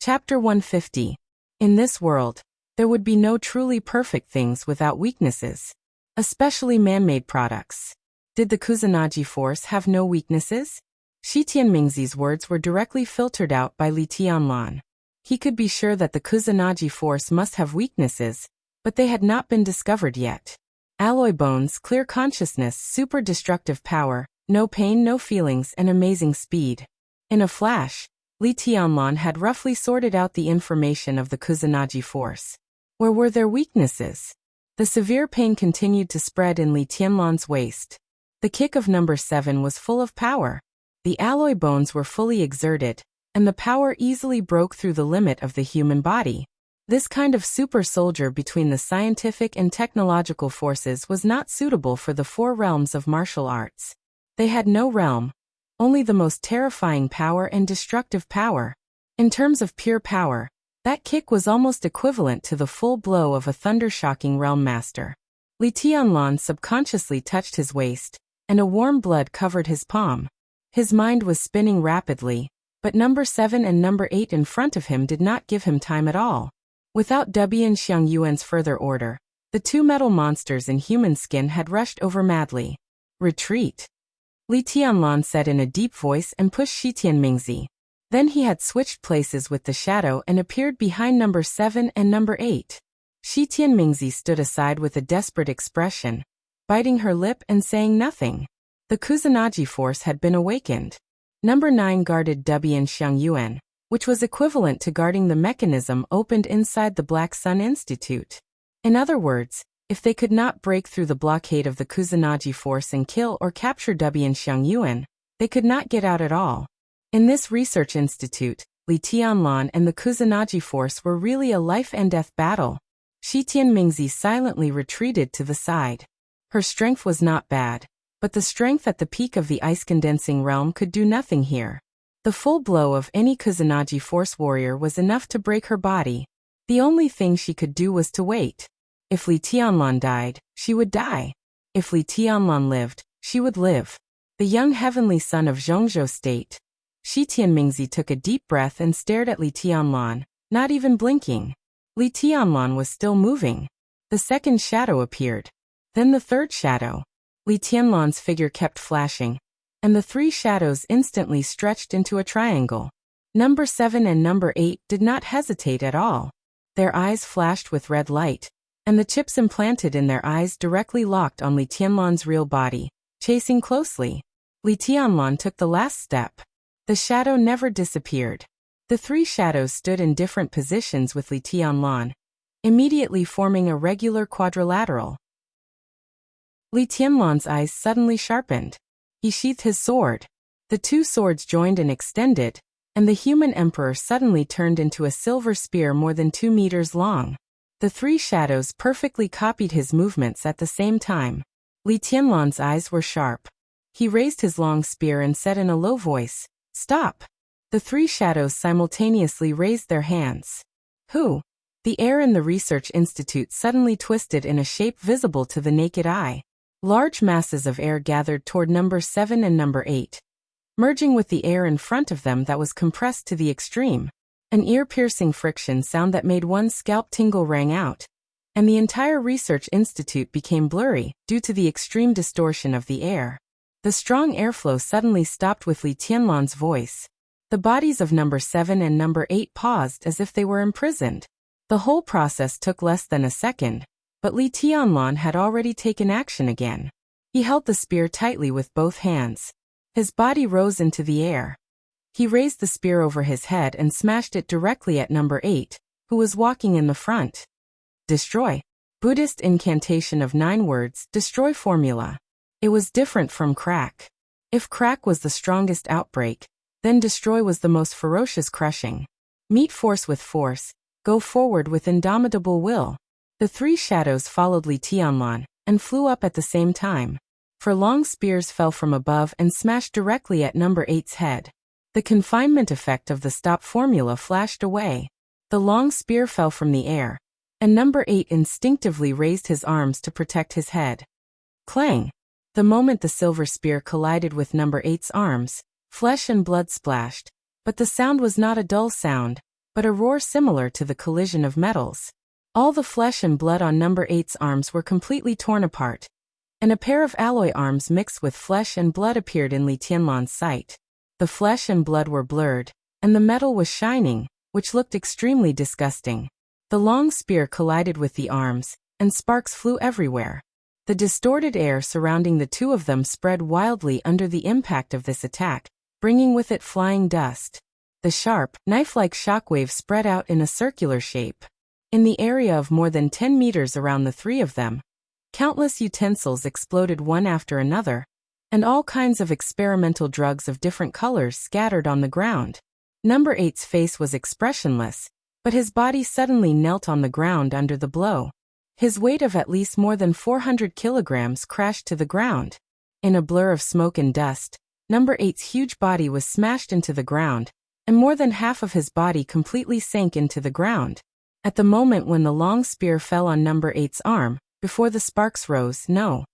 Chapter 150. In this world, there would be no truly perfect things without weaknesses, especially man-made products. Did the Kusanagi force have no weaknesses? Shi Tianmingzi's words were directly filtered out by Li Tianlan. He could be sure that the Kusanagi force must have weaknesses, but they had not been discovered yet. Alloy bones, clear consciousness, super destructive power, no pain, no feelings, and amazing speed. In a flash, Li Tianlan had roughly sorted out the information of the Kusanagi force. Where were their weaknesses? The severe pain continued to spread in Li Tianlan's waist. The kick of number 7 was full of power. The alloy bones were fully exerted, and the power easily broke through the limit of the human body. This kind of super soldier between the scientific and technological forces was not suitable for the 4 realms of martial arts. They had no realm, only the most terrifying power and destructive power. In terms of pure power, that kick was almost equivalent to the full blow of a thunder-shocking realm master. Li Tianlan subconsciously touched his waist, and a warm blood covered his palm. His mind was spinning rapidly, but number 7 and number 8 in front of him did not give him time at all. Without Dubian Xiangyuan's further order, the 2 metal monsters in human skin had rushed over madly. Retreat, Li Tianlan said in a deep voice and pushed Shi Tianmingzi. Then he had switched places with the shadow and appeared behind number 7 and number 8. Shi Tianmingzi stood aside with a desperate expression, biting her lip and saying nothing. The Kusanagi force had been awakened. Number 9 guarded Dubian Xiangyuan, which was equivalent to guarding the mechanism opened inside the Black Sun Institute. In other words, if they could not break through the blockade of the Kusanagi force and kill or capture Dubian Xiangyuan, they could not get out at all. In this research institute, Li Tianlan and the Kusanagi force were really a life-and-death battle. Shi Tianmingzi silently retreated to the side. Her strength was not bad, but the strength at the peak of the ice-condensing realm could do nothing here. The full blow of any Kusanagi force warrior was enough to break her body. The only thing she could do was to wait. If Li Tianlan died, she would die. If Li Tianlan lived, she would live. The young heavenly son of Zhongzhou State. Shi Tianmingzi took a deep breath and stared at Li Tianlan, not even blinking. Li Tianlan was still moving. The second shadow appeared. Then the third shadow. Li Tianlan's figure kept flashing, and the 3 shadows instantly stretched into a triangle. Number 7 and number 8 did not hesitate at all. Their eyes flashed with red light, and the chips implanted in their eyes directly locked on Li Tianlan's real body, chasing closely. Li Tianlan took the last step. The shadow never disappeared. The 3 shadows stood in different positions with Li Tianlan, immediately forming a regular quadrilateral. Li Tianlan's eyes suddenly sharpened. He sheathed his sword. The 2 swords joined and extended, and the human emperor suddenly turned into a silver spear more than 2 meters long. The 3 shadows perfectly copied his movements at the same time. Li Tianlan's eyes were sharp. He raised his long spear and said in a low voice, "Stop!" The 3 shadows simultaneously raised their hands. Who? The air in the research institute suddenly twisted in a shape visible to the naked eye. Large masses of air gathered toward number 7 and number 8, merging with the air in front of them that was compressed to the extreme. An ear-piercing friction sound that made one's scalp tingle rang out, and the entire research institute became blurry due to the extreme distortion of the air. The strong airflow suddenly stopped with Li Tianlan's voice. The bodies of number 7 and number 8 paused as if they were imprisoned. The whole process took less than a second, but Li Tianlan had already taken action again. He held the spear tightly with both hands. His body rose into the air. He raised the spear over his head and smashed it directly at number 8, who was walking in the front. Destroy. Buddhist incantation of 9 words, destroy formula. It was different from crack. If crack was the strongest outbreak, then destroy was the most ferocious crushing. Meet force with force, go forward with indomitable will. The 3 shadows followed Li Tianlan, and flew up at the same time. For long spears fell from above and smashed directly at number 8's head. The confinement effect of the stop formula flashed away. The long spear fell from the air, and number 8 instinctively raised his arms to protect his head. Clang! The moment the silver spear collided with number 8's arms, flesh and blood splashed, but the sound was not a dull sound, but a roar similar to the collision of metals. All the flesh and blood on number 8's arms were completely torn apart, and a pair of alloy arms mixed with flesh and blood appeared in Li Tianlan's sight. The flesh and blood were blurred, and the metal was shining, which looked extremely disgusting. The long spear collided with the arms, and sparks flew everywhere. The distorted air surrounding the two of them spread wildly under the impact of this attack, bringing with it flying dust. The sharp, knife-like shockwave spread out in a circular shape. In the area of more than 10 meters around the three of them, countless utensils exploded one after another, and all kinds of experimental drugs of different colors scattered on the ground. Number 8's face was expressionless, but his body suddenly knelt on the ground under the blow. His weight of at least more than 400 kilograms crashed to the ground. In a blur of smoke and dust, number 8's huge body was smashed into the ground, and more than half of his body completely sank into the ground. At the moment when the long spear fell on number 8's arm, before the sparks rose, No.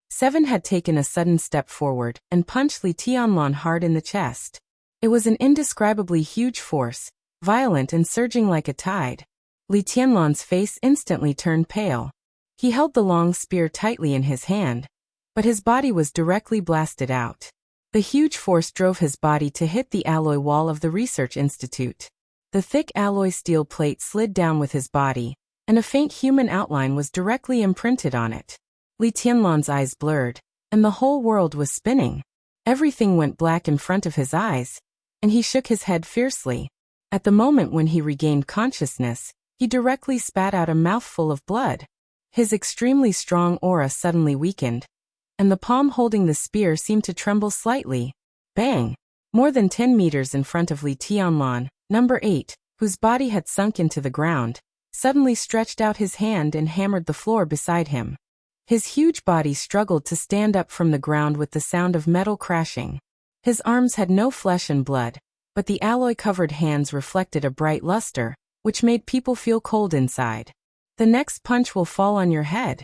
7 had taken a sudden step forward and punched Li Tianlan hard in the chest. It was an indescribably huge force, violent and surging like a tide. Li Tianlan's face instantly turned pale. He held the long spear tightly in his hand, but his body was directly blasted out. The huge force drove his body to hit the alloy wall of the research institute. The thick alloy steel plate slid down with his body, and a faint human outline was directly imprinted on it. Li Tianlan's eyes blurred, and the whole world was spinning. Everything went black in front of his eyes, and he shook his head fiercely. At the moment when he regained consciousness, he directly spat out a mouthful of blood. His extremely strong aura suddenly weakened, and the palm holding the spear seemed to tremble slightly. Bang! More than 10 meters in front of Li Tianlan, number 8, whose body had sunk into the ground, suddenly stretched out his hand and hammered the floor beside him. His huge body struggled to stand up from the ground with the sound of metal crashing. His arms had no flesh and blood, but the alloy-covered hands reflected a bright luster, which made people feel cold inside. The next punch will fall on your head.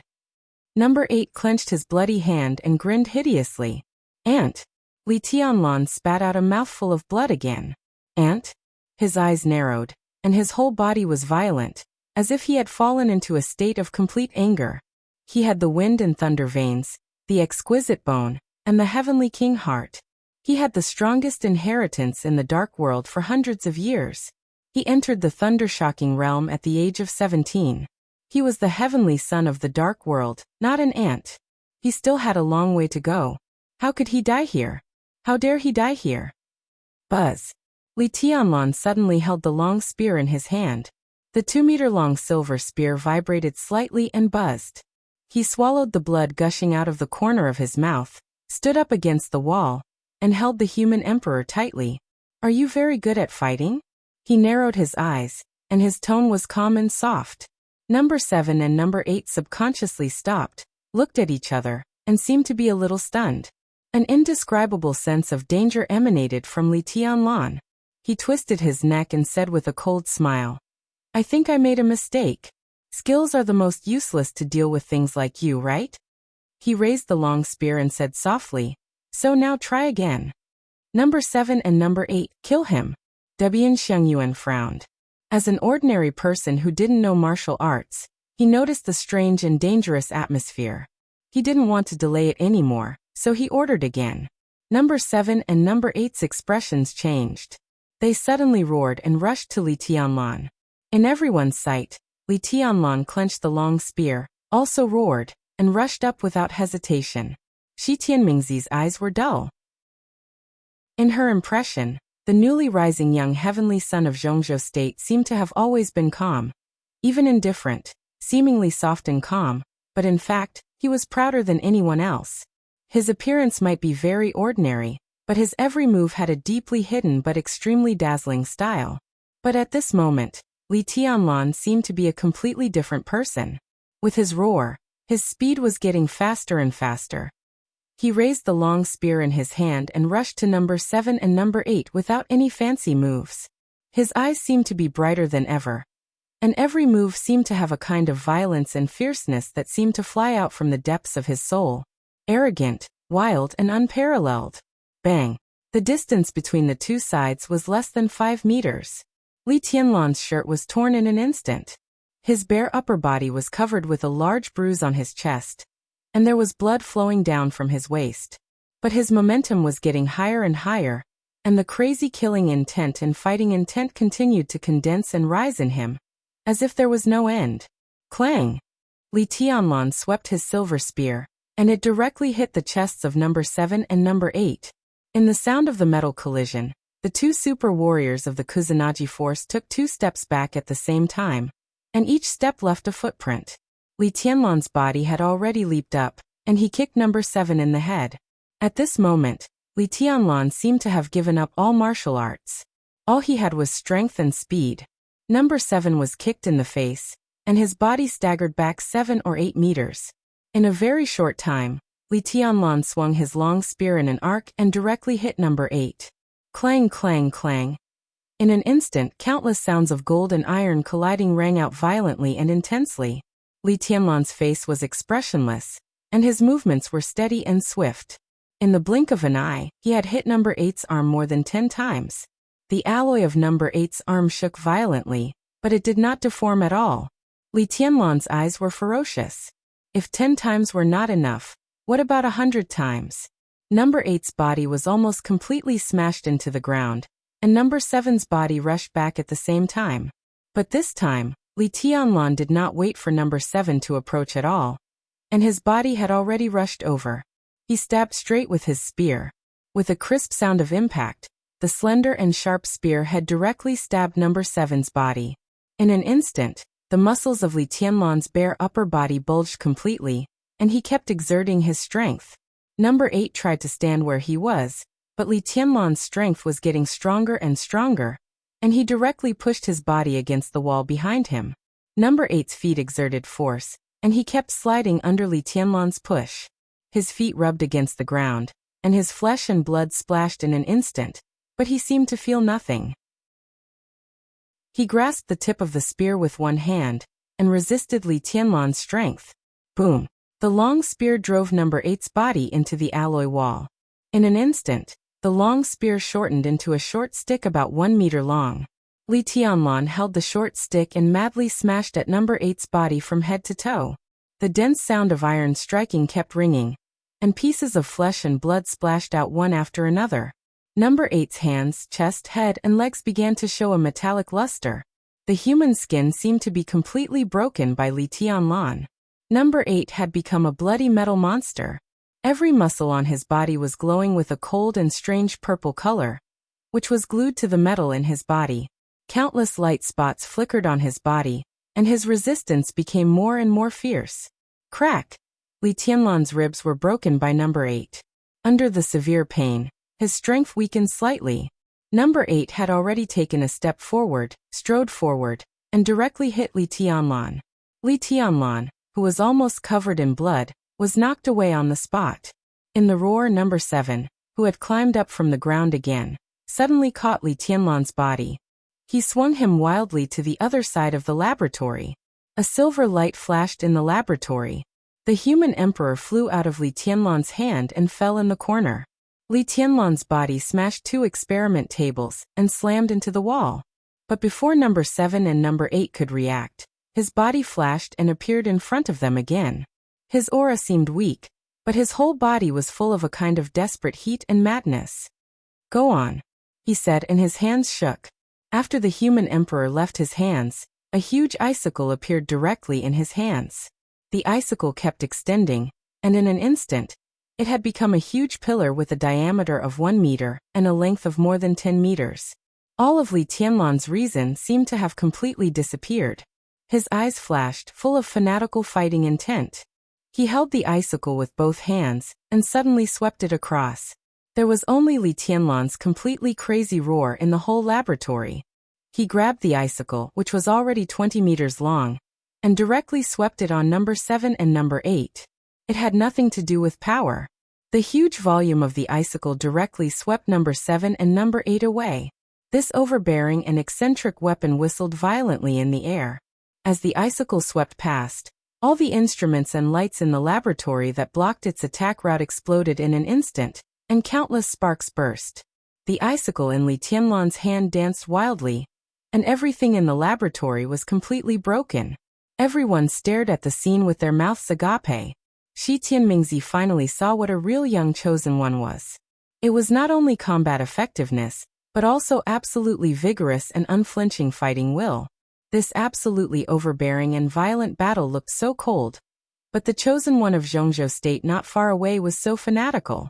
Number 8 clenched his bloody hand and grinned hideously. Ant! Li Tianlan spat out a mouthful of blood again. Ant? His eyes narrowed, and his whole body was violent, as if he had fallen into a state of complete anger. He had the wind and thunder veins, the exquisite bone, and the heavenly king heart. He had the strongest inheritance in the dark world for hundreds of years. He entered the thunder-shocking realm at the age of 17. He was the heavenly son of the dark world, not an ant. He still had a long way to go. How could he die here? How dare he die here? Buzz! Li Tianlan suddenly held the long spear in his hand. The 2-meter-long silver spear vibrated slightly and buzzed. He swallowed the blood gushing out of the corner of his mouth, stood up against the wall, and held the human emperor tightly. Are you very good at fighting? He narrowed his eyes, and his tone was calm and soft. Number 7 and number 8 subconsciously stopped, looked at each other, and seemed to be a little stunned. An indescribable sense of danger emanated from Li Tianlan. He twisted his neck and said with a cold smile, I think I made a mistake. Skills are the most useless to deal with things like you, right? He raised the long spear and said softly, So now try again. Number 7 and number 8, kill him. Debian Shengyuan frowned. As an ordinary person who didn't know martial arts, he noticed the strange and dangerous atmosphere. He didn't want to delay it anymore, so he ordered again. Number 7 and number 8's expressions changed. They suddenly roared and rushed to Li Tianlan. In everyone's sight, Li Tianlan clenched the long spear, also roared, and rushed up without hesitation. Shi Tianmingzi's eyes were dull. In her impression, the newly rising young heavenly son of Zhongzhou State seemed to have always been calm, even indifferent, seemingly soft and calm, but in fact, he was prouder than anyone else. His appearance might be very ordinary, but his every move had a deeply hidden but extremely dazzling style. But at this moment, Li Tianlan seemed to be a completely different person. With his roar, his speed was getting faster and faster. He raised the long spear in his hand and rushed to number 7 and number 8 without any fancy moves. His eyes seemed to be brighter than ever, and every move seemed to have a kind of violence and fierceness that seemed to fly out from the depths of his soul. Arrogant, wild, and unparalleled. Bang! The distance between the two sides was less than 5 meters. Li Tianlan's shirt was torn in an instant. His bare upper body was covered with a large bruise on his chest, and there was blood flowing down from his waist. But his momentum was getting higher and higher, and the crazy killing intent and fighting intent continued to condense and rise in him, as if there was no end. Clang! Li Tianlan swept his silver spear, and it directly hit the chests of number 7 and number 8. In the sound of the metal collision, the two super warriors of the Kusanagi force took 2 steps back at the same time, and each step left a footprint. Li Tianlan's body had already leaped up, and he kicked number 7 in the head. At this moment, Li Tianlan seemed to have given up all martial arts. All he had was strength and speed. Number 7 was kicked in the face, and his body staggered back 7 or 8 meters. In a very short time, Li Tianlan swung his long spear in an arc and directly hit number 8. Clang, clang, clang. In an instant, countless sounds of gold and iron colliding rang out violently and intensely. Li Tianlan's face was expressionless, and his movements were steady and swift. In the blink of an eye, he had hit number 8's arm more than 10 times. The alloy of number 8's arm shook violently, but it did not deform at all. Li Tianlan's eyes were ferocious. If 10 times were not enough, what about 100 times? Number 8's body was almost completely smashed into the ground, and number 7's body rushed back at the same time. But this time, Li Tianlan did not wait for number 7 to approach at all, and his body had already rushed over. He stabbed straight with his spear. With a crisp sound of impact, the slender and sharp spear had directly stabbed number 7's body. In an instant, the muscles of Li Tianlan's bare upper body bulged completely, and he kept exerting his strength. Number 8 tried to stand where he was, but Li Tianlan's strength was getting stronger and stronger, and he directly pushed his body against the wall behind him. Number 8's feet exerted force, and he kept sliding under Li Tianlan's push. His feet rubbed against the ground, and his flesh and blood splashed in an instant, but he seemed to feel nothing. He grasped the tip of the spear with one hand, and resisted Li Tianlan's strength. Boom! The long spear drove number 8's body into the alloy wall. In an instant, the long spear shortened into a short stick about 1 meter long. Li Tianlan held the short stick and madly smashed at number 8's body from head to toe. The dense sound of iron striking kept ringing, and pieces of flesh and blood splashed out one after another. Number 8's hands, chest, head, and legs began to show a metallic luster. The human skin seemed to be completely broken by Li Tianlan. Number 8 had become a bloody metal monster. Every muscle on his body was glowing with a cold and strange purple color, which was glued to the metal in his body. Countless light spots flickered on his body, and his resistance became more and more fierce. Crack! Li Tianlan's ribs were broken by number 8. Under the severe pain, his strength weakened slightly. Number 8 had already taken a step forward, strode forward, and directly hit Li Tianlan. Li Tianlan, who was almost covered in blood, was knocked away on the spot. In the roar, number 7, who had climbed up from the ground again, suddenly caught Li Tianlan's body. He swung him wildly to the other side of the laboratory. A silver light flashed in the laboratory. The human emperor flew out of Li Tianlan's hand and fell in the corner. Li Tianlan's body smashed 2 experiment tables and slammed into the wall. But before number 7 and number 8 could react, his body flashed and appeared in front of them again. His aura seemed weak, but his whole body was full of a kind of desperate heat and madness. "Go on," he said, and his hands shook. After the human emperor left his hands, a huge icicle appeared directly in his hands. The icicle kept extending, and in an instant, it had become a huge pillar with a diameter of 1 meter and a length of more than 10 meters. All of Li Tianlan's reason seemed to have completely disappeared. His eyes flashed, full of fanatical fighting intent. He held the icicle with both hands, and suddenly swept it across. There was only Li Tianlan's completely crazy roar in the whole laboratory. He grabbed the icicle, which was already 20 meters long, and directly swept it on number 7 and number 8. It had nothing to do with power. The huge volume of the icicle directly swept number 7 and number 8 away. This overbearing and eccentric weapon whistled violently in the air. As the icicle swept past, all the instruments and lights in the laboratory that blocked its attack route exploded in an instant, and countless sparks burst. The icicle in Li Tianlan's hand danced wildly, and everything in the laboratory was completely broken. Everyone stared at the scene with their mouths agape. Shi Tianmingzi finally saw what a real young chosen one was. It was not only combat effectiveness, but also absolutely vigorous and unflinching fighting will. This absolutely overbearing and violent battle looked so cold, but the chosen one of Zhongzhou State not far away was so fanatical.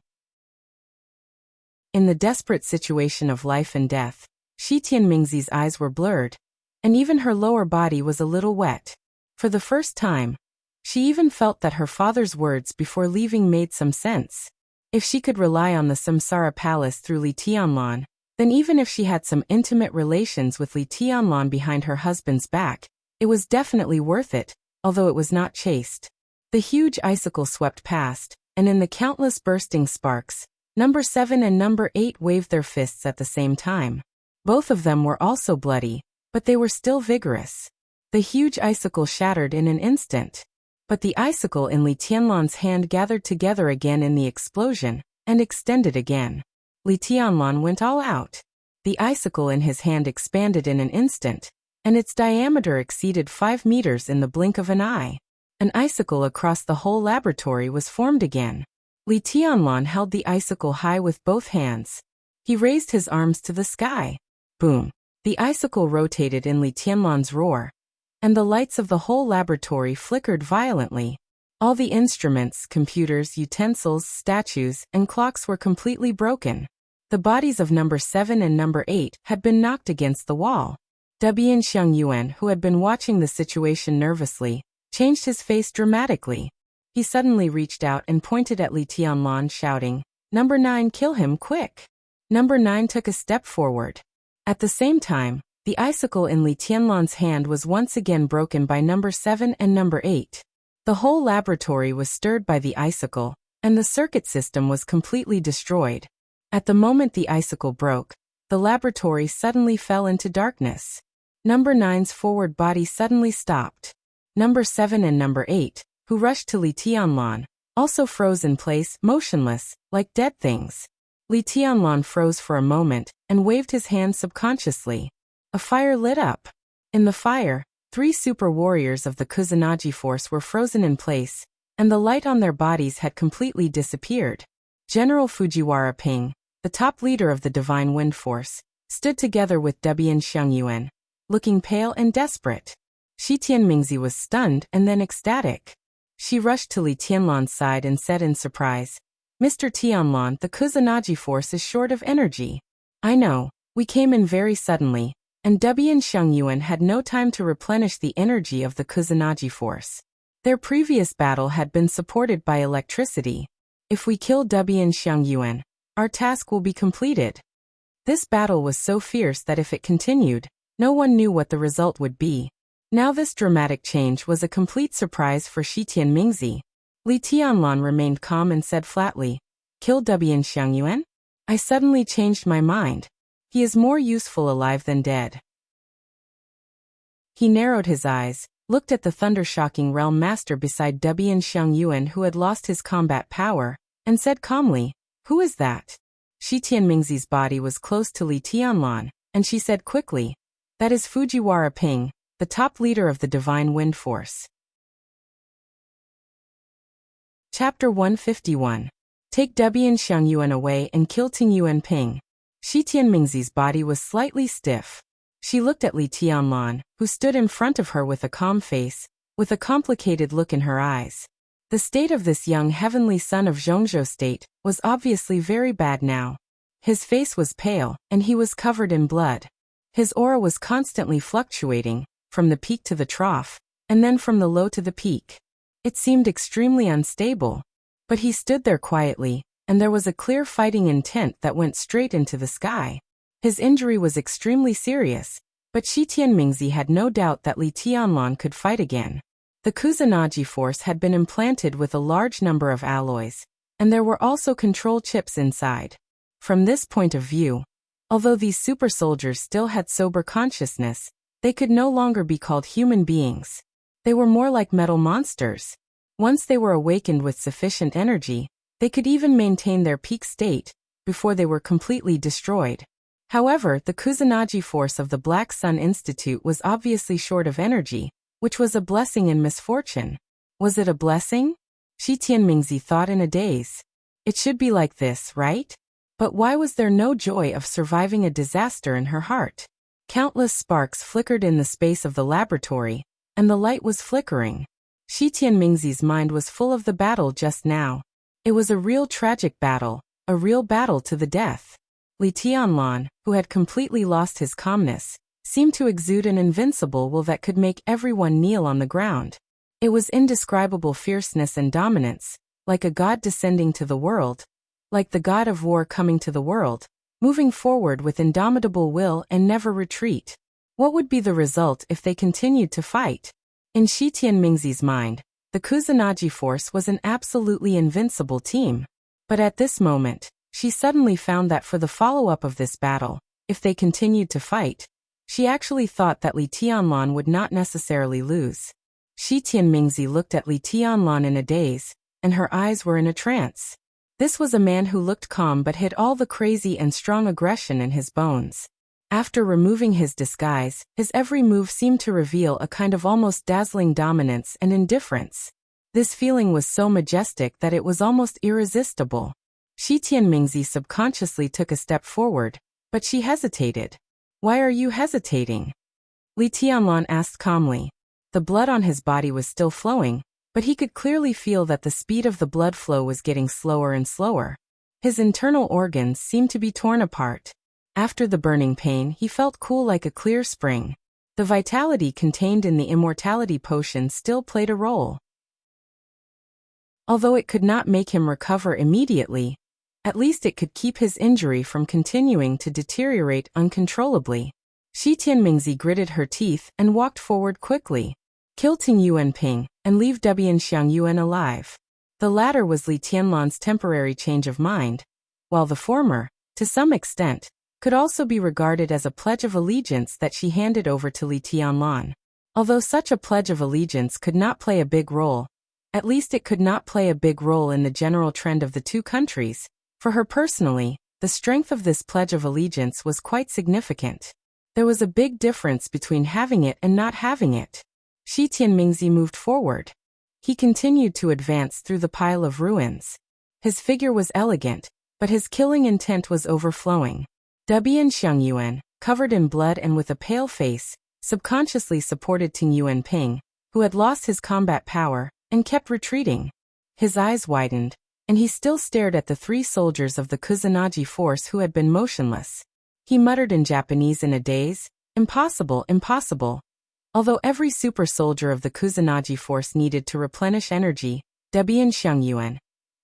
In the desperate situation of life and death, Shi Tianmingzi's eyes were blurred, and even her lower body was a little wet. For the first time, she even felt that her father's words before leaving made some sense. If she could rely on the Samsara Palace through Li Tianlan, then even if she had some intimate relations with Li Tianlan behind her husband's back, it was definitely worth it, although it was not chaste. The huge icicle swept past, and in the countless bursting sparks, number 7 and number 8 waved their fists at the same time. Both of them were also bloody, but they were still vigorous. The huge icicle shattered in an instant, but the icicle in Li Tianlan's hand gathered together again in the explosion, and extended again. Li Tianlan went all out. The icicle in his hand expanded in an instant, and its diameter exceeded 5 meters in the blink of an eye. An icicle across the whole laboratory was formed again. Li Tianlan held the icicle high with both hands. He raised his arms to the sky. Boom! The icicle rotated in Li Tianlan's roar, and the lights of the whole laboratory flickered violently. All the instruments, computers, utensils, statues, and clocks were completely broken. The bodies of number 7 and number 8 had been knocked against the wall. Debian Xiangyuan, who had been watching the situation nervously, changed his face dramatically. He suddenly reached out and pointed at Li Tianlan, shouting, "Number 9, kill him, quick!" Number 9 took a step forward. At the same time, the icicle in Li Tianlan's hand was once again broken by number 7 and number 8. The whole laboratory was stirred by the icicle, and the circuit system was completely destroyed. At the moment the icicle broke, the laboratory suddenly fell into darkness. Number 9's forward body suddenly stopped. Number 7 and number 8, who rushed to Li Tianlan, also froze in place, motionless, like dead things. Li Tianlan froze for a moment, and waved his hand subconsciously. A fire lit up. In the fire, 3 super warriors of the Kusanagi force were frozen in place, and the light on their bodies had completely disappeared. General Fujiwara Ping, the top leader of the Divine Wind Force, stood together with Debian Xiangyuan, looking pale and desperate. Shi Tianmingzi was stunned and then ecstatic. She rushed to Li Tianlan's side and said in surprise, "Mr. Tianlan, the Kusanagi force is short of energy." "I know, we came in very suddenly, and Debian Xiangyuan had no time to replenish the energy of the Kusanagi force. Their previous battle had been supported by electricity. If we kill Debian Xiangyuan, our task will be completed." This battle was so fierce that if it continued, no one knew what the result would be. Now this dramatic change was a complete surprise for Shi Tianmingzi. Li Tianlan remained calm and said flatly, "Kill Debian Xiangyuan? I suddenly changed my mind. He is more useful alive than dead." He narrowed his eyes, looked at the thunder-shocking realm master beside Debian Xiangyuan who had lost his combat power, and said calmly, "Who is that?" Shi Tianmingzi's body was close to Li Tianlan, and she said quickly, "That is Fujiwara Ping, the top leader of the Divine Wind Force." Chapter 151. Take Debian Xiangyuan away and kill Tingyuan Ping. Shi Tianmingzi's body was slightly stiff. She looked at Li Tianlan, who stood in front of her with a calm face, with a complicated look in her eyes. The state of this young heavenly son of Zhongzhou State was obviously very bad now. His face was pale, and he was covered in blood. His aura was constantly fluctuating, from the peak to the trough, and then from the low to the peak. It seemed extremely unstable. But he stood there quietly, and there was a clear fighting intent that went straight into the sky. His injury was extremely serious, but Shi Tianmingzi had no doubt that Li Tianlan could fight again. The Kusanagi force had been implanted with a large number of alloys, and there were also control chips inside. From this point of view, although these super soldiers still had sober consciousness, they could no longer be called human beings. They were more like metal monsters. Once they were awakened with sufficient energy, they could even maintain their peak state, before they were completely destroyed. However, the Kusanagi force of the Black Sun Institute was obviously short of energy, which was a blessing in misfortune. Was it a blessing? Shi Tianmingzi thought in a daze. It should be like this, right? But why was there no joy of surviving a disaster in her heart? Countless sparks flickered in the space of the laboratory, and the light was flickering. Shi Tianmingzi's mind was full of the battle just now. It was a real tragic battle, a real battle to the death. Li Tianlan, who had completely lost his calmness, seemed to exude an invincible will that could make everyone kneel on the ground. It was indescribable fierceness and dominance, like a god descending to the world, like the god of war coming to the world, moving forward with indomitable will and never retreat. What would be the result if they continued to fight? In Shi Tianmingzi's mind, the Kusanagi force was an absolutely invincible team. But at this moment, she suddenly found that for the follow-up of this battle, if they continued to fight, she actually thought that Li Tianlan would not necessarily lose. Shi Tianmingzi looked at Li Tianlan in a daze, and her eyes were in a trance. This was a man who looked calm but hid all the crazy and strong aggression in his bones. After removing his disguise, his every move seemed to reveal a kind of almost dazzling dominance and indifference. This feeling was so majestic that it was almost irresistible. Shi Tianmingzi subconsciously took a step forward, but she hesitated. "Why are you hesitating?" Li Tianlan asked calmly. The blood on his body was still flowing, but he could clearly feel that the speed of the blood flow was getting slower and slower. His internal organs seemed to be torn apart. After the burning pain, he felt cool like a clear spring. The vitality contained in the immortality potion still played a role. Although it could not make him recover immediately, at least it could keep his injury from continuing to deteriorate uncontrollably. Shi Tianmingzi gritted her teeth and walked forward quickly. "Kill Ting Yuanping, and leave Debian Xiangyuan alive." The latter was Li Tianlan's temporary change of mind, while the former, to some extent, could also be regarded as a pledge of allegiance that she handed over to Li Tianlan. Although such a pledge of allegiance could not play a big role, at least it could not play a big role in the general trend of the two countries. For her personally, the strength of this pledge of allegiance was quite significant. There was a big difference between having it and not having it. Shi Tianmingzi moved forward. He continued to advance through the pile of ruins. His figure was elegant, but his killing intent was overflowing. Debian Xiangyuan, covered in blood and with a pale face, subconsciously supported Ting Yuanping, who had lost his combat power, and kept retreating. His eyes widened, and he still stared at the three soldiers of the Kusanagi force who had been motionless. He muttered in Japanese in a daze, "Impossible, impossible." Although every super soldier of the Kusanagi force needed to replenish energy, Debian Xiangyuan,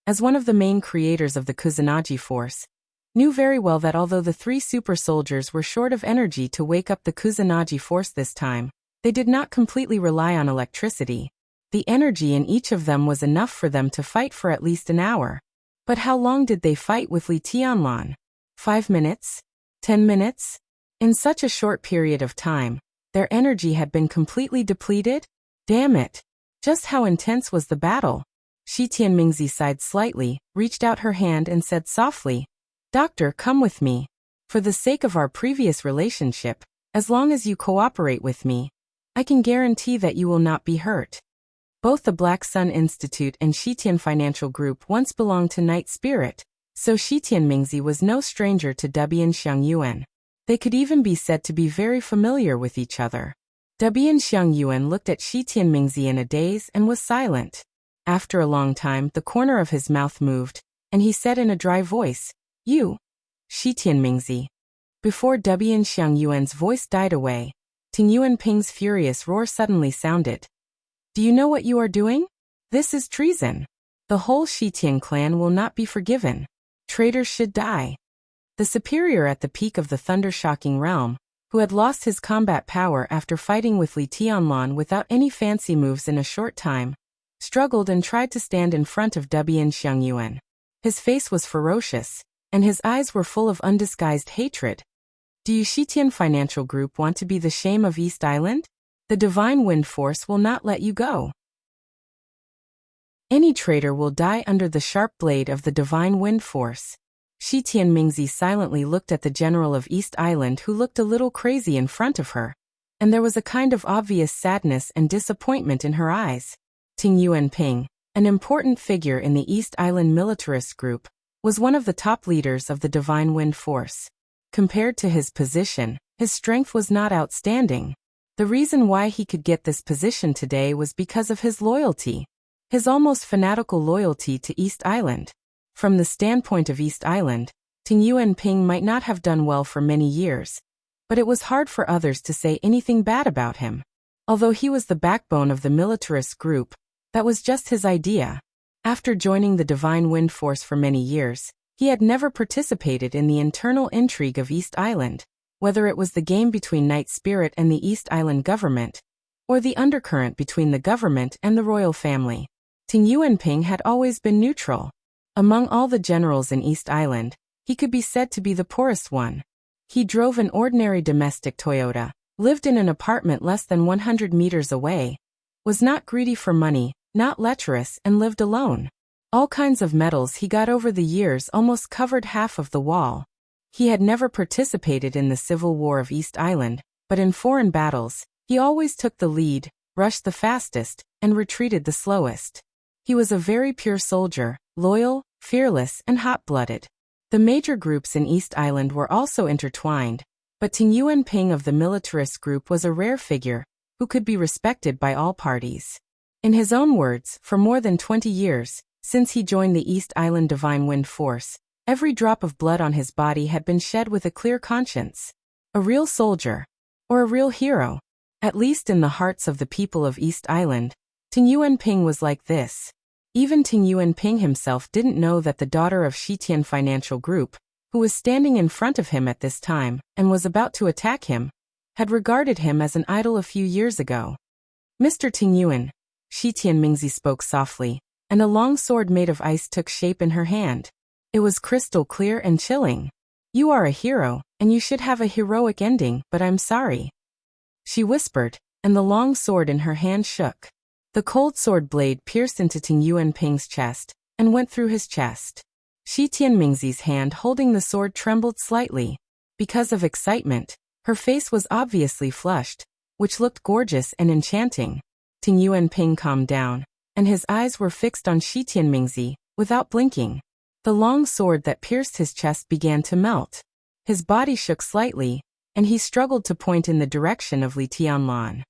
as one of the main creators of the Kusanagi force, knew very well that although the three super soldiers were short of energy to wake up the Kusanagi force this time, they did not completely rely on electricity. The energy in each of them was enough for them to fight for at least an hour. But how long did they fight with Li Tianlan? 5 minutes? 10 minutes? In such a short period of time, their energy had been completely depleted? Damn it! Just how intense was the battle? Shi Tianmingzi sighed slightly, reached out her hand and said softly, "Doctor, come with me. For the sake of our previous relationship, as long as you cooperate with me, I can guarantee that you will not be hurt." Both the Black Sun Institute and Shitian Financial Group once belonged to Night Spirit, so Shi Tianmingzi was no stranger to Debian Xiangyuan. They could even be said to be very familiar with each other. Debian Xiangyuan looked at Shi Tianmingzi in a daze and was silent. After a long time, the corner of his mouth moved, and he said in a dry voice, "You, Shi Tianmingzi." Before Debian Xiangyuan's voice died away, Ting Yuanping's furious roar suddenly sounded. "Do you know what you are doing? This is treason. The whole Shitian clan will not be forgiven. Traitors should die." The superior at the peak of the thunder-shocking realm, who had lost his combat power after fighting with Li Tianlan without any fancy moves in a short time, struggled and tried to stand in front of Debian Xiangyuan. His face was ferocious, and his eyes were full of undisguised hatred. "Do you Shitian Financial Group want to be the shame of East Island? The Divine Wind Force will not let you go. Any traitor will die under the sharp blade of the Divine Wind Force." Shi Tianmingzi silently looked at the general of East Island, who looked a little crazy in front of her, and there was a kind of obvious sadness and disappointment in her eyes. Ting Yuanping, an important figure in the East Island militarist group, was one of the top leaders of the Divine Wind Force. Compared to his position, his strength was not outstanding. The reason why he could get this position today was because of his loyalty. His almost fanatical loyalty to East Island. From the standpoint of East Island, Ting Yuanping might not have done well for many years, but it was hard for others to say anything bad about him. Although he was the backbone of the militarist group, that was just his idea. After joining the Divine Wind Force for many years, he had never participated in the internal intrigue of East Island, whether it was the game between Night Spirit and the East Island government, or the undercurrent between the government and the royal family. Ting Yuanping had always been neutral. Among all the generals in East Island, he could be said to be the poorest one. He drove an ordinary domestic Toyota, lived in an apartment less than 100 meters away, was not greedy for money, not lecherous, and lived alone. All kinds of medals he got over the years almost covered half of the wall. He had never participated in the Civil War of East Island, but in foreign battles, he always took the lead, rushed the fastest, and retreated the slowest. He was a very pure soldier, loyal, fearless, and hot-blooded. The major groups in East Island were also intertwined, but Ting Yuanping of the militarist group was a rare figure, who could be respected by all parties. In his own words, for more than 20 years, since he joined the East Island Divine Wind Force, every drop of blood on his body had been shed with a clear conscience. A real soldier. Or a real hero. At least in the hearts of the people of East Island, Ting Yuanping was like this. Even Ting Yuanping himself didn't know that the daughter of Shitian Financial Group, who was standing in front of him at this time, and was about to attack him, had regarded him as an idol a few years ago. Mr. Ting Yuan, Shi Tianmingzi spoke softly, and a long sword made of ice took shape in her hand. It was crystal clear and chilling. You are a hero, and you should have a heroic ending, but I'm sorry. She whispered, and the long sword in her hand shook. The cold sword blade pierced into Ting Yuanping's chest, and went through his chest. Shi Tianmingzi's hand holding the sword trembled slightly. Because of excitement, her face was obviously flushed, which looked gorgeous and enchanting. Ting Yuanping calmed down, and his eyes were fixed on Shi Tianmingzi, without blinking. The long sword that pierced his chest began to melt. His body shook slightly, and he struggled to point in the direction of Li Tianlan.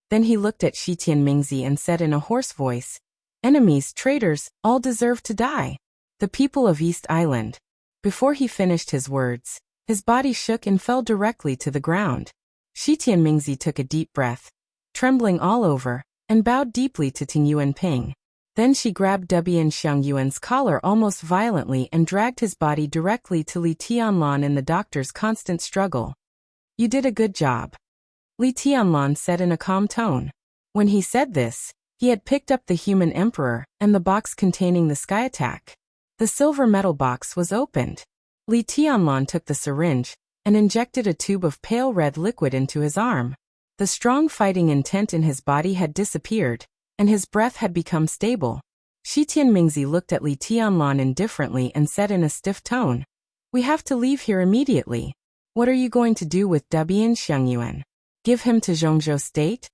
Then he looked at Shi Tianmingzi and said in a hoarse voice, "Enemies, traitors, all deserve to die. The people of East Island." Before he finished his words, his body shook and fell directly to the ground. Shi Tianmingzi took a deep breath, trembling all over, and bowed deeply to Ting Yuanping. Then she grabbed Dubian Xiangyuan's collar almost violently and dragged his body directly to Li Tianlan in the doctor's constant struggle. "You did a good job," Li Tianlan said in a calm tone. When he said this, he had picked up the human emperor and the box containing the sky attack. The silver metal box was opened. Li Tianlan took the syringe and injected a tube of pale red liquid into his arm. The strong fighting intent in his body had disappeared, and his breath had become stable. Shi Tianmingzi looked at Li Tianlan indifferently and said in a stiff tone, "We have to leave here immediately. What are you going to do with Dubian Xiangyuan? Give him to Zhongzhou State?"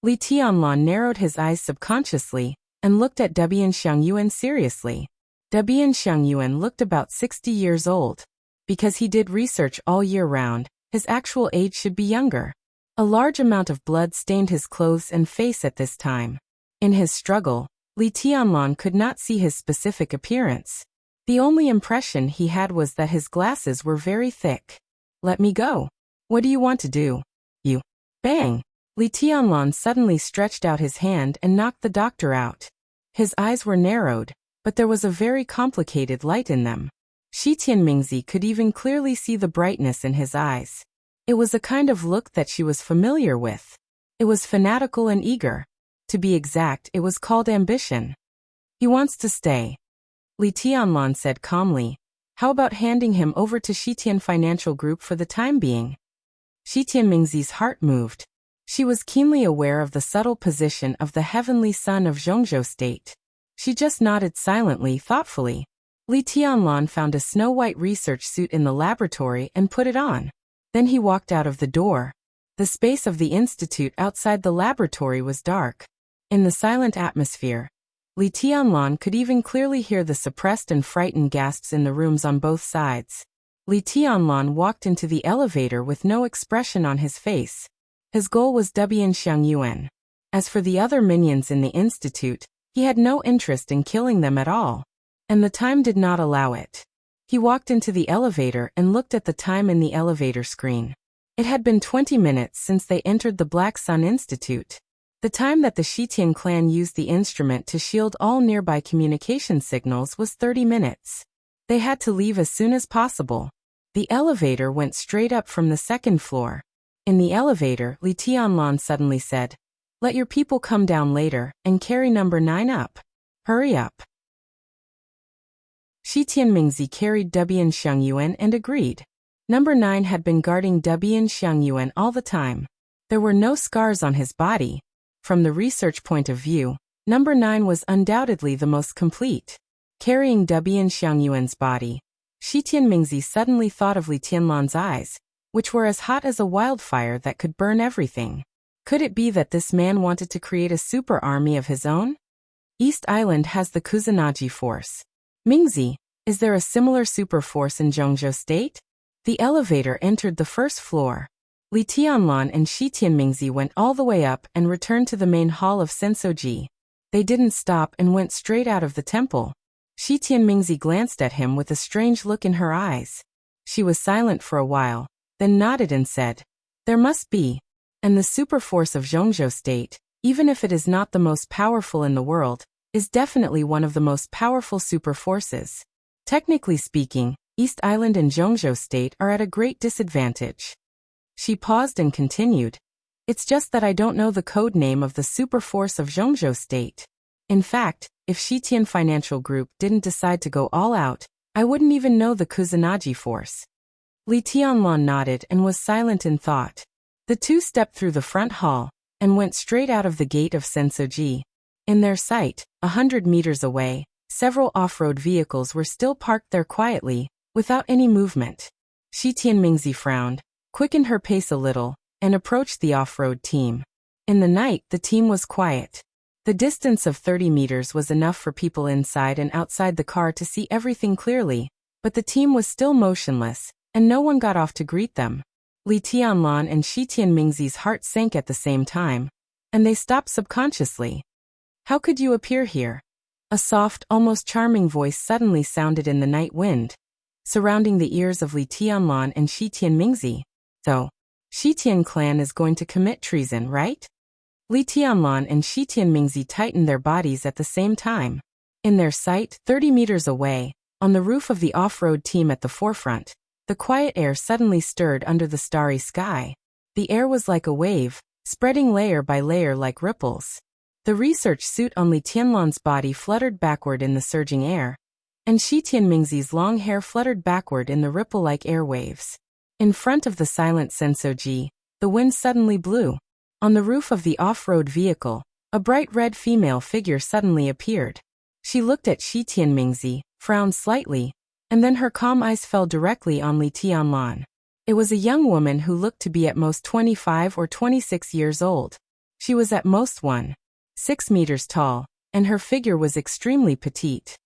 Li Tianlan narrowed his eyes subconsciously and looked at Dubian Xiangyuan seriously. Dubian Xiangyuan looked about 60 years old. Because he did research all year round, his actual age should be younger. A large amount of blood stained his clothes and face at this time. In his struggle, Li Tianlan could not see his specific appearance. The only impression he had was that his glasses were very thick. "Let me go. What do you want to do? You." Bang! Li Tianlan suddenly stretched out his hand and knocked the doctor out. His eyes were narrowed, but there was a very complicated light in them. Shi Tianmingzi could even clearly see the brightness in his eyes. It was a kind of look that she was familiar with. It was fanatical and eager. To be exact, it was called ambition. "He wants to stay," Li Tianlan said calmly. "How about handing him over to Shitian Financial Group for the time being?" Shi Tianmingzi's heart moved. She was keenly aware of the subtle position of the heavenly son of Zhongzhou State. She just nodded silently, thoughtfully. Li Tianlan found a snow-white research suit in the laboratory and put it on. Then he walked out of the door. The space of the institute outside the laboratory was dark. In the silent atmosphere, Li Tianlan could even clearly hear the suppressed and frightened gasps in the rooms on both sides. Li Tianlan walked into the elevator with no expression on his face. His goal was Xiang Yuan. As for the other minions in the institute, he had no interest in killing them at all. And the time did not allow it. He walked into the elevator and looked at the time in the elevator screen. It had been 20 minutes since they entered the Black Sun Institute. The time that the Shitian clan used the instrument to shield all nearby communication signals was 30 minutes. They had to leave as soon as possible. The elevator went straight up from the second floor. In the elevator, Li Tianlan suddenly said, "Let your people come down later and carry number 9 up. Hurry up." Shi Tianmingzi carried Xiang Yuan and agreed. Number 9 had been guarding Xiang Yuan all the time. There were no scars on his body. From the research point of view, number 9 was undoubtedly the most complete. Carrying Xiang Yuan's body, Shi Tianmingzi suddenly thought of Li Tianlan's eyes, which were as hot as a wildfire that could burn everything. Could it be that this man wanted to create a super army of his own? East Island has the Kusanagi force. Mingzi, is there a similar super force in Zhongzhou State? The elevator entered the first floor. Li Tianlan and Shi Tianmingzi went all the way up and returned to the main hall of Sensoji. They didn't stop and went straight out of the temple. Shi Tianmingzi glanced at him with a strange look in her eyes. She was silent for a while, then nodded and said, "There must be. And the super force of Zhongzhou State, even if it is not the most powerful in the world, is definitely one of the most powerful super forces. Technically speaking, East Island and Zhongzhou State are at a great disadvantage." She paused and continued, "It's just that I don't know the code name of the super force of Zhongzhou State. In fact, if Shitian Financial Group didn't decide to go all out, I wouldn't even know the Kusanagi force." Li Tianlan nodded and was silent in thought. The two stepped through the front hall and went straight out of the gate of Sensoji. In their sight, 100 meters away, several off-road vehicles were still parked there quietly, without any movement. Shi Tianmingzi frowned, quickened her pace a little, and approached the off-road team. In the night, the team was quiet. The distance of 30 meters was enough for people inside and outside the car to see everything clearly, but the team was still motionless, and no one got off to greet them. Li Tianlan and Shi Tianmingzi's heart sank at the same time, and they stopped subconsciously. "How could you appear here?" A soft, almost charming voice suddenly sounded in the night wind, surrounding the ears of Li Tianlan and Shi Tianmingzi. "So, Shitian clan is going to commit treason, right?" Li Tianlan and Shi Tianmingzi tightened their bodies at the same time. In their sight, 30 meters away, on the roof of the off-road team at the forefront, the quiet air suddenly stirred under the starry sky. The air was like a wave, spreading layer by layer like ripples. The research suit on Li Tianlan's body fluttered backward in the surging air, and Shi Tianmingzi's long hair fluttered backward in the ripple-like airwaves. In front of the silent Sensoji, the wind suddenly blew. On the roof of the off-road vehicle, a bright red female figure suddenly appeared. She looked at Shi Tianmingzi, frowned slightly, and then her calm eyes fell directly on Li Tianlan. It was a young woman who looked to be at most 25 or 26 years old. She was at most 1.6 meters tall, and her figure was extremely petite.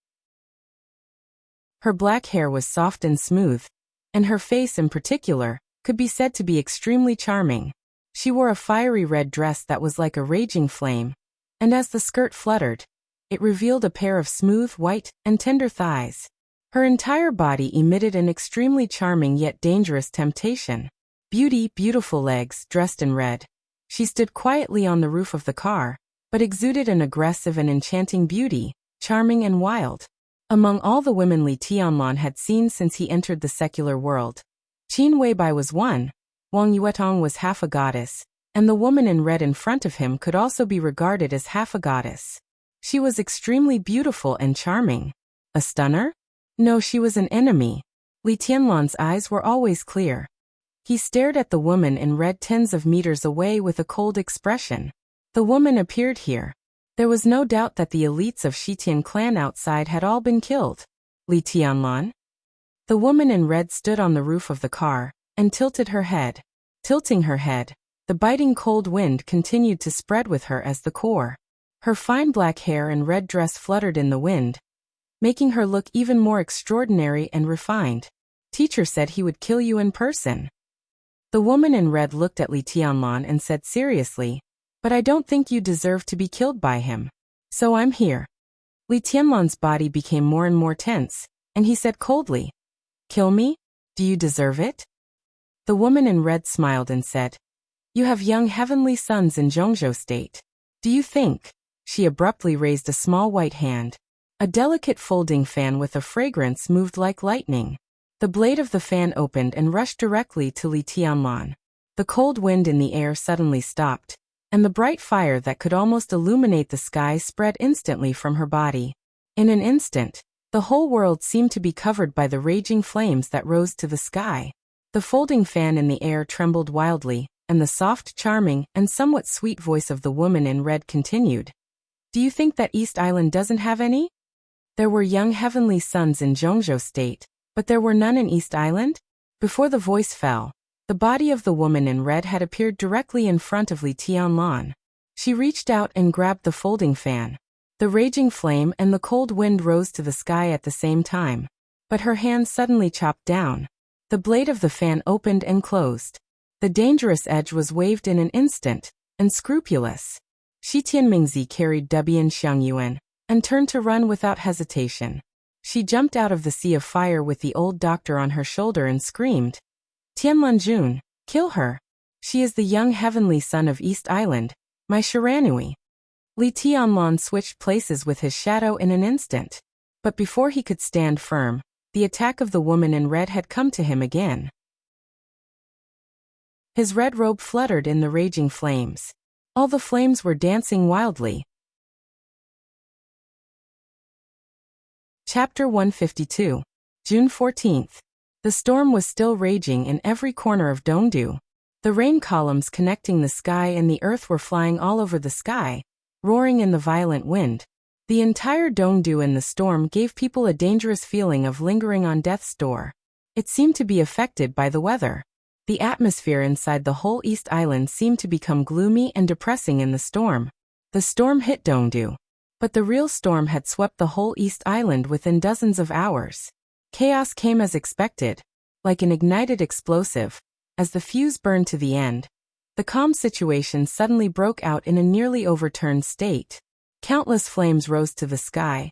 Her black hair was soft and smooth, and her face in particular could be said to be extremely charming. She wore a fiery red dress that was like a raging flame, and as the skirt fluttered, it revealed a pair of smooth, white, and tender thighs. Her entire body emitted an extremely charming yet dangerous temptation. Beautiful legs, dressed in red. She stood quietly on the roof of the car, but exuded an aggressive and enchanting beauty, charming and wild. Among all the women Li Tianlan had seen since he entered the secular world, Qin Weibai was one, Wang Yuetong was half a goddess, and the woman in red in front of him could also be regarded as half a goddess. She was extremely beautiful and charming. A stunner? No, she was an enemy. Li Tianlan's eyes were always clear. He stared at the woman in red tens of meters away with a cold expression. The woman appeared here. There was no doubt that the elites of Shitian clan outside had all been killed. Li Tianlan? The woman in red stood on the roof of the car and tilted her head. Tilting her head, the biting cold wind continued to spread with her as the core. Her fine black hair and red dress fluttered in the wind, making her look even more extraordinary and refined. Teacher said he would kill you in person. The woman in red looked at Li Tianlan and said seriously, but I don't think you deserve to be killed by him. So I'm here. Li Tianlan's body became more and more tense, and he said coldly, kill me? Do you deserve it? The woman in red smiled and said, you have young heavenly sons in Zhongzhou State. Do you think? She abruptly raised a small white hand. A delicate folding fan with a fragrance moved like lightning. The blade of the fan opened and rushed directly to Li Tianlan. The cold wind in the air suddenly stopped, and the bright fire that could almost illuminate the sky spread instantly from her body. In an instant, the whole world seemed to be covered by the raging flames that rose to the sky. The folding fan in the air trembled wildly, and the soft, charming, and somewhat sweet voice of the woman in red continued. Do you think that East Island doesn't have any? There were young heavenly sons in Zhongzhou State, but there were none in East Island? Before the voice fell, the body of the woman in red had appeared directly in front of Li Tianlan. She reached out and grabbed the folding fan. The raging flame and the cold wind rose to the sky at the same time, but her hand suddenly chopped down. The blade of the fan opened and closed. The dangerous edge was waved in an instant, unscrupulous. Shi Tianmingzi carried Debian Xiangyuan and turned to run without hesitation. She jumped out of the sea of fire with the old doctor on her shoulder and screamed, Tianlanjun, kill her. She is the young heavenly son of East Island, my Shiranui. Li Tianlan switched places with his shadow in an instant. But before he could stand firm, the attack of the woman in red had come to him again. His red robe fluttered in the raging flames. All the flames were dancing wildly. Chapter 152. June 14th. The storm was still raging in every corner of Dongdu. The rain columns connecting the sky and the earth were flying all over the sky, roaring in the violent wind. The entire Dongdu in the storm gave people a dangerous feeling of lingering on death's door. It seemed to be affected by the weather. The atmosphere inside the whole East Island seemed to become gloomy and depressing in the storm. The storm hit Dongdu, but the real storm had swept the whole East Island within dozens of hours. Chaos came as expected, like an ignited explosive. As the fuse burned to the end, the calm situation suddenly broke out in a nearly overturned state. Countless flames rose to the sky.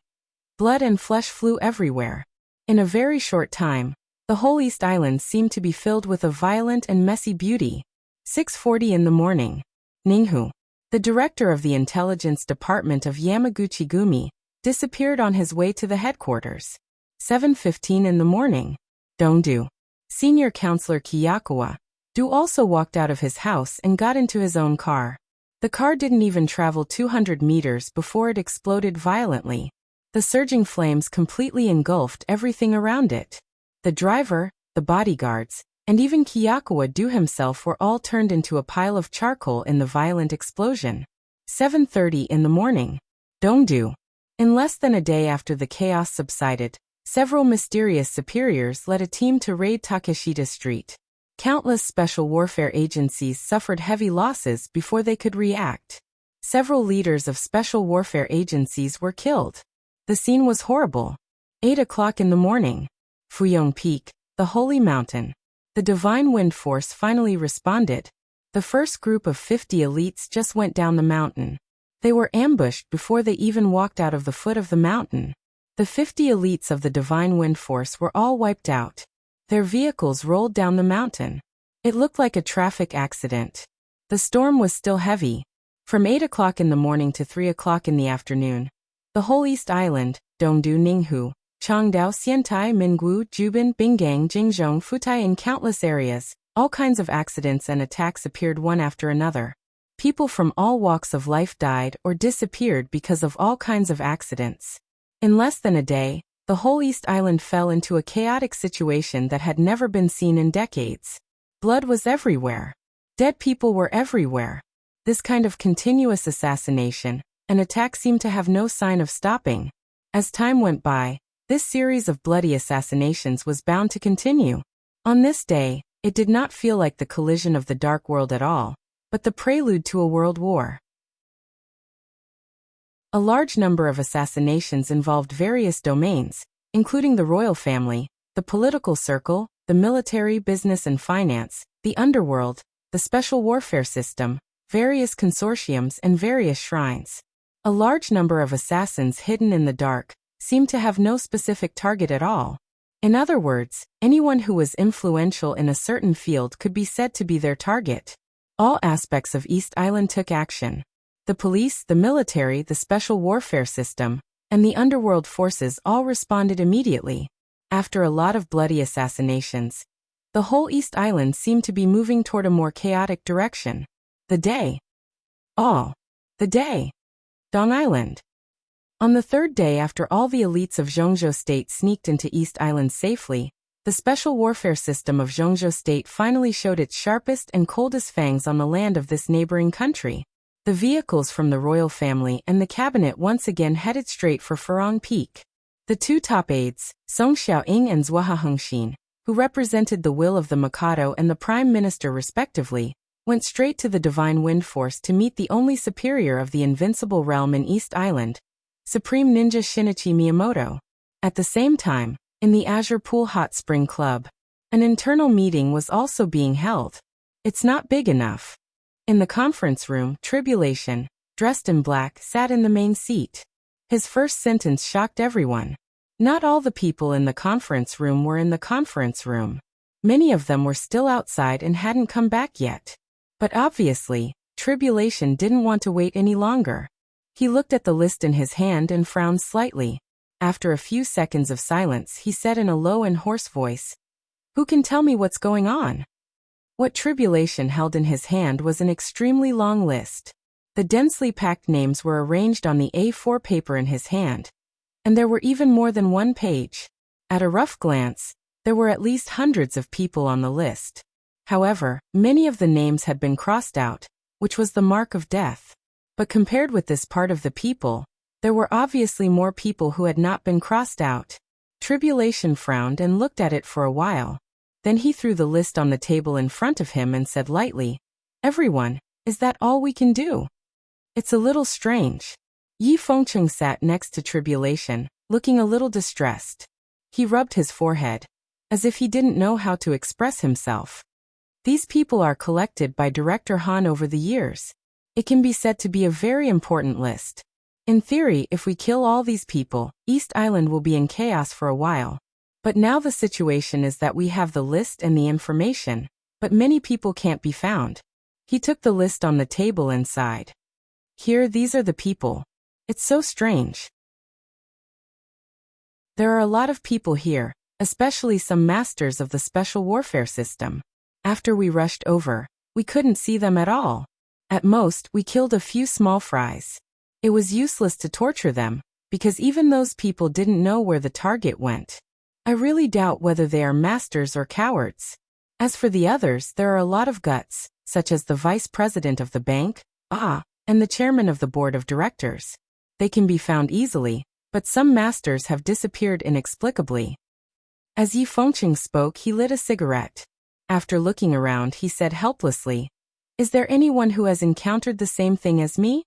Blood and flesh flew everywhere. In a very short time, the whole East Island seemed to be filled with a violent and messy beauty. 6:40 in the morning. Ninghu, the director of the intelligence department of Yamaguchi-gumi, disappeared on his way to the headquarters. 7:15 in the morning. Dongdu. Senior Counselor Kiyakawa, Du also walked out of his house and got into his own car. The car didn't even travel 200 meters before it exploded violently. The surging flames completely engulfed everything around it. The driver, the bodyguards, and even Kiyakawa Du himself were all turned into a pile of charcoal in the violent explosion. 7:30 in the morning. Dongdu. In less than a day after the chaos subsided, several mysterious superiors led a team to raid Takeshita Street. Countless special warfare agencies suffered heavy losses before they could react. Several leaders of special warfare agencies were killed. The scene was horrible. 8 o'clock in the morning. Fuyong Peak, the holy mountain. The divine wind force finally responded. The first group of 50 elites just went down the mountain. They were ambushed before they even walked out of the foot of the mountain. The 50 elites of the divine wind force were all wiped out. Their vehicles rolled down the mountain. It looked like a traffic accident. The storm was still heavy. From 8 o'clock in the morning to 3 o'clock in the afternoon, the whole East Island, Dongdu, Ninghu, Changdao, Xiantai, Minggu, Jubin, Bingang, Jingzhong, Futai, in countless areas, all kinds of accidents and attacks appeared one after another. People from all walks of life died or disappeared because of all kinds of accidents. In less than a day, the whole East Island fell into a chaotic situation that had never been seen in decades. Blood was everywhere. Dead people were everywhere. This kind of continuous assassination, an attack seemed to have no sign of stopping. As time went by, This series of bloody assassinations was bound to continue. On this day, it did not feel like the collision of the dark world at all, but the prelude to a world war. A large number of assassinations involved various domains, including the royal family, the political circle, the military, business and finance, the underworld, the special warfare system, various consortiums and various shrines. A large number of assassins hidden in the dark seemed to have no specific target at all. In other words, anyone who was influential in a certain field could be said to be their target. All aspects of East Island took action. The police, the military, the special warfare system, and the underworld forces all responded immediately. After a lot of bloody assassinations, the whole East Island seemed to be moving toward a more chaotic direction. The day. Dong Island. On the third day after all the elites of Zhongzhou State sneaked into East Island safely, the special warfare system of Zhongzhou State finally showed its sharpest and coldest fangs on the land of this neighboring country. The vehicles from the royal family and the cabinet once again headed straight for Furong Peak. The two top aides, Song Xiaoying and Zhuoha Hengxin, who represented the will of the Mikado and the Prime Minister respectively, went straight to the Divine Wind Force to meet the only superior of the invincible realm in East Island, Supreme Ninja Shinichi Miyamoto. At the same time, in the Azure Pool Hot Spring Club, an internal meeting was also being held. It's not big enough. In the conference room, Tribulation, dressed in black, sat in the main seat. His first sentence shocked everyone. Not all the people in the conference room were in the conference room. Many of them were still outside and hadn't come back yet. But obviously, Tribulation didn't want to wait any longer. He looked at the list in his hand and frowned slightly. After a few seconds of silence, he said in a low and hoarse voice, "Who can tell me what's going on?" What Tribulation held in his hand was an extremely long list. The densely packed names were arranged on the A4 paper in his hand, and there were even more than one page. At a rough glance, there were at least hundreds of people on the list. However, many of the names had been crossed out, which was the mark of death. But compared with this part of the people, there were obviously more people who had not been crossed out. Tribulation frowned and looked at it for a while. Then he threw the list on the table in front of him and said lightly, "Everyone, is that all we can do? It's a little strange." Yi Fengcheng sat next to Tribulation, looking a little distressed. He rubbed his forehead, as if he didn't know how to express himself. These people are collected by Director Han over the years. It can be said to be a very important list. In theory, if we kill all these people, East Island will be in chaos for a while. But now the situation is that we have the list and the information, but many people can't be found. He took the list on the table and sighed. "Here, these are the people. It's so strange. There are a lot of people here, especially some masters of the special warfare system. After we rushed over, we couldn't see them at all. At most, we killed a few small fries. It was useless to torture them, because even those people didn't know where the target went. I really doubt whether they are masters or cowards. As for the others, there are a lot of guts, such as the vice president of the bank, and the chairman of the board of directors. They can be found easily, but some masters have disappeared inexplicably." As Yi Fengcheng spoke, he lit a cigarette. After looking around, he said helplessly, "Is there anyone who has encountered the same thing as me?"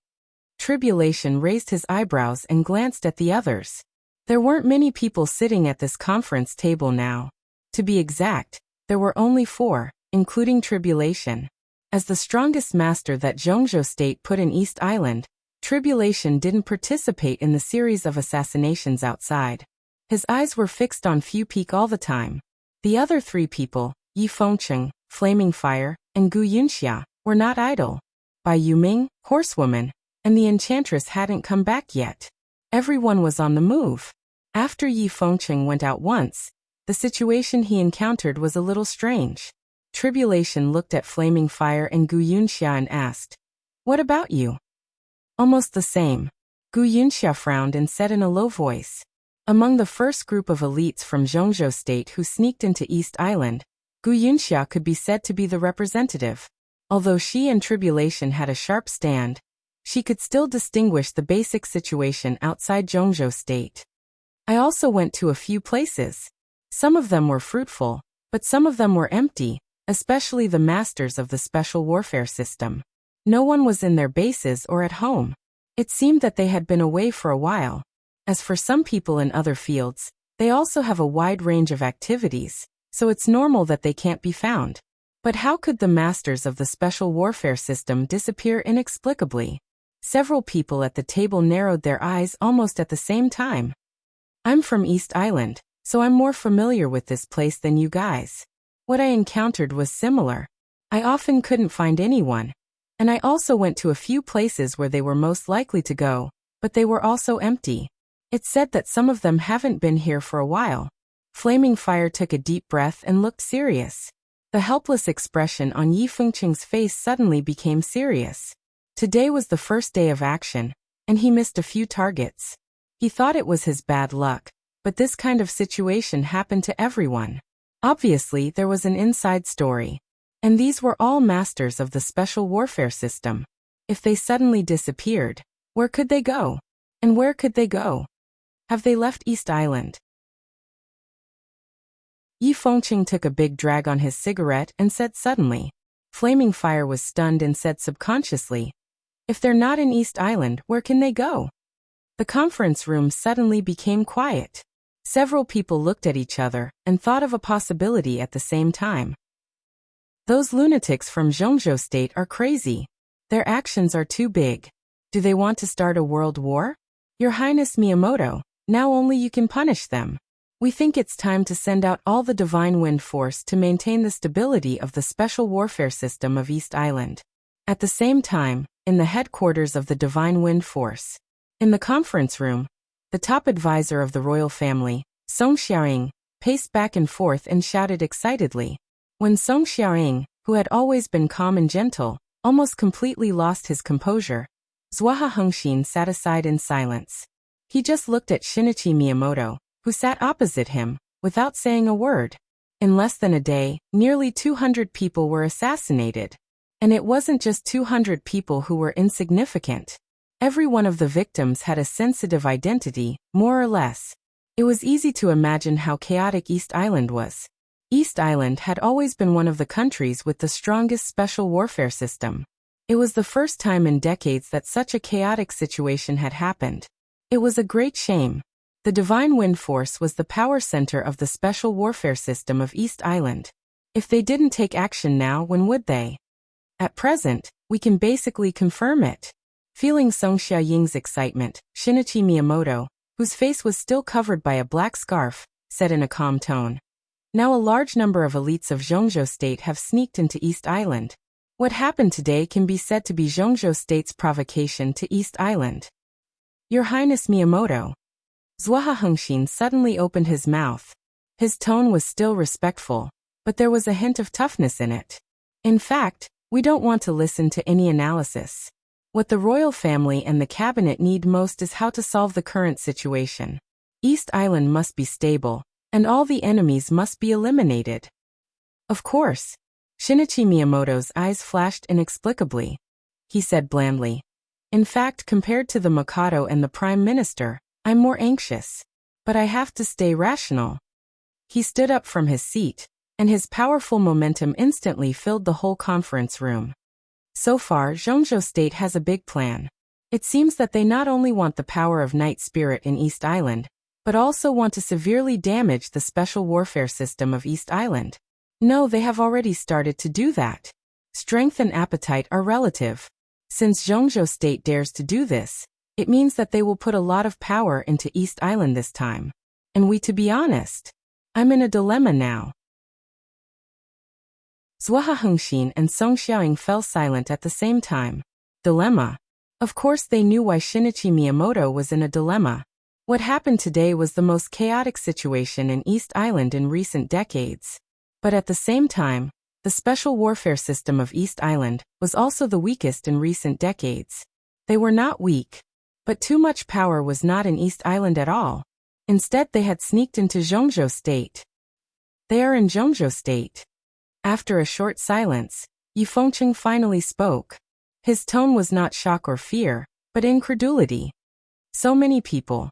Tribulation raised his eyebrows and glanced at the others. There weren't many people sitting at this conference table now. To be exact, there were only 4, including Tribulation. As the strongest master that Zhongzhou State put in East Island, Tribulation didn't participate in the series of assassinations outside. His eyes were fixed on Fu Peak all the time. The other 3 people, Yi Fengcheng, Flaming Fire, and Gu Yunxia, were not idle. Bai Yuming, Horsewoman, and the Enchantress hadn't come back yet. Everyone was on the move. After Yi Fengcheng went out once, the situation he encountered was a little strange. Tribulation looked at Flaming Fire and Gu Yunxia and asked, "What about you?" "Almost the same." Gu Yunxia frowned and said in a low voice. Among the first group of elites from Zhongzhou State who sneaked into East Island, Gu Yunxia could be said to be the representative. Although she and Tribulation had a sharp stand, she could still distinguish the basic situation outside Zhongzhou State. I also went to a few places. Some of them were fruitful, but some of them were empty, especially the masters of the special warfare system. No one was in their bases or at home. It seemed that they had been away for a while. As for some people in other fields, they also have a wide range of activities, so it's normal that they can't be found. But how could the masters of the special warfare system disappear inexplicably? Several people at the table narrowed their eyes almost at the same time. I'm from East Island, so I'm more familiar with this place than you guys. What I encountered was similar. I often couldn't find anyone. And I also went to a few places where they were most likely to go, but they were also empty. It's said that some of them haven't been here for a while. Flaming Fire took a deep breath and looked serious. The helpless expression on Yi Fengqing's face suddenly became serious. Today was the first day of action, and he missed a few targets. He thought it was his bad luck, but this kind of situation happened to everyone. Obviously, there was an inside story. And these were all masters of the special warfare system. If they suddenly disappeared, where could they go? And where could they go? Have they left East Island? Yi Fengqing took a big drag on his cigarette and said suddenly. Flaming Fire was stunned and said subconsciously, if they're not in East Island, where can they go? The conference room suddenly became quiet. Several people looked at each other and thought of a possibility at the same time. Those lunatics from Zhongzhou State are crazy. Their actions are too big. Do they want to start a world war? Your Highness Miyamoto, now only you can punish them. We think it's time to send out all the Divine Wind Force to maintain the stability of the special warfare system of East Island. At the same time, in the headquarters of the Divine Wind Force, in the conference room, the top advisor of the royal family, Song Xiaoying, paced back and forth and shouted excitedly. When Song Xiaoying, who had always been calm and gentle, almost completely lost his composure, Zhuohe Hengxin sat aside in silence. He just looked at Shinichi Miyamoto, who sat opposite him, without saying a word. In less than a day, nearly 200 people were assassinated. And it wasn't just 200 people who were insignificant. Every one of the victims had a sensitive identity, more or less. It was easy to imagine how chaotic East Island was. East Island had always been one of the countries with the strongest special warfare system. It was the first time in decades that such a chaotic situation had happened. It was a great shame. The Divine Wind Force was the power center of the special warfare system of East Island. If they didn't take action now, when would they? At present, we can basically confirm it. Feeling Song Xiaoying's excitement, Shinichi Miyamoto, whose face was still covered by a black scarf, said in a calm tone. Now a large number of elites of Zhongzhou State have sneaked into East Island. What happened today can be said to be Zhongzhou State's provocation to East Island. Your Highness Miyamoto. Zhuohe Hengxin suddenly opened his mouth. His tone was still respectful, but there was a hint of toughness in it. In fact, we don't want to listen to any analysis. What the royal family and the cabinet need most is how to solve the current situation. East Island must be stable, and all the enemies must be eliminated. Of course. Shinichi Miyamoto's eyes flashed inexplicably. He said blandly. In fact, compared to the Mikado and the Prime Minister, I'm more anxious. But I have to stay rational. He stood up from his seat, and his powerful momentum instantly filled the whole conference room. So far, Zhongzhou State has a big plan. It seems that they not only want the power of Night Spirit in East Island, but also want to severely damage the special warfare system of East Island. No, they have already started to do that. Strength and appetite are relative. Since Zhongzhou State dares to do this, it means that they will put a lot of power into East Island this time. And to be honest, I'm in a dilemma now. Zhuohe Hengxin and Song Xiaoying fell silent at the same time. Dilemma. Of course they knew why Shinichi Miyamoto was in a dilemma. What happened today was the most chaotic situation in East Island in recent decades. But at the same time, the special warfare system of East Island was also the weakest in recent decades. They were not weak. But too much power was not in East Island at all. Instead they had sneaked into Zhongzhou State. They are in Zhongzhou State. After a short silence, Yi Fengqing finally spoke. His tone was not shock or fear, but incredulity. So many people.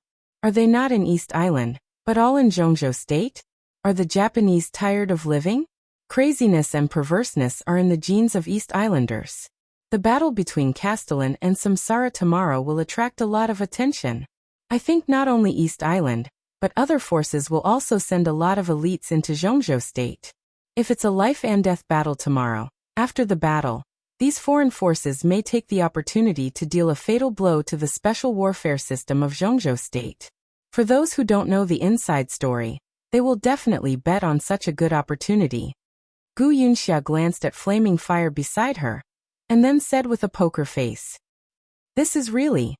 Are they not in East Island, but all in Zhongzhou State? Are the Japanese tired of living? Craziness and perverseness are in the genes of East Islanders. The battle between Castellan and Samsara tomorrow will attract a lot of attention. I think not only East Island, but other forces will also send a lot of elites into Zhongzhou State. If it's a life and death battle tomorrow, after the battle, these foreign forces may take the opportunity to deal a fatal blow to the special warfare system of Zhongzhou State. For those who don't know the inside story, they will definitely bet on such a good opportunity. Gu Yunxia glanced at flaming fire beside her, and then said with a poker face, "This is really..."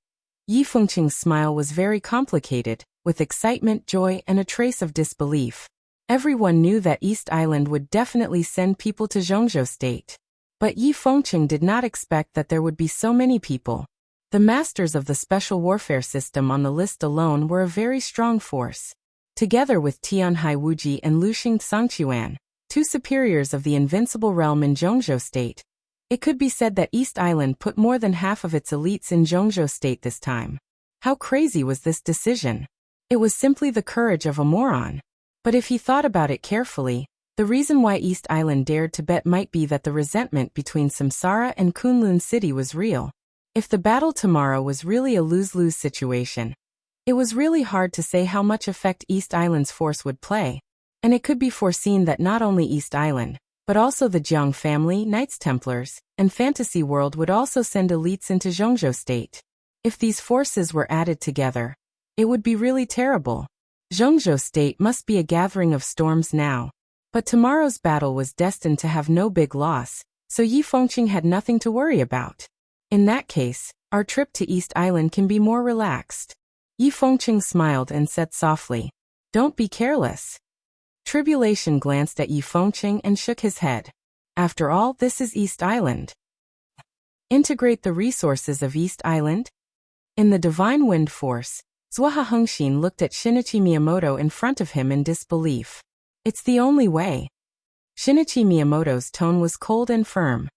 Yi Fengqing's smile was very complicated, with excitement, joy, and a trace of disbelief. Everyone knew that East Island would definitely send people to Zhongzhou State. But Yi Fengqing did not expect that there would be so many people. The masters of the special warfare system on the list alone were a very strong force. Together with Tianhai Wuji and Luxing Sangchuan, two superiors of the invincible realm in Zhongzhou State, it could be said that East Island put more than half of its elites in Zhongzhou State this time. How crazy was this decision? It was simply the courage of a moron. But if he thought about it carefully, the reason why East Island dared to bet might be that the resentment between Samsara and Kunlun City was real. If the battle tomorrow was really a lose-lose situation, it was really hard to say how much effect East Island's force would play. And it could be foreseen that not only East Island, but also the Jiang family, Knights Templars, and Fantasy World would also send elites into Zhongzhou State. If these forces were added together, it would be really terrible. Zhongzhou State must be a gathering of storms now. But tomorrow's battle was destined to have no big loss, so Yi Fengqing had nothing to worry about. In that case, our trip to East Island can be more relaxed. Yi Fengqing smiled and said softly, "Don't be careless." Tribulation glanced at Yi Fengqing and shook his head. After all, this is East Island. Integrate the resources of East Island? In the Divine Wind Force, Zhuoha Hengxin looked at Shinichi Miyamoto in front of him in disbelief. It's the only way. Shinichi Miyamoto's tone was cold and firm.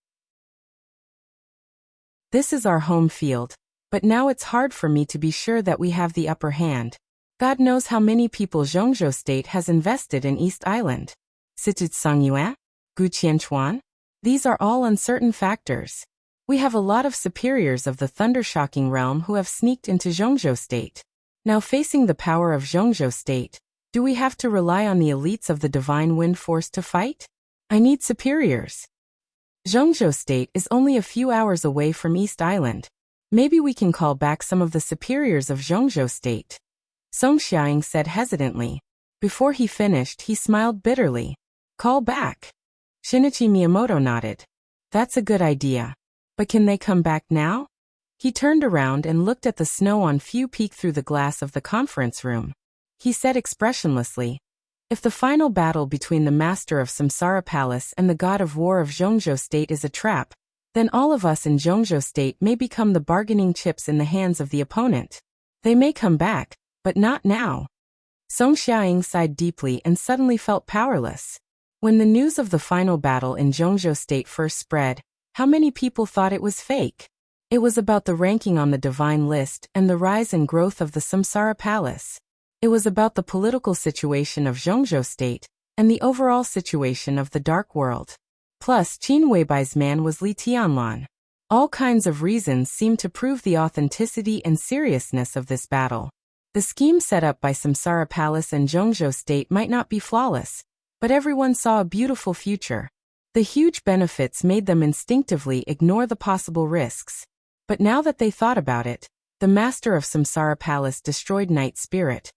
This is our home field, but now it's hard for me to be sure that we have the upper hand. God knows how many people Zhongzhou State has invested in East Island. Situd Songyuan? Gu Qianchuan? These are all uncertain factors. We have a lot of superiors of the Thundershocking realm who have sneaked into Zhongzhou State. Now facing the power of Zhongzhou State, do we have to rely on the elites of the Divine Wind Force to fight? I need superiors. Zhongzhou State is only a few hours away from East Island. Maybe we can call back some of the superiors of Zhongzhou State. Song Xiaoying said hesitantly. Before he finished, he smiled bitterly. Call back. Shinichi Miyamoto nodded. That's a good idea. But can they come back now? He turned around and looked at the snow on Fu Peak through the glass of the conference room. He said expressionlessly, "If the final battle between the master of Samsara Palace and the god of war of Zhongzhou State is a trap, then all of us in Zhongzhou State may become the bargaining chips in the hands of the opponent. They may come back, but not now." Song Xiaoying sighed deeply and suddenly felt powerless. When the news of the final battle in Zhongzhou State first spread, how many people thought it was fake? It was about the ranking on the divine list and the rise and growth of the Samsara Palace. It was about the political situation of Zhongzhou State and the overall situation of the Dark World. Plus, Qin Weibai's man was Li Tianlan. All kinds of reasons seemed to prove the authenticity and seriousness of this battle. The scheme set up by Samsara Palace and Zhongzhou State might not be flawless, but everyone saw a beautiful future. The huge benefits made them instinctively ignore the possible risks. But now that they thought about it, the master of Samsara Palace destroyed Night Spirit.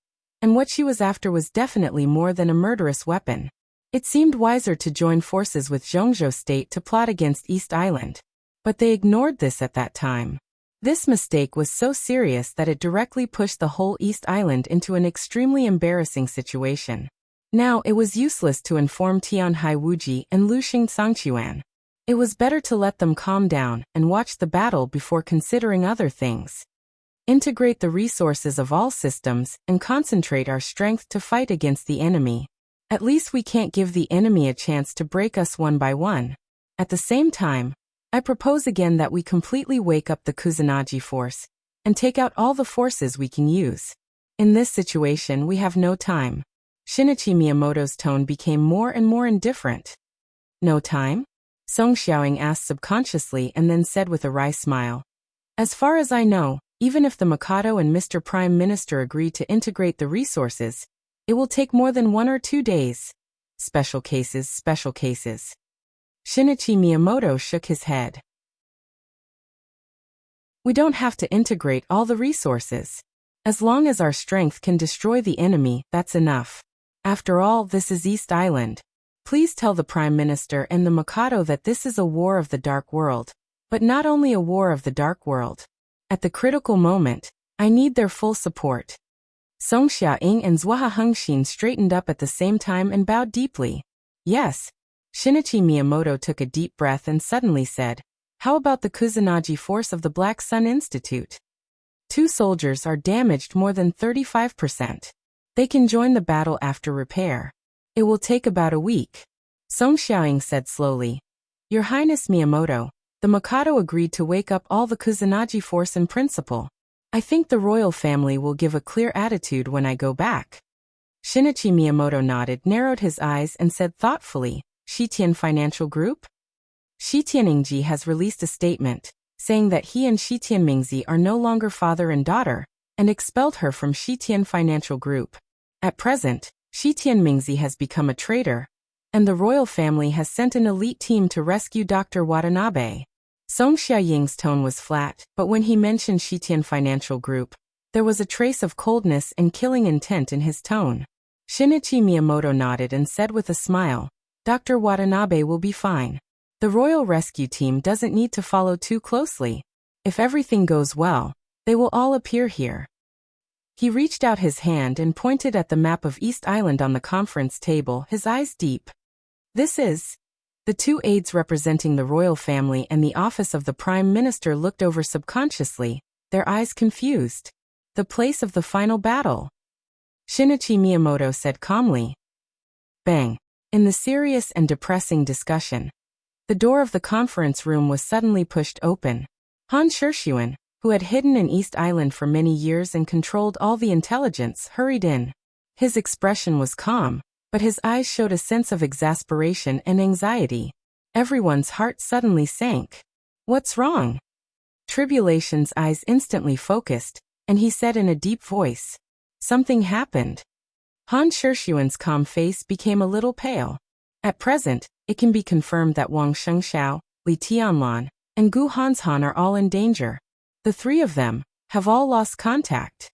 And what she was after was definitely more than a murderous weapon. It seemed wiser to join forces with Zhongzhou State to plot against East Island. But they ignored this at that time. This mistake was so serious that it directly pushed the whole East Island into an extremely embarrassing situation. Now it was useless to inform Tianhai Wuji and Luxing Sangchuan. It was better to let them calm down and watch the battle before considering other things. Integrate the resources of all systems and concentrate our strength to fight against the enemy. At least we can't give the enemy a chance to break us one by one. At the same time, I propose again that we completely wake up the Kusanagi force and take out all the forces we can use. In this situation we have no time. Shinichi Miyamoto's tone became more and more indifferent. No time? Song Xiaoying asked subconsciously and then said with a wry smile. As far as I know, even if the Mikado and Mr. Prime Minister agree to integrate the resources, it will take more than 1 or 2 days. Special cases, special cases. Shinichi Miyamoto shook his head. We don't have to integrate all the resources. As long as our strength can destroy the enemy, that's enough. After all, this is East Island. Please tell the Prime Minister and the Mikado that this is a war of the Dark World, but not only a war of the Dark World. At the critical moment, I need their full support. Song Xiaoying and Zhuo Hengxin straightened up at the same time and bowed deeply. Yes. Shinichi Miyamoto took a deep breath and suddenly said, how about the Kusanagi force of the Black Sun Institute? 2 soldiers are damaged more than 35%. They can join the battle after repair. It will take about a week. Song Xiaoying said slowly. Your Highness Miyamoto, the Mikado agreed to wake up all the Kusanagi force in principle. I think the royal family will give a clear attitude when I go back. Shinichi Miyamoto nodded, narrowed his eyes and said thoughtfully, Shitian Financial Group? Shitian Ingji has released a statement, saying that he and Shitian Mingzi are no longer father and daughter, and expelled her from Shitian Financial Group. At present, Shitian Mingzi has become a traitor, and the royal family has sent an elite team to rescue Dr. Watanabe. Song Xiaoying's tone was flat, but when he mentioned Shitian Financial Group, there was a trace of coldness and killing intent in his tone. Shinichi Miyamoto nodded and said with a smile, Dr. Watanabe will be fine. The royal rescue team doesn't need to follow too closely. If everything goes well, they will all appear here. He reached out his hand and pointed at the map of East Island on the conference table, his eyes deep. This is... The 2 aides representing the royal family and the office of the Prime Minister looked over subconsciously, their eyes confused. The place of the final battle. Shinichi Miyamoto said calmly. Bang. In the serious and depressing discussion, the door of the conference room was suddenly pushed open. Han Shishuan, who had hidden in East Island for many years and controlled all the intelligence, hurried in. His expression was calm, but his eyes showed a sense of exasperation and anxiety. Everyone's heart suddenly sank. What's wrong? Tribulation's eyes instantly focused, and he said in a deep voice, something happened. Han Shishuan's calm face became a little pale. At present, it can be confirmed that Wang Shengxiao, Li Tianlan, and Gu Hanshan are all in danger. The 3 of them have all lost contact.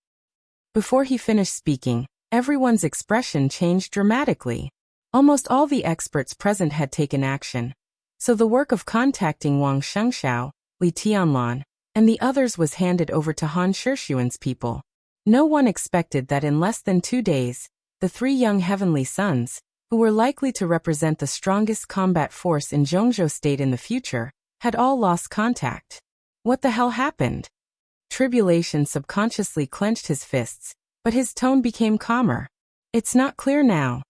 Before he finished speaking, everyone's expression changed dramatically. Almost all the experts present had taken action, so the work of contacting Wang Shengxiao, Li Tianlan, and the others was handed over to Han Shishuan's people. No one expected that in less than 2 days, the 3 young heavenly sons, who were likely to represent the strongest combat force in Zhongzhou State in the future, had all lost contact. What the hell happened? Tribulation subconsciously clenched his fists, but his tone became calmer. It's not clear now.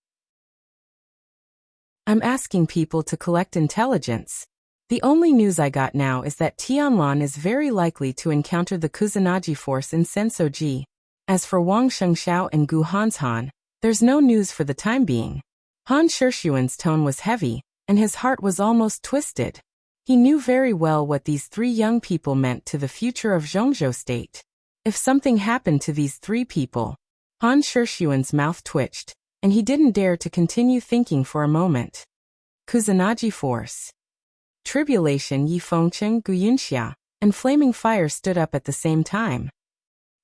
I'm asking people to collect intelligence. The only news I got now is that Tianlan is very likely to encounter the Kusanagi force in Sensoji. As for Wang Shengxiao and Gu Hanshan, there's no news for the time being. Han Shishuan's tone was heavy, and his heart was almost twisted. He knew very well what these 3 young people meant to the future of Zhongzhou State. If something happened to these 3 people, Han Shishuan's mouth twitched, and he didn't dare to continue thinking for a moment. Kusanagi force. Tribulation Yi Fengcheng, Gu Yunxia, and Flaming Fire stood up at the same time.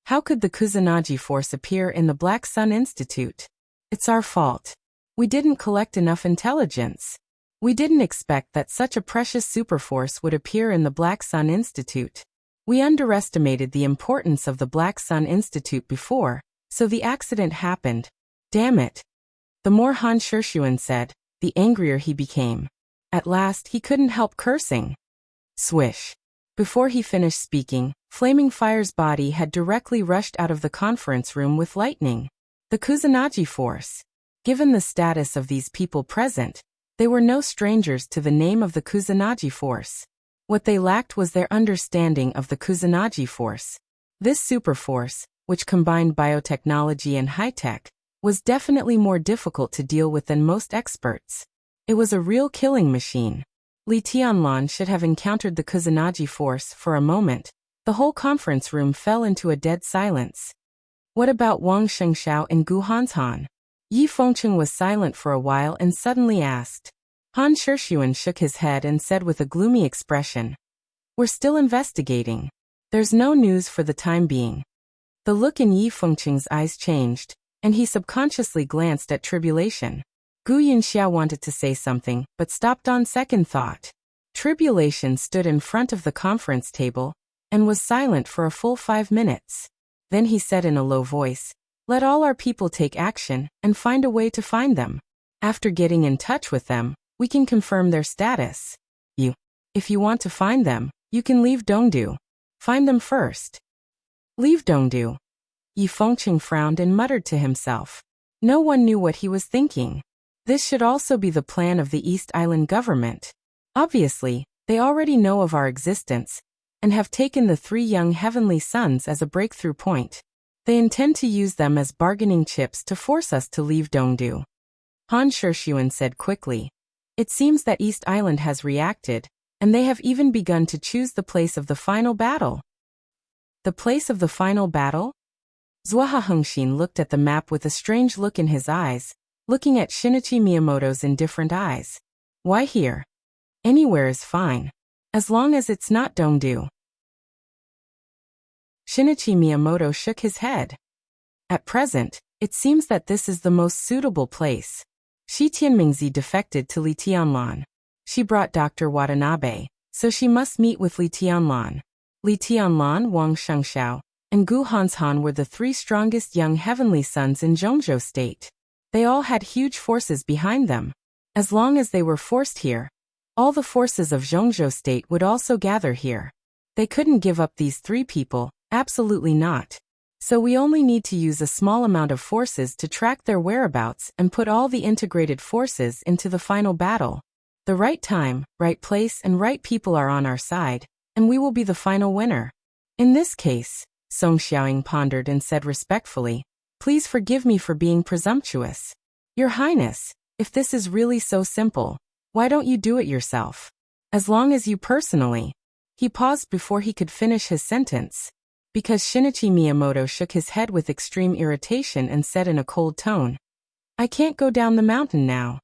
How could the Kusanagi force appear in the Black Sun Institute? It's our fault. We didn't collect enough intelligence. We didn't expect that such a precious superforce would appear in the Black Sun Institute. We underestimated the importance of the Black Sun Institute before, so the accident happened. Damn it. The more Han Shishuan said, the angrier he became. At last he couldn't help cursing. Swish. Before he finished speaking, Flaming Fire's body had directly rushed out of the conference room with lightning. The Kusanagi force. Given the status of these people present, they were no strangers to the name of the Kusanagi force. What they lacked was their understanding of the Kusanagi force. This superforce, which combined biotechnology and high-tech, was definitely more difficult to deal with than most experts. It was a real killing machine. Li Tianlan should have encountered the Kusanagi force for a moment. The whole conference room fell into a dead silence. What about Wang Shengxiao and Gu Hanshan? Yi Fengcheng was silent for a while and suddenly asked. Han Shixuan shook his head and said with a gloomy expression, "We're still investigating. There's no news for the time being." The look in Yi Fengcheng's eyes changed, and he subconsciously glanced at Tribulation. Gu Yunxiao wanted to say something, but stopped on second thought. Tribulation stood in front of the conference table and was silent for a full 5 minutes. Then he said in a low voice, "Let all our people take action and find a way to find them. After getting in touch with them, we can confirm their status. If you want to find them, you can leave Dongdu. Find them first." Leave Dongdu. Yi Fengcheng frowned and muttered to himself. No one knew what he was thinking. This should also be the plan of the East Island government. Obviously, they already know of our existence and have taken the 3 young heavenly sons as a breakthrough point. They intend to use them as bargaining chips to force us to leave Dongdu. Han Shixuan said quickly. It seems that East Island has reacted, and they have even begun to choose the place of the final battle. The place of the final battle? Zhuoha Hengxin looked at the map with a strange look in his eyes, looking at Shinichi Miyamoto's indifferent eyes. Why here? Anywhere is fine, as long as it's not Dongdu. Shinichi Miyamoto shook his head. At present, it seems that this is the most suitable place. Shi Tianmingzi defected to Li Tianlan. She brought Dr. Watanabe, so she must meet with Li Tianlan. Li Tianlan, Wang Shengxiao, and Gu Hanshan were the 3 strongest young heavenly sons in Zhongzhou State. They all had huge forces behind them. As long as they were forced here, all the forces of Zhongzhou State would also gather here. They couldn't give up these 3 people, absolutely not. So we only need to use a small amount of forces to track their whereabouts and put all the integrated forces into the final battle. The right time, right place, and right people are on our side, and we will be the final winner. In this case, Song Xiaoying pondered and said respectfully, "Please forgive me for being presumptuous. Your Highness, if this is really so simple, why don't you do it yourself? As long as you personally..." He paused before he could finish his sentence, because Shinichi Miyamoto shook his head with extreme irritation and said in a cold tone, "I can't go down the mountain now."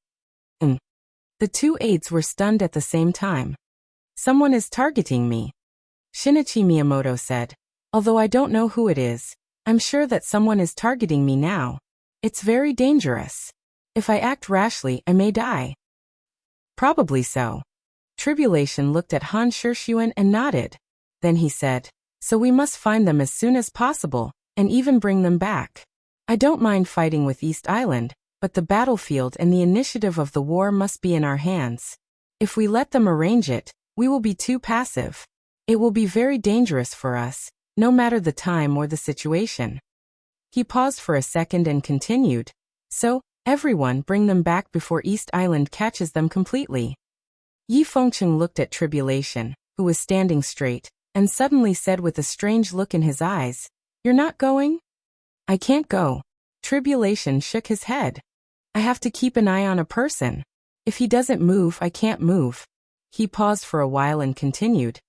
The 2 aides were stunned at the same time. "Someone is targeting me," Shinichi Miyamoto said. "Although I don't know who it is, I'm sure that someone is targeting me now. It's very dangerous. If I act rashly, I may die." "Probably so." Tribulation looked at Han Shixuan and nodded. Then he said, "So we must find them as soon as possible, and even bring them back. I don't mind fighting with East Island, but the battlefield and the initiative of the war must be in our hands. If we let them arrange it, we will be too passive. It will be very dangerous for us, no matter the time or the situation." He paused for a second and continued, "So, everyone bring them back before East Island catches them completely." Yi Fengcheng looked at Tribulation, who was standing straight, and suddenly said with a strange look in his eyes, "You're not going?" "I can't go." Tribulation shook his head. "I have to keep an eye on a person. If he doesn't move, I can't move." He paused for a while and continued,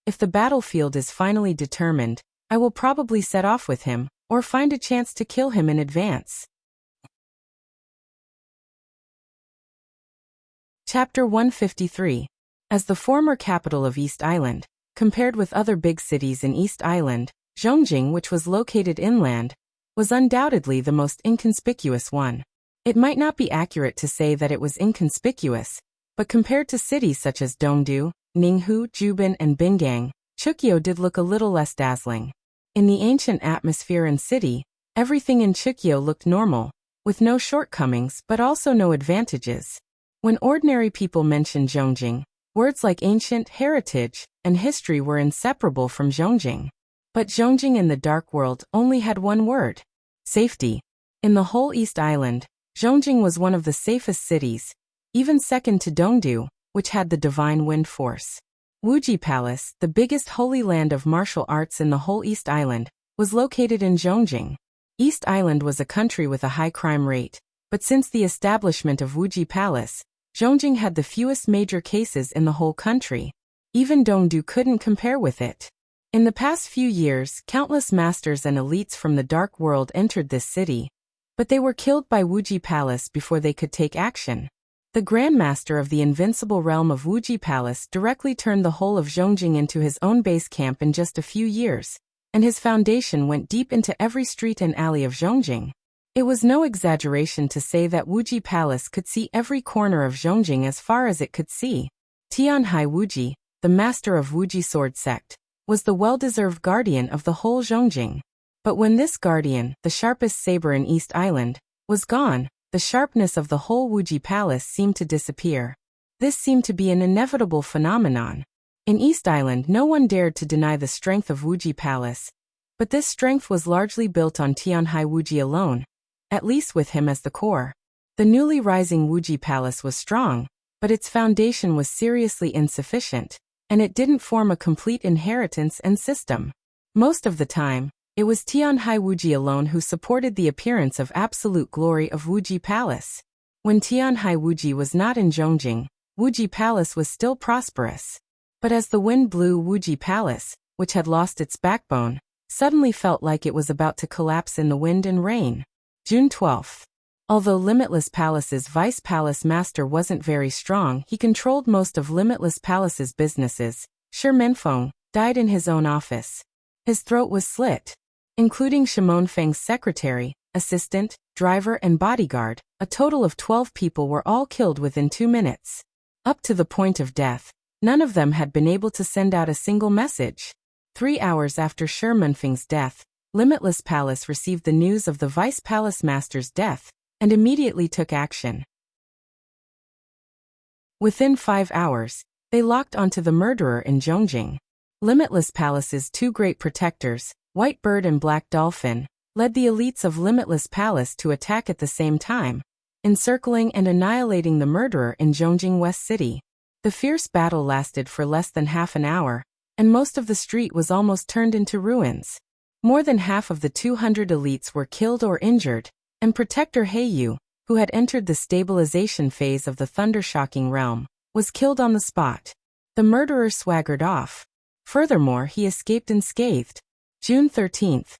"If the battlefield is finally determined, I will probably set off with him, or find a chance to kill him in advance." Chapter 153. As the former capital of East Island, compared with other big cities in East Island, Zhongjing, which was located inland, was undoubtedly the most inconspicuous one. It might not be accurate to say that it was inconspicuous, but compared to cities such as Dongdu, Ninghu, Jubin, and Bingang, Chukyo did look a little less dazzling. In the ancient atmosphere and city, everything in Chukyo looked normal, with no shortcomings but also no advantages. When ordinary people mentioned Zhongjing, words like ancient, heritage, and history were inseparable from Zhongjing. But Zhongjing in the dark world only had one word: safety. In the whole East Island, Zhongjing was one of the safest cities, even second to Dongdu, which had the divine wind force. Wuji Palace, the biggest holy land of martial arts in the whole East Island, was located in Zhongjing. East Island was a country with a high crime rate, but since the establishment of Wuji Palace, Zhongjing had the fewest major cases in the whole country. Even Dongdu couldn't compare with it. In the past few years, countless masters and elites from the dark world entered this city, but they were killed by Wuji Palace before they could take action. The Grand Master of the invincible realm of Wuji Palace directly turned the whole of Zhongjing into his own base camp in just a few years, and his foundation went deep into every street and alley of Zhongjing. It was no exaggeration to say that Wuji Palace could see every corner of Zhongjing as far as it could see. Tianhai Wuji, the master of Wuji sword sect, was the well-deserved guardian of the whole Zhongjing. But when this guardian, the sharpest saber in East Island, was gone, the sharpness of the whole Wuji Palace seemed to disappear. This seemed to be an inevitable phenomenon. In East Island, no one dared to deny the strength of Wuji Palace, but this strength was largely built on Tianhai Wuji alone, at least with him as the core. The newly rising Wuji Palace was strong, but its foundation was seriously insufficient, and it didn't form a complete inheritance and system. Most of the time, it was Tianhai Wuji alone who supported the appearance of absolute glory of Wuji Palace. When Tianhai Wuji was not in Zhongjing, Wuji Palace was still prosperous. But as the wind blew, Wuji Palace, which had lost its backbone, suddenly felt like it was about to collapse in the wind and rain. June 12th. Although Limitless Palace's vice palace master wasn't very strong, he controlled most of Limitless Palace's businesses. Shi Menfeng died in his own office. His throat was slit. Including Shimon Feng's secretary, assistant, driver and bodyguard, a total of 12 people were all killed within 2 minutes. Up to the point of death, none of them had been able to send out a single message. 3 hours after Shi Menfeng's death, Limitless Palace received the news of the vice palace master's death, and immediately took action. Within 5 hours, they locked onto the murderer in Zhongjing. Limitless Palace's two great protectors, White Bird and Black Dolphin, led the elites of Limitless Palace to attack at the same time, encircling and annihilating the murderer in Zhongjing West City. The fierce battle lasted for less than half an hour, and most of the street was almost turned into ruins. More than half of the 200 elites were killed or injured, and Protector Heiyu, who had entered the stabilization phase of the Thundershocking realm, was killed on the spot. The murderer swaggered off. Furthermore, he escaped unscathed. June 13th.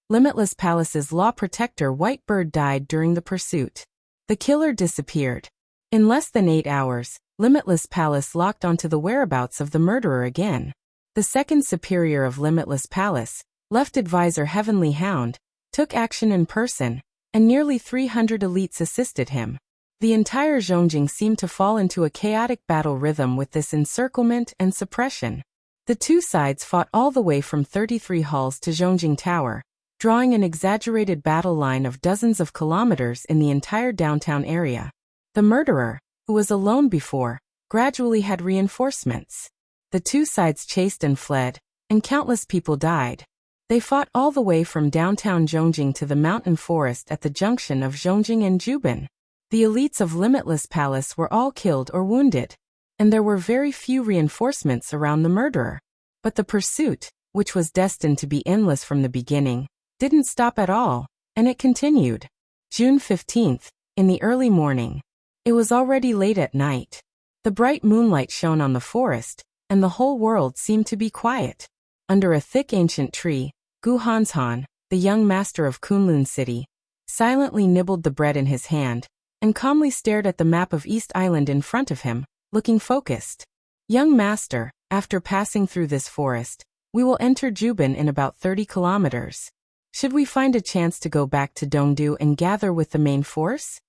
Limitless Palace's law protector White Bird died during the pursuit. The killer disappeared. In less than 8 hours, Limitless Palace locked onto the whereabouts of the murderer again. The second superior of Limitless Palace, Left Advisor Heavenly Hound, took action in person, and nearly 300 elites assisted him. The entire Zhongjing seemed to fall into a chaotic battle rhythm with this encirclement and suppression. The two sides fought all the way from 33 halls to Zhongjing Tower, drawing an exaggerated battle line of dozens of kilometers in the entire downtown area. The murderer, who was alone before, gradually had reinforcements. The two sides chased and fled, and countless people died. They fought all the way from downtown Zhongjing to the mountain forest at the junction of Zhongjing and Jubin. The elites of Limitless Palace were all killed or wounded, and there were very few reinforcements around the murderer. But the pursuit, which was destined to be endless from the beginning, didn't stop at all, and it continued. June 15th, in the early morning. It was already late at night. The bright moonlight shone on the forest, and the whole world seemed to be quiet. Under a thick ancient tree, Gu Hanshan, the young master of Kunlun City, silently nibbled the bread in his hand, and calmly stared at the map of East Island in front of him, looking focused. Young master, after passing through this forest, we will enter Jubin in about 30 kilometers. Should we find a chance to go back to Dongdu and gather with the main force?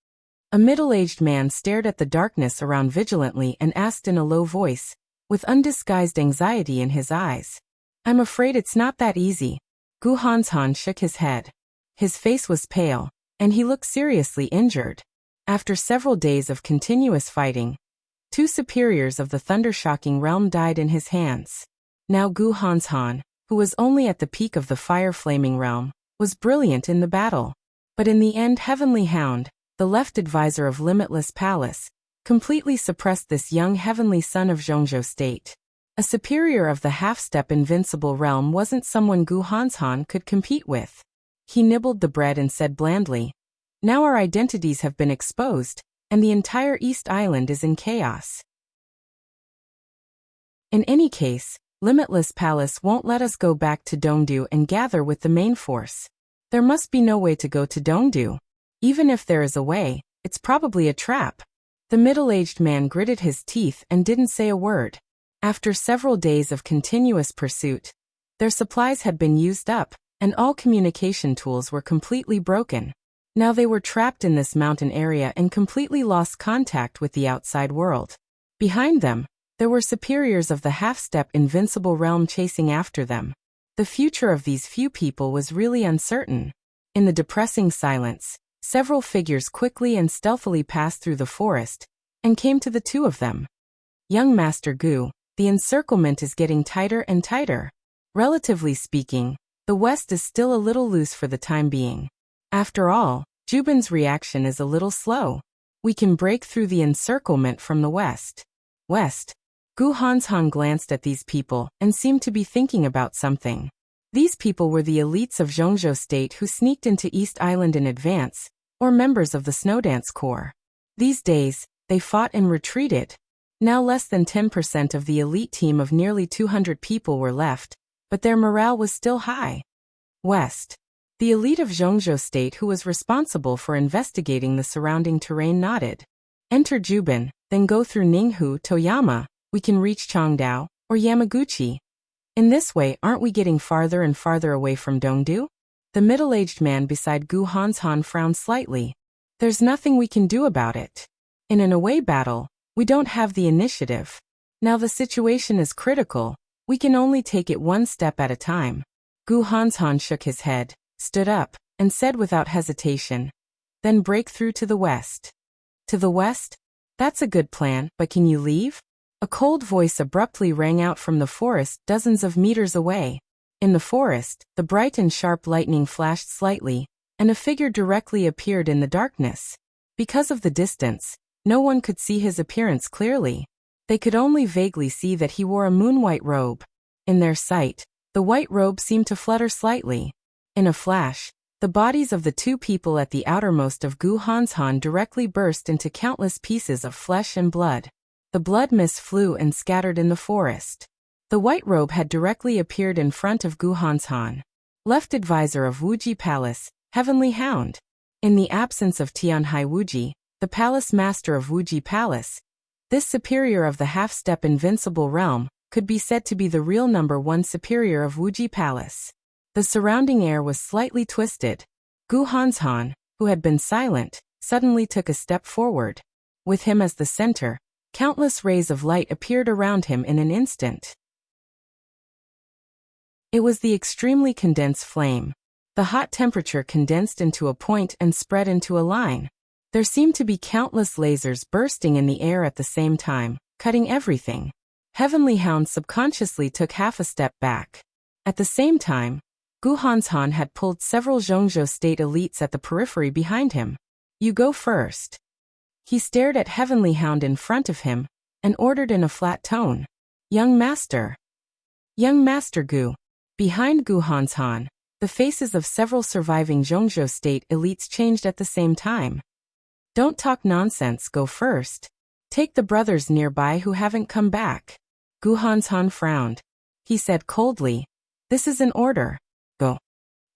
A middle-aged man stared at the darkness around vigilantly and asked in a low voice, with undisguised anxiety in his eyes. I'm afraid it's not that easy. Gu Hanshan shook his head. His face was pale, and he looked seriously injured. After several days of continuous fighting, 2 superiors of the Thundershocking realm died in his hands. Now Gu Hanshan, who was only at the peak of the fire-flaming realm, was brilliant in the battle. But in the end, Heavenly Hound, the left advisor of Limitless Palace, completely suppressed this young heavenly son of Zhongzhou State. A superior of the half-step invincible realm wasn't someone Gu Hanshan could compete with. He nibbled the bread and said blandly, "Now our identities have been exposed, and the entire East Island is in chaos. In any case, Limitless Palace won't let us go back to Dongdu and gather with the main force. There must be no way to go to Dongdu. Even if there is a way, it's probably a trap." The middle-aged man gritted his teeth and didn't say a word. After several days of continuous pursuit, their supplies had been used up, and all communication tools were completely broken. Now they were trapped in this mountain area and completely lost contact with the outside world. Behind them, there were superiors of the half-step invincible realm chasing after them. The future of these few people was really uncertain. In the depressing silence, several figures quickly and stealthily passed through the forest and came to the two of them. "Young Master Gu, the encirclement is getting tighter and tighter. Relatively speaking, the west is still a little loose for the time being. After all, Jubin's reaction is a little slow. We can break through the encirclement from the west." West. Gu Hanshan glanced at these people and seemed to be thinking about something. These people were the elites of Zhongzhou State who sneaked into East Island in advance, or members of the Snowdance Corps. These days, they fought and retreated. Now less than 10% of the elite team of nearly 200 people were left, but their morale was still high. West. The elite of Zhongzhou State who was responsible for investigating the surrounding terrain nodded. "Enter Jubin, then go through Ninghu, Toyama. We can reach Chongdao, or Yamaguchi. In this way, aren't we getting farther and farther away from Dongdu?" The middle-aged man beside Gu Hanshan frowned slightly. "There's nothing we can do about it. In an away battle, we don't have the initiative. Now the situation is critical. We can only take it one step at a time." Gu Hanshan shook his head, stood up, and said without hesitation, "Then break through to the west." "To the west? That's a good plan, but can you leave?" A cold voice abruptly rang out from the forest dozens of meters away. In the forest, the bright and sharp lightning flashed slightly, and a figure directly appeared in the darkness. Because of the distance, no one could see his appearance clearly. They could only vaguely see that he wore a moon-white robe. In their sight, the white robe seemed to flutter slightly. In a flash, the bodies of the two people at the outermost of Gu Hanshan directly burst into countless pieces of flesh and blood. The blood mist flew and scattered in the forest. The white robe had directly appeared in front of Gu Hanshan. Left advisor of Wuji Palace, Heavenly Hound. In the absence of Tianhai Wuji, the palace master of Wuji Palace, this superior of the half-step invincible realm could be said to be the real #1 superior of Wuji Palace. The surrounding air was slightly twisted. Gu Hanshan, who had been silent, suddenly took a step forward. With him as the center, countless rays of light appeared around him in an instant. It was the extremely condensed flame. The hot temperature condensed into a point and spread into a line. There seemed to be countless lasers bursting in the air at the same time, cutting everything. Heavenly Hound subconsciously took half a step back. At the same time, Gu Hanshan had pulled several Zhongzhou State elites at the periphery behind him. "You go first." He stared at Heavenly Hound in front of him and ordered in a flat tone, "Young Master." "Young Master Gu." Behind Gu Hanshan, the faces of several surviving Zhongzhou State elites changed at the same time. "Don't talk nonsense, go first. Take the brothers nearby who haven't come back." Gu Hanshan frowned. He said coldly, "This is an order. Go."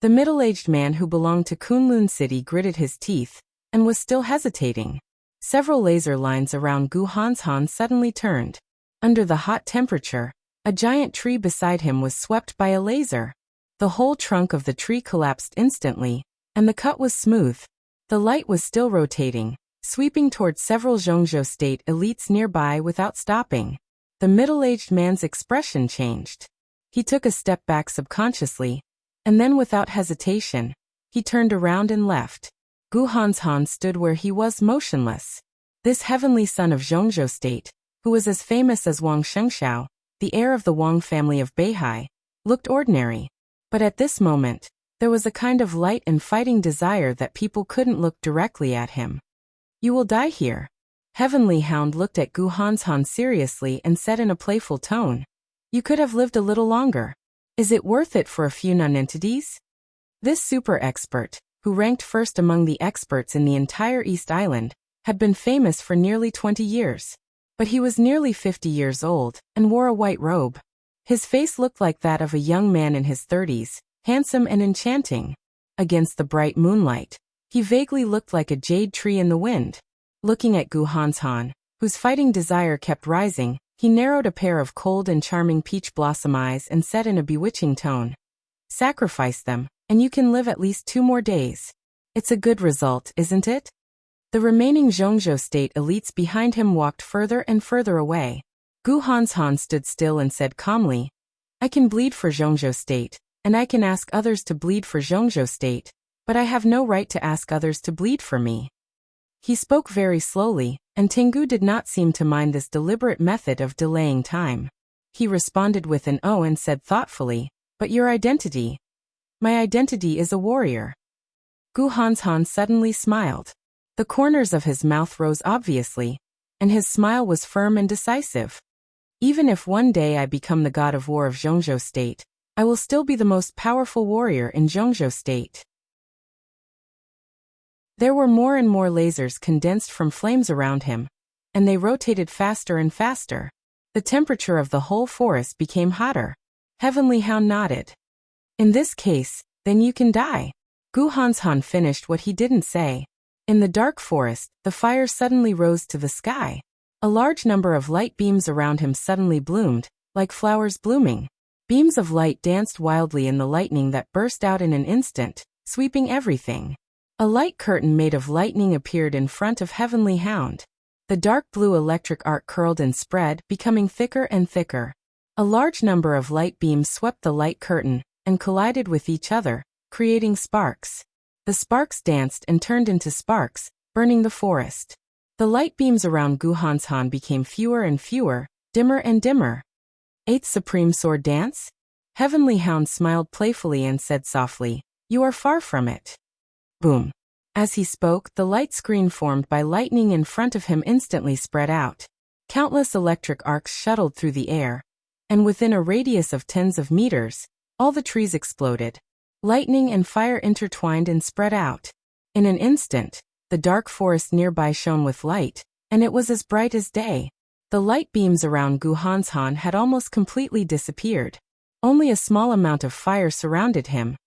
The middle-aged man who belonged to Kunlun City gritted his teeth and was still hesitating. Several laser lines around Gu Hanshan suddenly turned. Under the hot temperature, a giant tree beside him was swept by a laser. The whole trunk of the tree collapsed instantly, and the cut was smooth. The light was still rotating, sweeping toward several Zhongzhou State elites nearby without stopping. The middle-aged man's expression changed. He took a step back subconsciously, and then without hesitation, he turned around and left. Gu Hanshan stood where he was motionless. This heavenly son of Zhongzhou State, who was as famous as Wang Shengshao, the heir of the Wang family of Beihai, looked ordinary. But at this moment, there was a kind of light and fighting desire that people couldn't look directly at him. "You will die here." Heavenly Hound looked at Gu Hanshan seriously and said in a playful tone, You could have lived a little longer. Is it worth it for a few nonentities? This super expert, who ranked first among the experts in the entire East Island, had been famous for nearly 20 years. But he was nearly 50 years old and wore a white robe. His face looked like that of a young man in his 30s, handsome and enchanting. Against the bright moonlight, he vaguely looked like a jade tree in the wind. Looking at Gu Hanshan, whose fighting desire kept rising, he narrowed a pair of cold and charming peach blossom eyes and said in a bewitching tone, "Sacrifice them, and you can live at least 2 more days. It's a good result, isn't it?" The remaining Zhongzhou state elites behind him walked further and further away. Gu Hanshan stood still and said calmly, "I can bleed for Zhongzhou state, and I can ask others to bleed for Zhongzhou state, but I have no right to ask others to bleed for me." He spoke very slowly, and Tengu did not seem to mind this deliberate method of delaying time. He responded with an "oh" and said thoughtfully, "But your identity?" "My identity is a warrior." Gu Hanshan suddenly smiled. The corners of his mouth rose obviously, and his smile was firm and decisive. "Even if one day I become the god of war of Zhongzhou state, I will still be the most powerful warrior in Zhongzhou state." There were more and more lasers condensed from flames around him, and they rotated faster and faster. The temperature of the whole forest became hotter. Heavenly Hound nodded. "In this case, then you can die." Gu Hanshan finished what he didn't say. In the dark forest, the fire suddenly rose to the sky. A large number of light beams around him suddenly bloomed, like flowers blooming. Beams of light danced wildly in the lightning that burst out in an instant, sweeping everything. A light curtain made of lightning appeared in front of Heavenly Hound. The dark blue electric arc curled and spread, becoming thicker and thicker. A large number of light beams swept the light curtain and collided with each other, creating sparks. The sparks danced and turned into sparks, burning the forest. The light beams around Gu Hanshan became fewer and fewer, dimmer and dimmer. "Eighth Supreme Sword Dance?" Heavenly Hound smiled playfully and said softly, "You are far from it." Boom. As he spoke, the light screen formed by lightning in front of him instantly spread out. Countless electric arcs shuttled through the air, and within a radius of tens of meters, all the trees exploded. Lightning and fire intertwined and spread out. In an instant, the dark forest nearby shone with light, and it was as bright as day. The light beams around Gu Hanshan had almost completely disappeared. Only a small amount of fire surrounded him,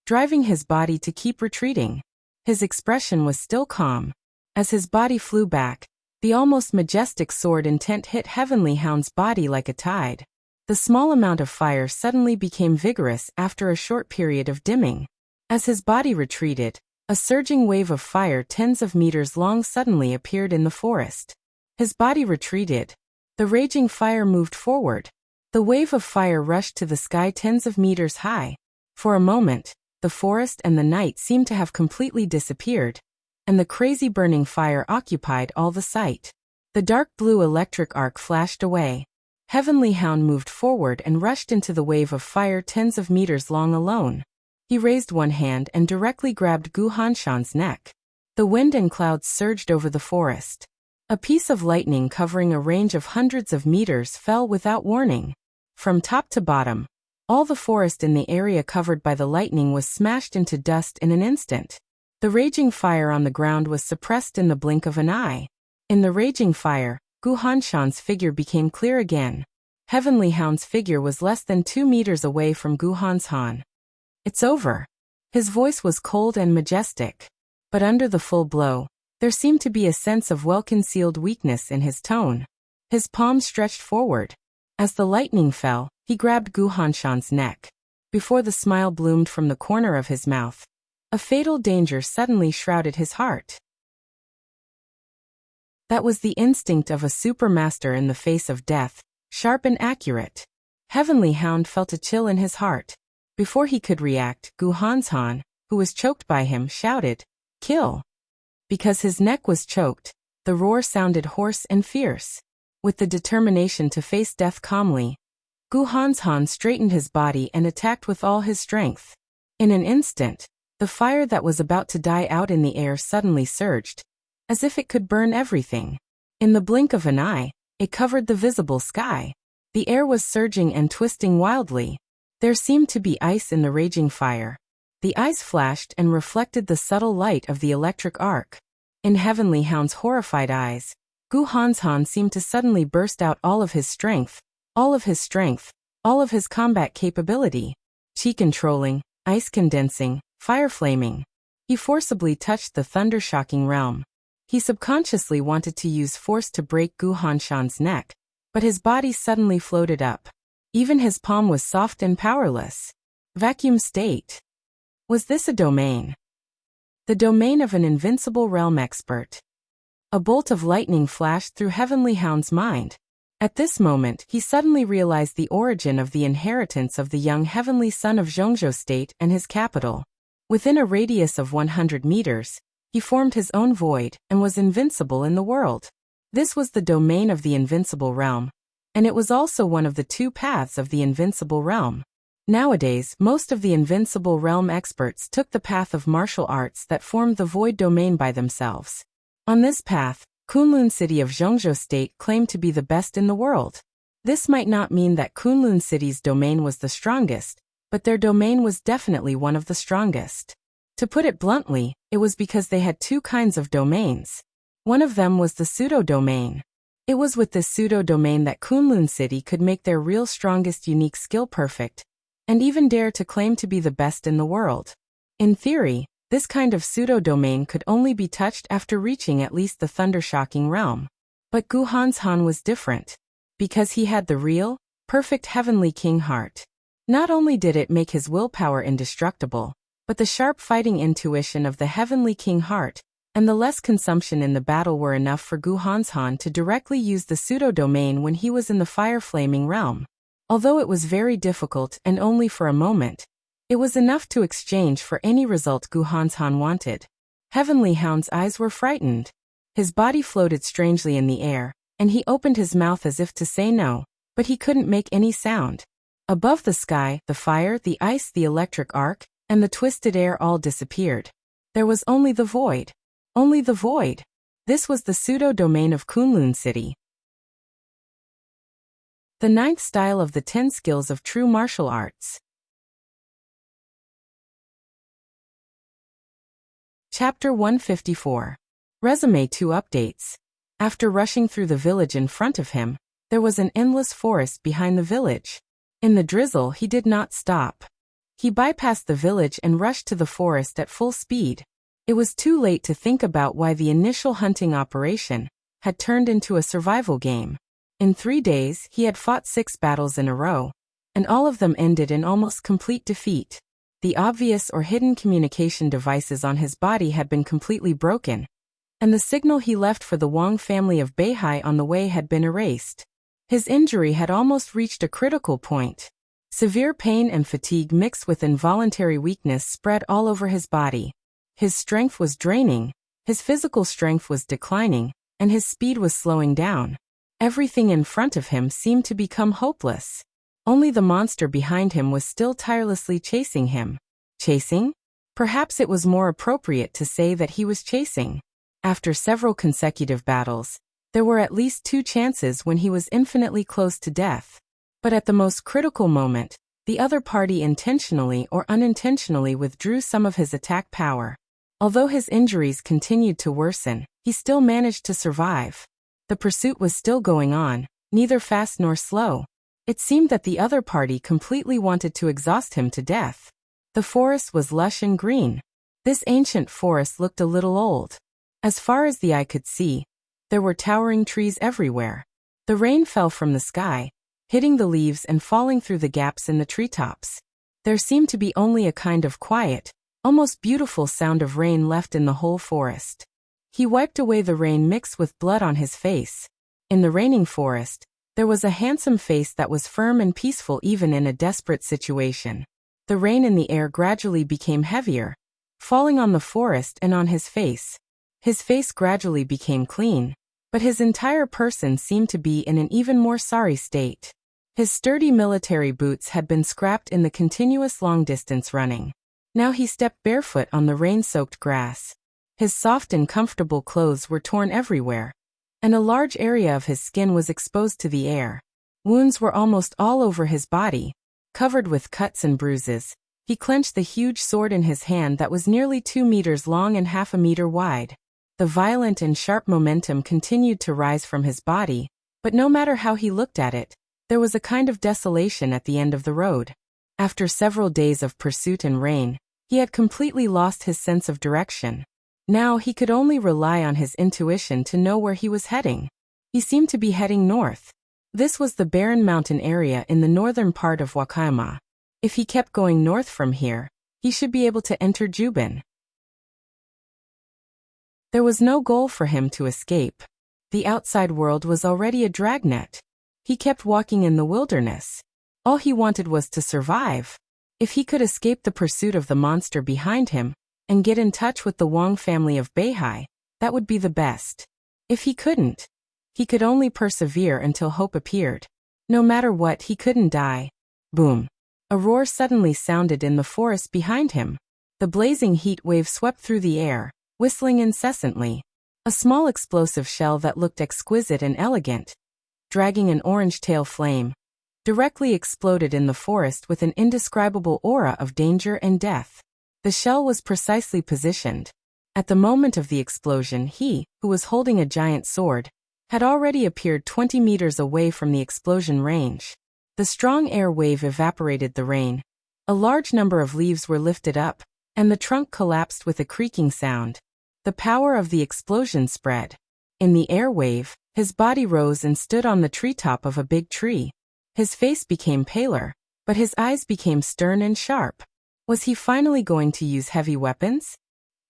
driving his body to keep retreating. His expression was still calm. As his body flew back, the almost majestic sword intent hit Heavenly Hound's body like a tide. The small amount of fire suddenly became vigorous after a short period of dimming. As his body retreated, a surging wave of fire tens of meters long suddenly appeared in the forest. His body retreated. The raging fire moved forward. The wave of fire rushed to the sky tens of meters high. For a moment, the forest and the night seemed to have completely disappeared, and the crazy burning fire occupied all the sight. The dark blue electric arc flashed away. Heavenly Hound moved forward and rushed into the wave of fire tens of meters long alone. He raised one hand and directly grabbed Gu Hanshan's neck. The wind and clouds surged over the forest. A piece of lightning covering a range of hundreds of meters fell without warning. From top to bottom, all the forest in the area covered by the lightning was smashed into dust in an instant. The raging fire on the ground was suppressed in the blink of an eye. In the raging fire, Gu Hanshan's figure became clear again. Heavenly Hound's figure was less than 2 meters away from Gu Hanshan. "It's over." His voice was cold and majestic. But under the full blow, there seemed to be a sense of well-concealed weakness in his tone. His palms stretched forward. As the lightning fell, he grabbed Gu Hanshan's neck. Before the smile bloomed from the corner of his mouth, a fatal danger suddenly shrouded his heart. That was the instinct of a supermaster in the face of death, sharp and accurate. Heavenly Hound felt a chill in his heart. Before he could react, Gu Hanshan, who was choked by him, shouted, "Kill!" Because his neck was choked, the roar sounded hoarse and fierce. With the determination to face death calmly, Gu Hanshan straightened his body and attacked with all his strength. In an instant, the fire that was about to die out in the air suddenly surged, as if it could burn everything. In the blink of an eye, it covered the visible sky. The air was surging and twisting wildly. There seemed to be ice in the raging fire. The ice flashed and reflected the subtle light of the electric arc. In Heavenly Hound's horrified eyes, Gu Hanshan seemed to suddenly burst out all of his strength, all of his strength, all of his combat capability. Chi controlling, ice condensing, fire flaming. He forcibly touched the thunder-shocking realm. He subconsciously wanted to use force to break Gu Hanshan's neck, but his body suddenly floated up. Even his palm was soft and powerless. Vacuum state. Was this a domain? The domain of an invincible realm expert. A bolt of lightning flashed through Heavenly Hound's mind. At this moment, he suddenly realized the origin of the inheritance of the young heavenly son of Zhongzhou State and his capital. Within a radius of 100 meters, he formed his own void and was invincible in the world. This was the domain of the invincible realm, and it was also one of the two paths of the invincible realm. Nowadays, most of the invincible realm experts took the path of martial arts that formed the void domain by themselves. On this path, Kunlun City of Zhongzhou State claimed to be the best in the world. This might not mean that Kunlun City's domain was the strongest, but their domain was definitely one of the strongest. To put it bluntly, it was because they had two kinds of domains. One of them was the pseudo-domain. It was with this pseudo-domain that Kunlun City could make their real strongest unique skill perfect, and even dare to claim to be the best in the world. In theory, this kind of pseudo-domain could only be touched after reaching at least the thunder-shocking realm. But Gu Hanshan was different, because he had the real, perfect heavenly king heart. Not only did it make his willpower indestructible, but the sharp fighting intuition of the heavenly king heart and the less consumption in the battle were enough for Gu Hanshan to directly use the pseudo-domain when he was in the fire-flaming realm. Although it was very difficult and only for a moment, it was enough to exchange for any result Gu Hanshan wanted. Heavenly Hound's eyes were frightened. His body floated strangely in the air, and he opened his mouth as if to say no, but he couldn't make any sound. Above the sky, the fire, the ice, the electric arc, and the twisted air all disappeared. There was only the void. Only the void. This was the pseudo-domain of Kunlun City. The ninth style of the 10 skills of true martial arts. Chapter 154. Resume 2 updates. After rushing through the village in front of him, there was an endless forest behind the village. In the drizzle, he did not stop. He bypassed the village and rushed to the forest at full speed. It was too late to think about why the initial hunting operation had turned into a survival game. In 3 days, he had fought 6 battles in a row, and all of them ended in almost complete defeat. The obvious or hidden communication devices on his body had been completely broken, and the signal he left for the Wang family of Beihai on the way had been erased. His injury had almost reached a critical point. Severe pain and fatigue mixed with involuntary weakness spread all over his body. His strength was draining, his physical strength was declining, and his speed was slowing down. Everything in front of him seemed to become hopeless. Only the monster behind him was still tirelessly chasing him. Chasing? Perhaps it was more appropriate to say that he was chasing. After several consecutive battles, there were at least 2 chances when he was infinitely close to death. But at the most critical moment, the other party intentionally or unintentionally withdrew some of his attack power. Although his injuries continued to worsen, he still managed to survive. The pursuit was still going on, neither fast nor slow. It seemed that the other party completely wanted to exhaust him to death. The forest was lush and green. This ancient forest looked a little old. As far as the eye could see, there were towering trees everywhere. The rain fell from the sky, hitting the leaves and falling through the gaps in the treetops. There seemed to be only a kind of quiet, almost beautiful sound of rain left in the whole forest. He wiped away the rain mixed with blood on his face. In the raining forest, there was a handsome face that was firm and peaceful even in a desperate situation. The rain in the air gradually became heavier, falling on the forest and on his face. His face gradually became clean, but his entire person seemed to be in an even more sorry state. His sturdy military boots had been scrapped in the continuous long-distance running. Now he stepped barefoot on the rain-soaked grass. His soft and comfortable clothes were torn everywhere, and a large area of his skin was exposed to the air. Wounds were almost all over his body, covered with cuts and bruises. He clenched the huge sword in his hand that was nearly 2 meters long and half a meter wide. The violent and sharp momentum continued to rise from his body, but no matter how he looked at it, there was a kind of desolation at the end of the road. After several days of pursuit and rain, he had completely lost his sense of direction. Now he could only rely on his intuition to know where he was heading. He seemed to be heading north. This was the barren mountain area in the northern part of Wakayama. If he kept going north from here, he should be able to enter Juban. There was no goal for him to escape. The outside world was already a dragnet. He kept walking in the wilderness. All he wanted was to survive. If he could escape the pursuit of the monster behind him and get in touch with the Wong family of Beihai, that would be the best. If he couldn't, he could only persevere until hope appeared. No matter what, he couldn't die. Boom. A roar suddenly sounded in the forest behind him. The blazing heat wave swept through the air, whistling incessantly. A small explosive shell that looked exquisite and elegant, dragging an orange tail flame, directly exploded in the forest with an indescribable aura of danger and death. The shell was precisely positioned. At the moment of the explosion, he, who was holding a giant sword, had already appeared 20 meters away from the explosion range. The strong air wave evaporated the rain. A large number of leaves were lifted up, and the trunk collapsed with a creaking sound. The power of the explosion spread. In the air wave, his body rose and stood on the treetop of a big tree. His face became paler, but his eyes became stern and sharp. Was he finally going to use heavy weapons?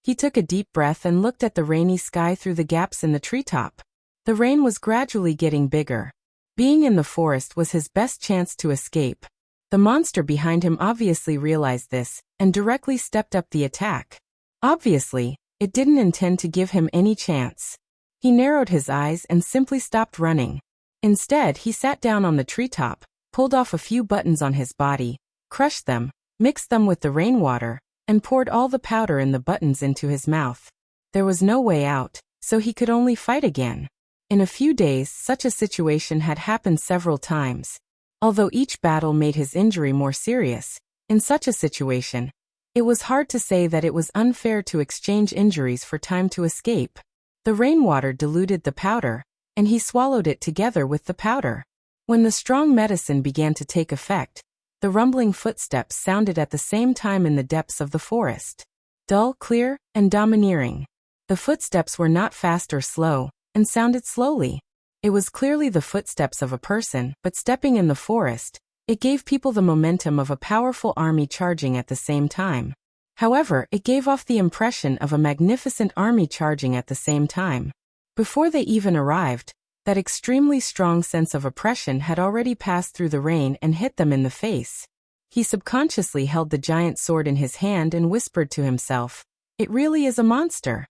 He took a deep breath and looked at the rainy sky through the gaps in the treetop. The rain was gradually getting bigger. Being in the forest was his best chance to escape. The monster behind him obviously realized this, and directly stepped up the attack. Obviously, it didn't intend to give him any chance. He narrowed his eyes and simply stopped running. Instead, he sat down on the treetop, pulled off a few buttons on his body, crushed them, mixed them with the rainwater, and poured all the powder in the buttons into his mouth. There was no way out, so he could only fight again. In a few days, such a situation had happened several times. Although each battle made his injury more serious, in such a situation, it was hard to say that it was unfair to exchange injuries for time to escape. The rainwater diluted the powder, and he swallowed it together with the powder. When the strong medicine began to take effect, the rumbling footsteps sounded at the same time in the depths of the forest. Dull, clear, and domineering. The footsteps were not fast or slow, and sounded slowly. It was clearly the footsteps of a person, but stepping in the forest, it gave people the momentum of a powerful army charging at the same time. However, it gave off the impression of a magnificent army charging at the same time. Before they even arrived, that extremely strong sense of oppression had already passed through the rain and hit them in the face. He subconsciously held the giant sword in his hand and whispered to himself, "It really is a monster."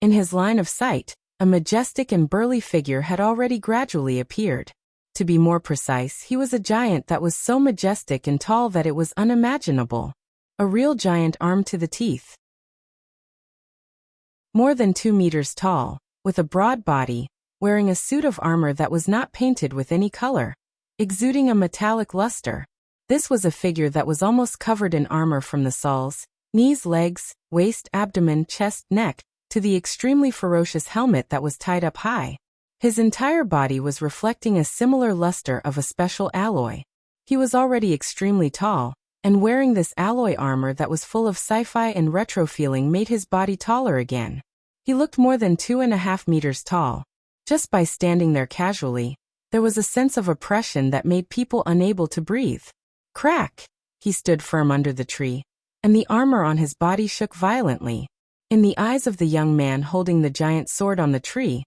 In his line of sight, a majestic and burly figure had already gradually appeared. To be more precise, he was a giant that was so majestic and tall that it was unimaginable. A real giant armed to the teeth. More than 2 meters tall, with a broad body, wearing a suit of armor that was not painted with any color, exuding a metallic luster. This was a figure that was almost covered in armor from the soles, knees, legs, waist, abdomen, chest, neck, to the extremely ferocious helmet that was tied up high. His entire body was reflecting a similar luster of a special alloy. He was already extremely tall, and wearing this alloy armor that was full of sci-fi and retro feeling made his body taller again. He looked more than 2.5 meters tall. Just by standing there casually, there was a sense of oppression that made people unable to breathe. Crack! He stood firm under the tree, and the armor on his body shook violently. In the eyes of the young man holding the giant sword on the tree,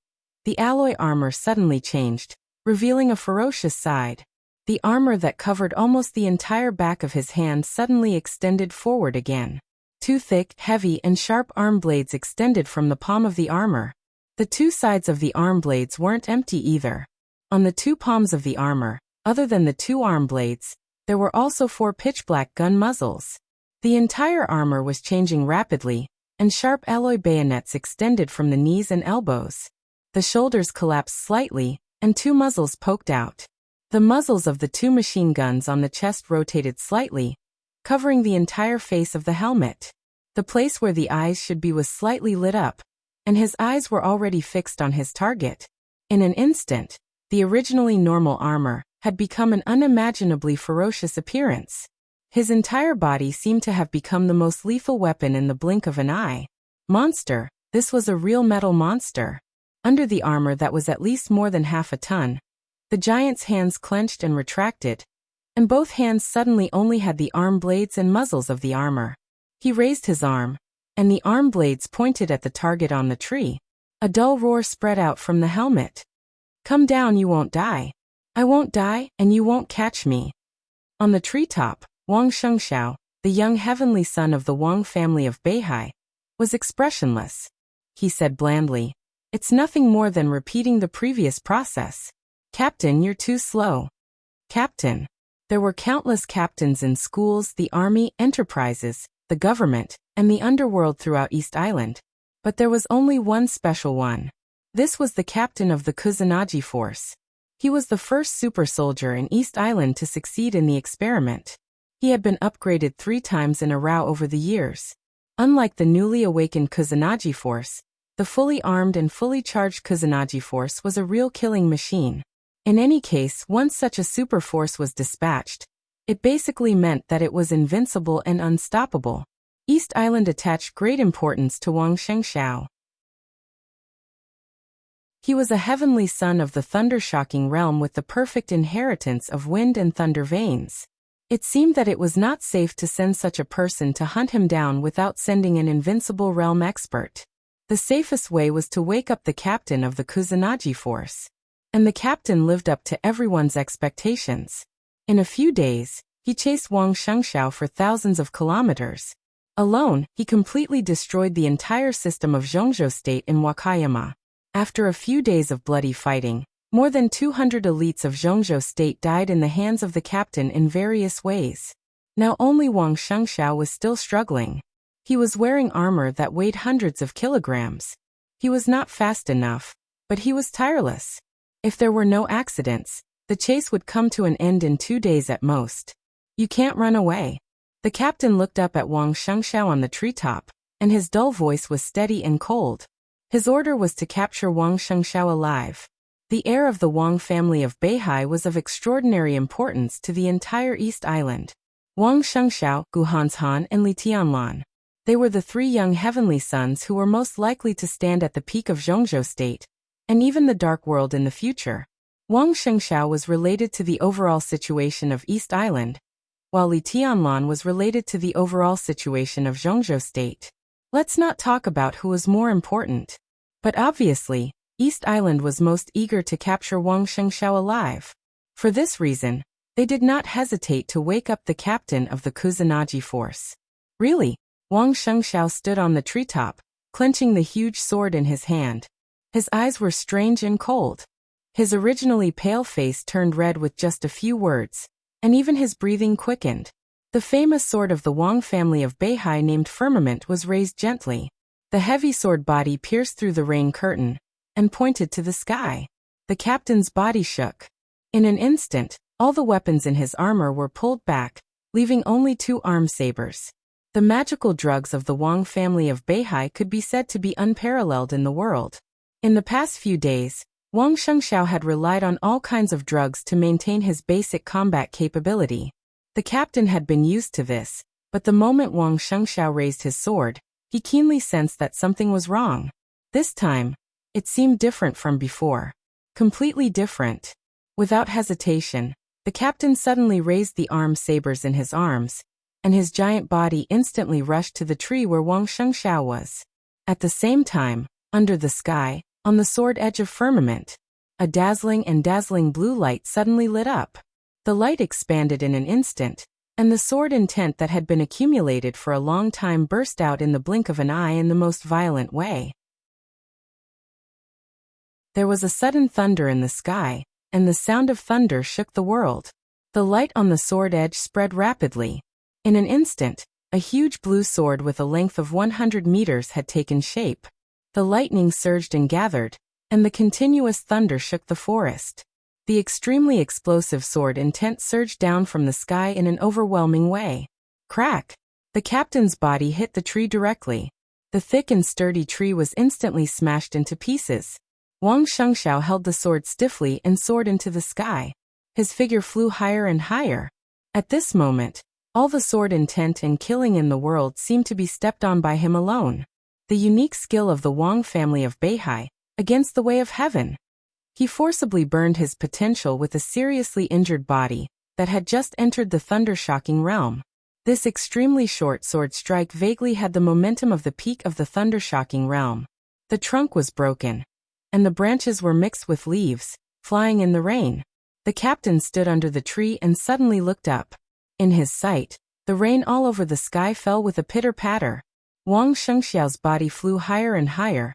the alloy armor suddenly changed, revealing a ferocious side. The armor that covered almost the entire back of his hand suddenly extended forward again. 2 thick, heavy, and sharp arm blades extended from the palm of the armor. The 2 sides of the arm blades weren't empty either. On the 2 palms of the armor, other than the 2 arm blades, there were also 4 pitch-black gun muzzles. The entire armor was changing rapidly, and sharp alloy bayonets extended from the knees and elbows. The shoulders collapsed slightly, and 2 muzzles poked out. The muzzles of the two machine guns on the chest rotated slightly, covering the entire face of the helmet. The place where the eyes should be was slightly lit up, and his eyes were already fixed on his target. In an instant, the originally normal armor had become an unimaginably ferocious appearance. His entire body seemed to have become the most lethal weapon in the blink of an eye. Monster, this was a real metal monster. Under the armor that was at least more than half a ton, the giant's hands clenched and retracted, and both hands suddenly only had the arm blades and muzzles of the armor. He raised his arm, and the arm blades pointed at the target on the tree. A dull roar spread out from the helmet. "Come down, you won't die. I won't die, and you won't catch me." On the treetop, Wang Shengxiao, the young heavenly son of the Wang family of Beihai, was expressionless. He said blandly, "It's nothing more than repeating the previous process. Captain, you're too slow." Captain. There were countless captains in schools, the army, enterprises, the government, and the underworld throughout East Island. But there was only one special one. This was the captain of the Kusanagi force. He was the first super soldier in East Island to succeed in the experiment. He had been upgraded 3 times in a row over the years. Unlike the newly awakened Kusanagi force, the fully armed and fully charged Kusanagi force was a real killing machine. In any case, once such a super force was dispatched, it basically meant that it was invincible and unstoppable. East Island attached great importance to Wang Shengxiao. He was a heavenly son of the thunder-shocking realm with the perfect inheritance of wind and thunder veins. It seemed that it was not safe to send such a person to hunt him down without sending an invincible realm expert. The safest way was to wake up the captain of the Kusanagi force. And the captain lived up to everyone's expectations. In a few days, he chased Wang Shengxiao for thousands of kilometers. Alone, he completely destroyed the entire system of Zhongzhou State in Wakayama. After a few days of bloody fighting, more than 200 elites of Zhongzhou State died in the hands of the captain in various ways. Now only Wang Shengxiao was still struggling. He was wearing armor that weighed hundreds of kilograms. He was not fast enough, but he was tireless. If there were no accidents, the chase would come to an end in 2 days at most. "You can't run away." The captain looked up at Wang Shengxiao on the treetop, and his dull voice was steady and cold. His order was to capture Wang Shengxiao alive. The heir of the Wang family of Beihai was of extraordinary importance to the entire East Island. Wang Shengxiao, Gu Hanshan, and Li Tianlan. They were the 3 young heavenly sons who were most likely to stand at the peak of Zhongzhou State, and even the dark world in the future. Wang Shengxiao was related to the overall situation of East Island, while Li Tianlan was related to the overall situation of Zhongzhou State. Let's not talk about who was more important. But obviously, East Island was most eager to capture Wang Shengxiao alive. For this reason, they did not hesitate to wake up the captain of the Kusanagi force. Really, Wang Shengxiao stood on the treetop, clenching the huge sword in his hand. His eyes were strange and cold. His originally pale face turned red with just a few words, and even his breathing quickened. The famous sword of the Wang family of Beihai named Firmament was raised gently. The heavy sword body pierced through the rain curtain and pointed to the sky. The captain's body shook. In an instant, all the weapons in his armor were pulled back, leaving only 2 arm sabers. The magical drugs of the Wang family of Beihai could be said to be unparalleled in the world. In the past few days, Wang Shengxiao had relied on all kinds of drugs to maintain his basic combat capability. The captain had been used to this, but the moment Wang Shengxiao raised his sword, he keenly sensed that something was wrong. This time, it seemed different from before. Completely different. Without hesitation, the captain suddenly raised the arm sabers in his arms, and his giant body instantly rushed to the tree where Wang Shengxiao was. At the same time, under the sky, on the sword edge of firmament, a dazzling blue light suddenly lit up. The light expanded in an instant, and the sword intent that had been accumulated for a long time burst out in the blink of an eye in the most violent way. There was a sudden thunder in the sky, and the sound of thunder shook the world. The light on the sword edge spread rapidly. In an instant, a huge blue sword with a length of 100 meters had taken shape. The lightning surged and gathered, and the continuous thunder shook the forest. The extremely explosive sword intent surged down from the sky in an overwhelming way. Crack! The captain's body hit the tree directly. The thick and sturdy tree was instantly smashed into pieces. Wang Shengxiao held the sword stiffly and soared into the sky. His figure flew higher and higher. At this moment, all the sword intent and killing in the world seemed to be stepped on by him alone. The unique skill of the Wang family of Beihai, against the way of heaven. He forcibly burned his potential with a seriously injured body that had just entered the thunder-shocking realm. This extremely short sword strike vaguely had the momentum of the peak of the thunder-shocking realm. The trunk was broken, and the branches were mixed with leaves, flying in the rain. The captain stood under the tree and suddenly looked up. In his sight, the rain all over the sky fell with a pitter-patter. Wang Shengxiao's body flew higher and higher,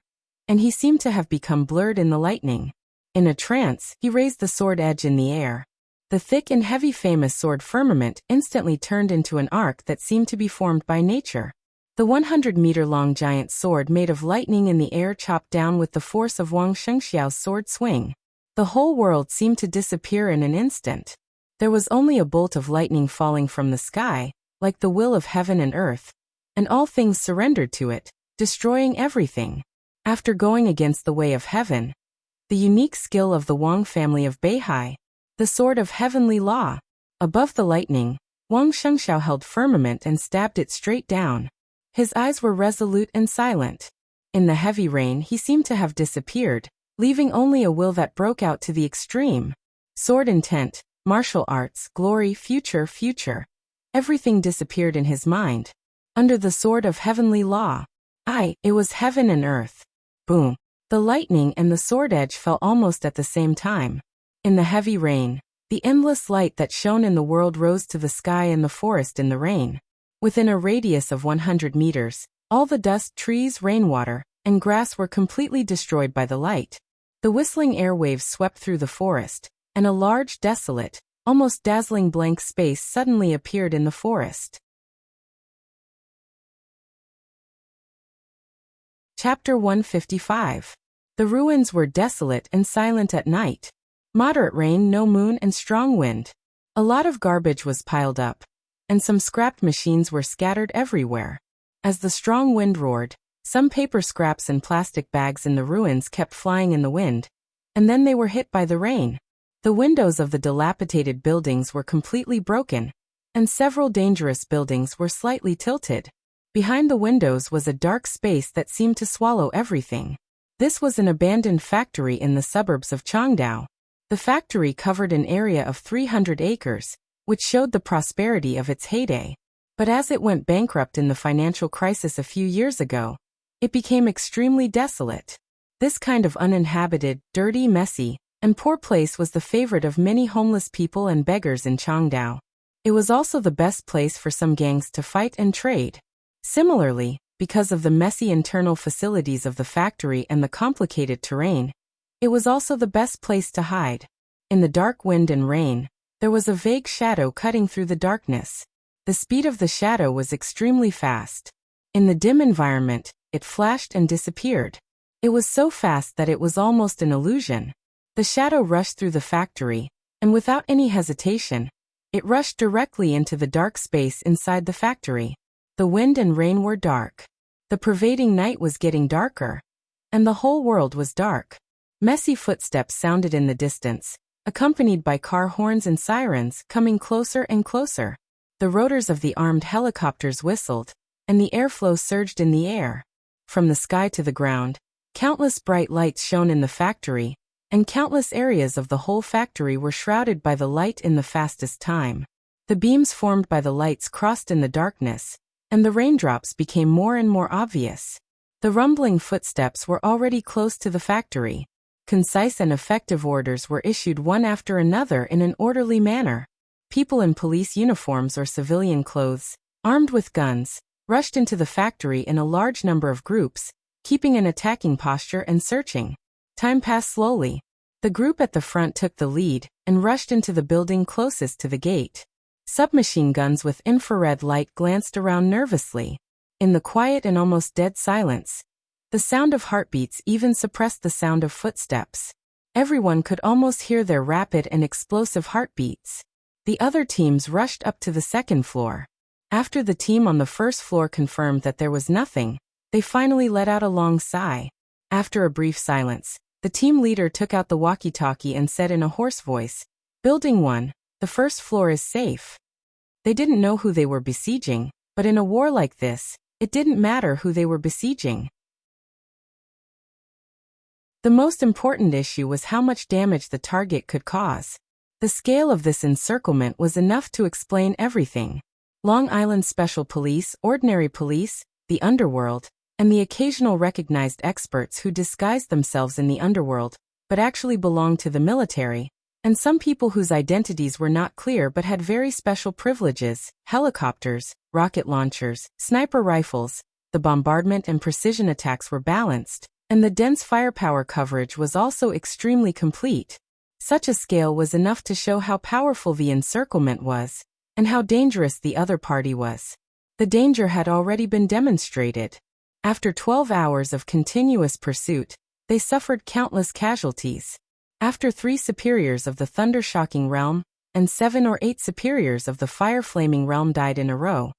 and he seemed to have become blurred in the lightning. In a trance, he raised the sword edge in the air. The thick and heavy famous sword firmament instantly turned into an arc that seemed to be formed by nature. The 100-meter-long giant sword made of lightning in the air chopped down with the force of Wang Shengxiao's sword swing. The whole world seemed to disappear in an instant. There was only a bolt of lightning falling from the sky, like the will of heaven and earth, and all things surrendered to it, destroying everything. After going against the way of heaven, the unique skill of the Wang family of Beihai, the sword of heavenly law. Above the lightning, Wang Shengxiao held firmament and stabbed it straight down. His eyes were resolute and silent. In the heavy rain he seemed to have disappeared, leaving only a will that broke out to the extreme. Sword intent, martial arts, glory, future. Everything disappeared in his mind. Under the sword of heavenly law. It was heaven and earth. Boom. The lightning and the sword edge fell almost at the same time. In the heavy rain, the endless light that shone in the world rose to the sky and the forest in the rain. Within a radius of 100 meters, all the dust, trees, rainwater, and grass were completely destroyed by the light. The whistling airwaves swept through the forest, and a large, desolate, almost dazzling blank space suddenly appeared in the forest. Chapter 155. The ruins were desolate and silent at night. Moderate rain, no moon, and strong wind. A lot of garbage was piled up, and some scrapped machines were scattered everywhere. As the strong wind roared, some paper scraps and plastic bags in the ruins kept flying in the wind, and then they were hit by the rain. The windows of the dilapidated buildings were completely broken, and several dangerous buildings were slightly tilted. Behind the windows was a dark space that seemed to swallow everything. This was an abandoned factory in the suburbs of Changdao. The factory covered an area of 300 acres, which showed the prosperity of its heyday. But as it went bankrupt in the financial crisis a few years ago, it became extremely desolate. This kind of uninhabited, dirty, messy, and poor place was the favorite of many homeless people and beggars in Changdao. It was also the best place for some gangs to fight and trade. Similarly, because of the messy internal facilities of the factory and the complicated terrain, it was also the best place to hide. In the dark wind and rain, there was a vague shadow cutting through the darkness. The speed of the shadow was extremely fast. In the dim environment, it flashed and disappeared. It was so fast that it was almost an illusion. The shadow rushed through the factory, and without any hesitation, it rushed directly into the dark space inside the factory. The wind and rain were dark. The pervading night was getting darker, and the whole world was dark. Messy footsteps sounded in the distance, accompanied by car horns and sirens coming closer and closer. The rotors of the armed helicopters whistled, and the airflow surged in the air. From the sky to the ground, countless bright lights shone in the factory, and countless areas of the whole factory were shrouded by the light in the fastest time. The beams formed by the lights crossed in the darkness, and the raindrops became more and more obvious. The rumbling footsteps were already close to the factory. Concise and effective orders were issued one after another in an orderly manner. People in police uniforms or civilian clothes, armed with guns, rushed into the factory in a large number of groups, keeping an attacking posture and searching. Time passed slowly. The group at the front took the lead and rushed into the building closest to the gate. Submachine guns with infrared light glanced around nervously. In the quiet and almost dead silence, the sound of heartbeats even suppressed the sound of footsteps. Everyone could almost hear their rapid and explosive heartbeats. The other teams rushed up to the second floor. After the team on the first floor confirmed that there was nothing, they finally let out a long sigh. After a brief silence, the team leader took out the walkie-talkie and said in a hoarse voice, "Building 1, the first floor is safe." They didn't know who they were besieging, but in a war like this, it didn't matter who they were besieging. The most important issue was how much damage the target could cause. The scale of this encirclement was enough to explain everything. Long Island Special Police, Ordinary Police, the Underworld, and the occasional recognized experts who disguised themselves in the underworld, but actually belonged to the military, and some people whose identities were not clear but had very special privileges, helicopters, rocket launchers, sniper rifles. The bombardment and precision attacks were balanced, and the dense firepower coverage was also extremely complete. Such a scale was enough to show how powerful the encirclement was, and how dangerous the other party was. The danger had already been demonstrated. After 12 hours of continuous pursuit, they suffered countless casualties. After 3 superiors of the thunder-shocking realm, and 7 or 8 superiors of the fire-flaming realm died in a row,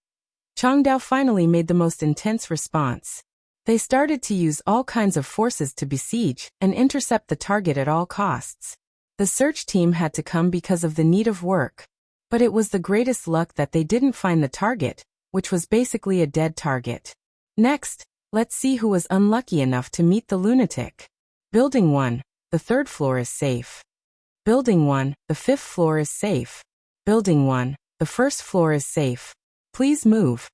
Changdao finally made the most intense response. They started to use all kinds of forces to besiege and intercept the target at all costs. The search team had to come because of the need of work. But it was the greatest luck that they didn't find the target, which was basically a dead target. Next, let's see who was unlucky enough to meet the lunatic. Building 1, the 3rd floor is safe. Building 1, the 5th floor is safe. Building 1, the 1st floor is safe. Please move.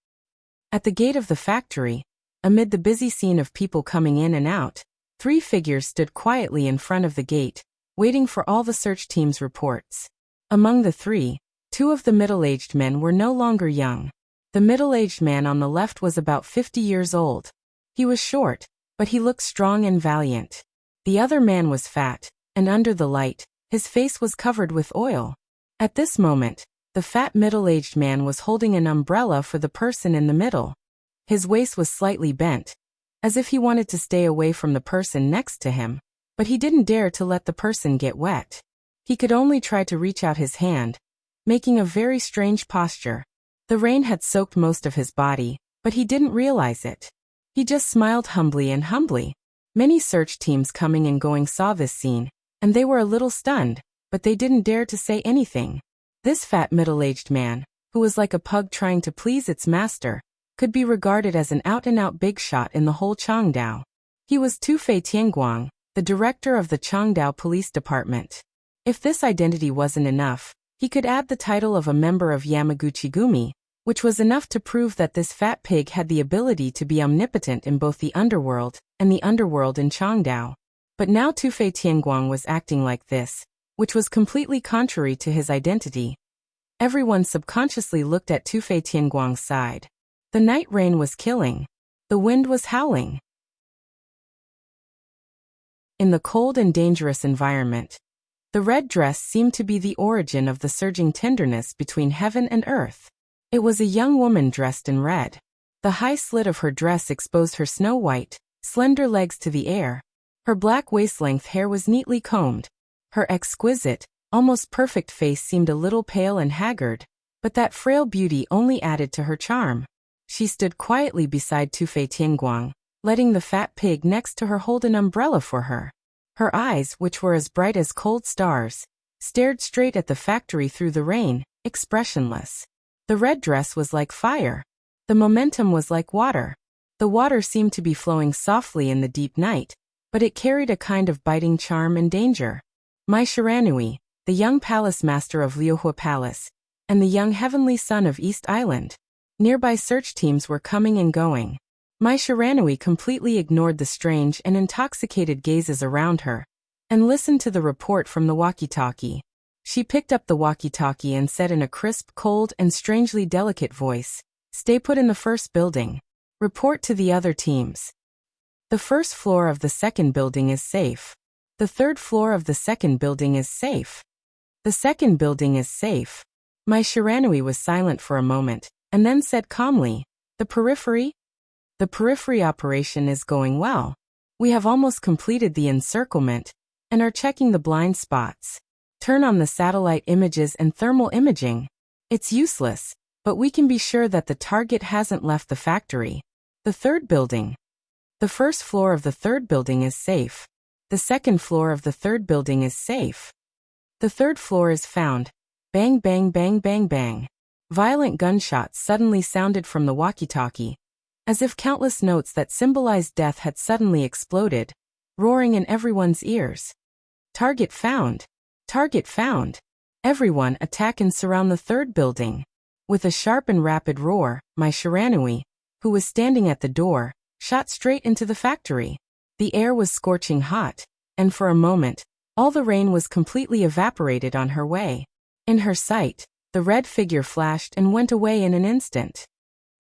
At the gate of the factory, amid the busy scene of people coming in and out, 3 figures stood quietly in front of the gate, waiting for all the search team's reports. Among the 3, 2 of the middle-aged men were no longer young. The middle-aged man on the left was about 50 years old. He was short, but he looked strong and valiant. The other man was fat, and under the light, his face was covered with oil. At this moment, the fat middle-aged man was holding an umbrella for the person in the middle. His waist was slightly bent, as if he wanted to stay away from the person next to him, but he didn't dare to let the person get wet. He could only try to reach out his hand, making a very strange posture. The rain had soaked most of his body, but he didn't realize it. He just smiled humbly. Many search teams coming and going saw this scene, and they were a little stunned, but they didn't dare to say anything. This fat middle-aged man, who was like a pug trying to please its master, could be regarded as an out-and-out big shot in the whole Changdao. He was Tufei Tianguang, the director of the Changdao Police Department. If this identity wasn't enough, he could add the title of a member of Yamaguchi Gumi, which was enough to prove that this fat pig had the ability to be omnipotent in both the underworld and the underworld in Changdao. But now Tufei Tianguang was acting like this, which was completely contrary to his identity. Everyone subconsciously looked at Tufei Tianguang's side. The night rain was killing. The wind was howling. In the cold and dangerous environment, the red dress seemed to be the origin of the surging tenderness between heaven and earth. It was a young woman dressed in red. The high slit of her dress exposed her snow-white, slender legs to the air. Her black waist-length hair was neatly combed. Her exquisite, almost perfect face seemed a little pale and haggard, but that frail beauty only added to her charm. She stood quietly beside Tufei Tianguang, letting the fat pig next to her hold an umbrella for her. Her eyes, which were as bright as cold stars, stared straight at the factory through the rain, expressionless. The red dress was like fire. The momentum was like water. The water seemed to be flowing softly in the deep night, but it carried a kind of biting charm and danger. Mai Shiranui, the young palace master of Liuhua Palace, and the young heavenly son of East Island. Nearby search teams were coming and going. Mai Shiranui completely ignored the strange and intoxicated gazes around her, and listened to the report from the walkie-talkie. She picked up the walkie-talkie and said in a crisp, cold, and strangely delicate voice, "Stay put in the first building. Report to the other teams. The first floor of the second building is safe. The 3rd floor of the second building is safe. The second building is safe." Mai Shiranui was silent for a moment, and then said calmly, "The periphery? The periphery operation is going well. We have almost completed the encirclement, and are checking the blind spots. Turn on the satellite images and thermal imaging. It's useless, but we can be sure that the target hasn't left the factory. The third building. The first floor of the third building is safe. The second floor of the third building is safe. The third floor is found. Bang, bang, bang, bang, bang. Violent gunshots suddenly sounded from the walkie-talkie, as if countless notes that symbolized death had suddenly exploded, roaring in everyone's ears. Target found. Target found. Everyone attack and surround the third building. With a sharp and rapid roar, my Shiranui, who was standing at the door, shot straight into the factory. The air was scorching hot, and for a moment, all the rain was completely evaporated on her way. In her sight, the red figure flashed and went away in an instant.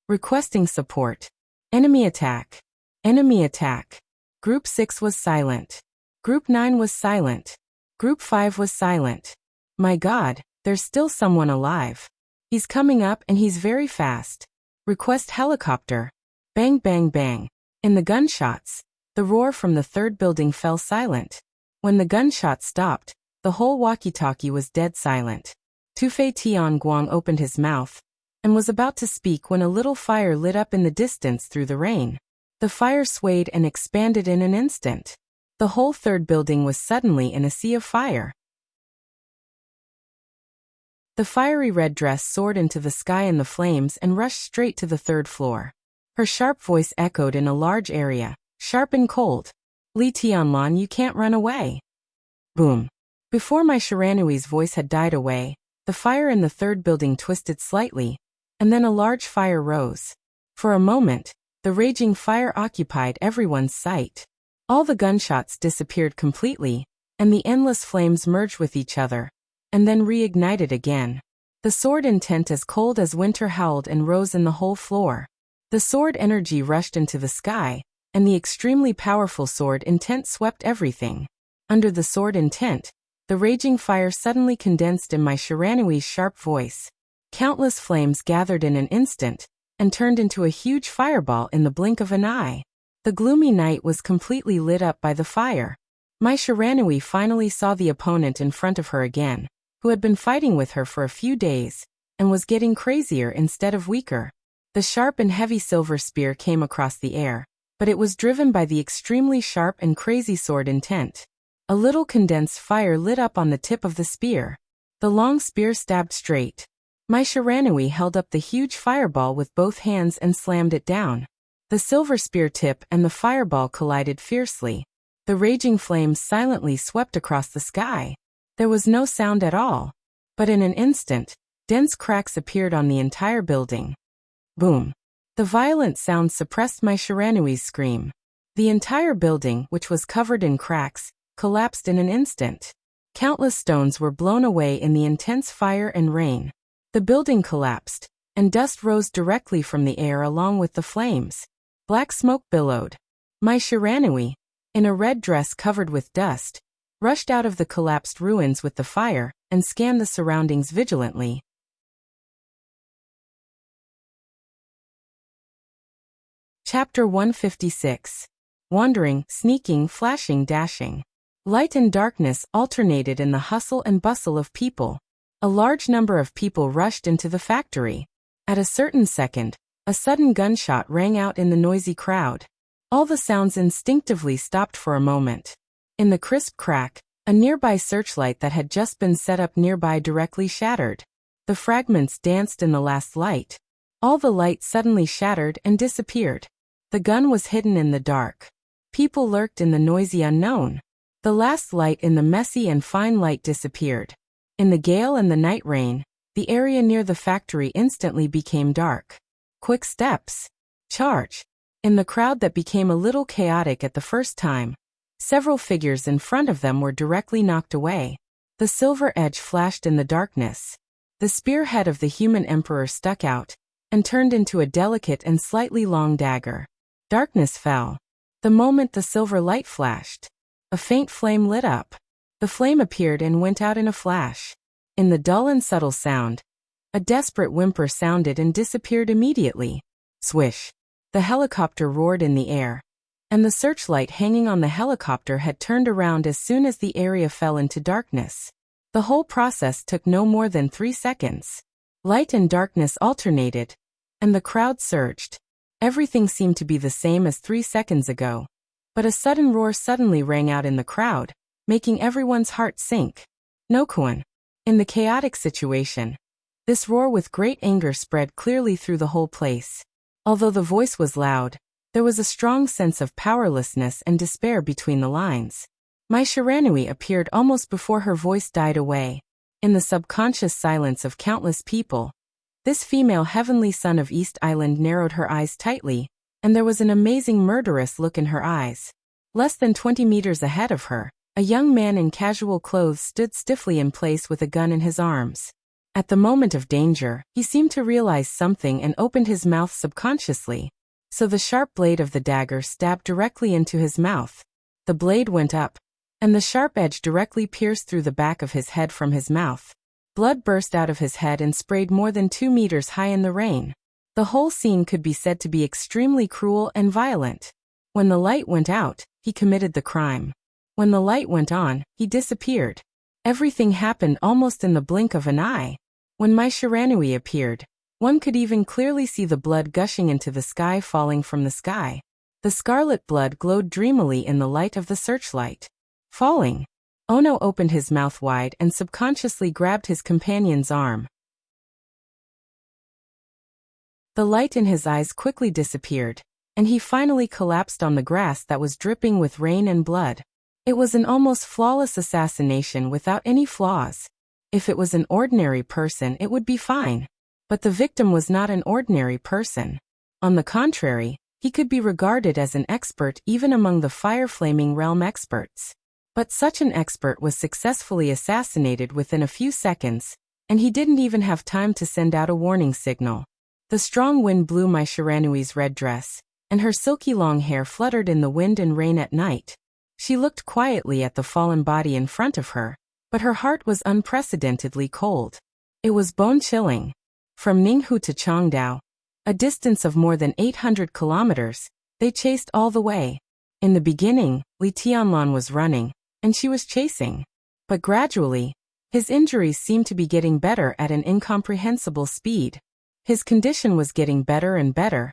Requesting support. Enemy attack. Enemy attack. Group 6 was silent. Group 9 was silent. Group 5 was silent. My God, there's still someone alive. He's coming up and he's very fast. Request helicopter. Bang, bang, bang. In the gunshots, the roar from the third building fell silent. When the gunshot stopped, the whole walkie-talkie was dead silent. Tufei Tianguang opened his mouth and was about to speak when a little fire lit up in the distance through the rain. The fire swayed and expanded in an instant. The whole third building was suddenly in a sea of fire. The fiery red dress soared into the sky in the flames and rushed straight to the third floor. Her sharp voice echoed in a large area, sharp and cold. Li Tianlan, you can't run away. Boom. Before my Shiranui's voice had died away, the fire in the third building twisted slightly, and then a large fire rose. For a moment, the raging fire occupied everyone's sight. All the gunshots disappeared completely, and the endless flames merged with each other, and then reignited again. The sword intent as cold as winter howled and rose in the whole floor. The sword energy rushed into the sky, and the extremely powerful sword intent swept everything. Under the sword intent, the raging fire suddenly condensed in my Shiranui's sharp voice. Countless flames gathered in an instant, and turned into a huge fireball in the blink of an eye. The gloomy night was completely lit up by the fire. My Shiranui finally saw the opponent in front of her again, who had been fighting with her for a few days, and was getting crazier instead of weaker. The sharp and heavy silver spear came across the air, but it was driven by the extremely sharp and crazy sword intent. A little condensed fire lit up on the tip of the spear. The long spear stabbed straight. My Shiranui held up the huge fireball with both hands and slammed it down. The silver spear tip and the fireball collided fiercely. The raging flames silently swept across the sky. There was no sound at all. But in an instant, dense cracks appeared on the entire building. Boom. The violent sound suppressed my Shiranui's scream. The entire building, which was covered in cracks, collapsed in an instant. Countless stones were blown away in the intense fire and rain. The building collapsed, and dust rose directly from the air along with the flames. Black smoke billowed. My Shiranui, in a red dress covered with dust, rushed out of the collapsed ruins with the fire, and scanned the surroundings vigilantly. Chapter 156. Wandering, sneaking, flashing, dashing. Light and darkness alternated in the hustle and bustle of people. A large number of people rushed into the factory. At a certain second, a sudden gunshot rang out in the noisy crowd. All the sounds instinctively stopped for a moment. In the crisp crack, a nearby searchlight that had just been set up nearby directly shattered. The fragments danced in the last light. All the light suddenly shattered and disappeared. The gun was hidden in the dark. People lurked in the noisy unknown. The last light in the messy and fine light disappeared. In the gale and the night rain, the area near the factory instantly became dark. Quick steps. Charge. In the crowd that became a little chaotic at the first time, several figures in front of them were directly knocked away. The silver edge flashed in the darkness. The spearhead of the human emperor stuck out, and turned into a delicate and slightly long dagger. Darkness fell. The moment the silver light flashed, a faint flame lit up. The flame appeared and went out in a flash. In the dull and subtle sound, a desperate whimper sounded and disappeared immediately. Swish. The helicopter roared in the air, and the searchlight hanging on the helicopter had turned around as soon as the area fell into darkness. The whole process took no more than 3 seconds. Light and darkness alternated, and the crowd surged. Everything seemed to be the same as 3 seconds ago. But a sudden roar suddenly rang out in the crowd, making everyone's heart sink. Nokuan. In the chaotic situation, this roar with great anger spread clearly through the whole place. Although the voice was loud, there was a strong sense of powerlessness and despair between the lines. Mai Shiranui appeared almost before her voice died away. In the subconscious silence of countless people, this female heavenly son of East Island narrowed her eyes tightly, and there was an amazing murderous look in her eyes. Less than 20 meters ahead of her, a young man in casual clothes stood stiffly in place with a gun in his arms. At the moment of danger, he seemed to realize something and opened his mouth subconsciously. So the sharp blade of the dagger stabbed directly into his mouth. The blade went up, and the sharp edge directly pierced through the back of his head from his mouth. Blood burst out of his head and sprayed more than 2 meters high in the rain. The whole scene could be said to be extremely cruel and violent. When the light went out, he committed the crime. When the light went on, he disappeared. Everything happened almost in the blink of an eye. When Mai Shiranui appeared, one could even clearly see the blood gushing into the sky falling from the sky. The scarlet blood glowed dreamily in the light of the searchlight. Falling. Ono opened his mouth wide and subconsciously grabbed his companion's arm. The light in his eyes quickly disappeared, and he finally collapsed on the grass that was dripping with rain and blood. It was an almost flawless assassination without any flaws. If it was an ordinary person, it would be fine. But the victim was not an ordinary person. On the contrary, he could be regarded as an expert even among the fire-flaming realm experts. But such an expert was successfully assassinated within a few seconds, and he didn't even have time to send out a warning signal. The strong wind blew Mai Shiranui's red dress, and her silky long hair fluttered in the wind and rain at night. She looked quietly at the fallen body in front of her, but her heart was unprecedentedly cold. It was bone-chilling. From Ninghu to Changdao, a distance of more than 800 kilometers, they chased all the way. In the beginning, Li Tianlan was running, and she was chasing. But gradually, his injuries seemed to be getting better at an incomprehensible speed. His condition was getting better and better,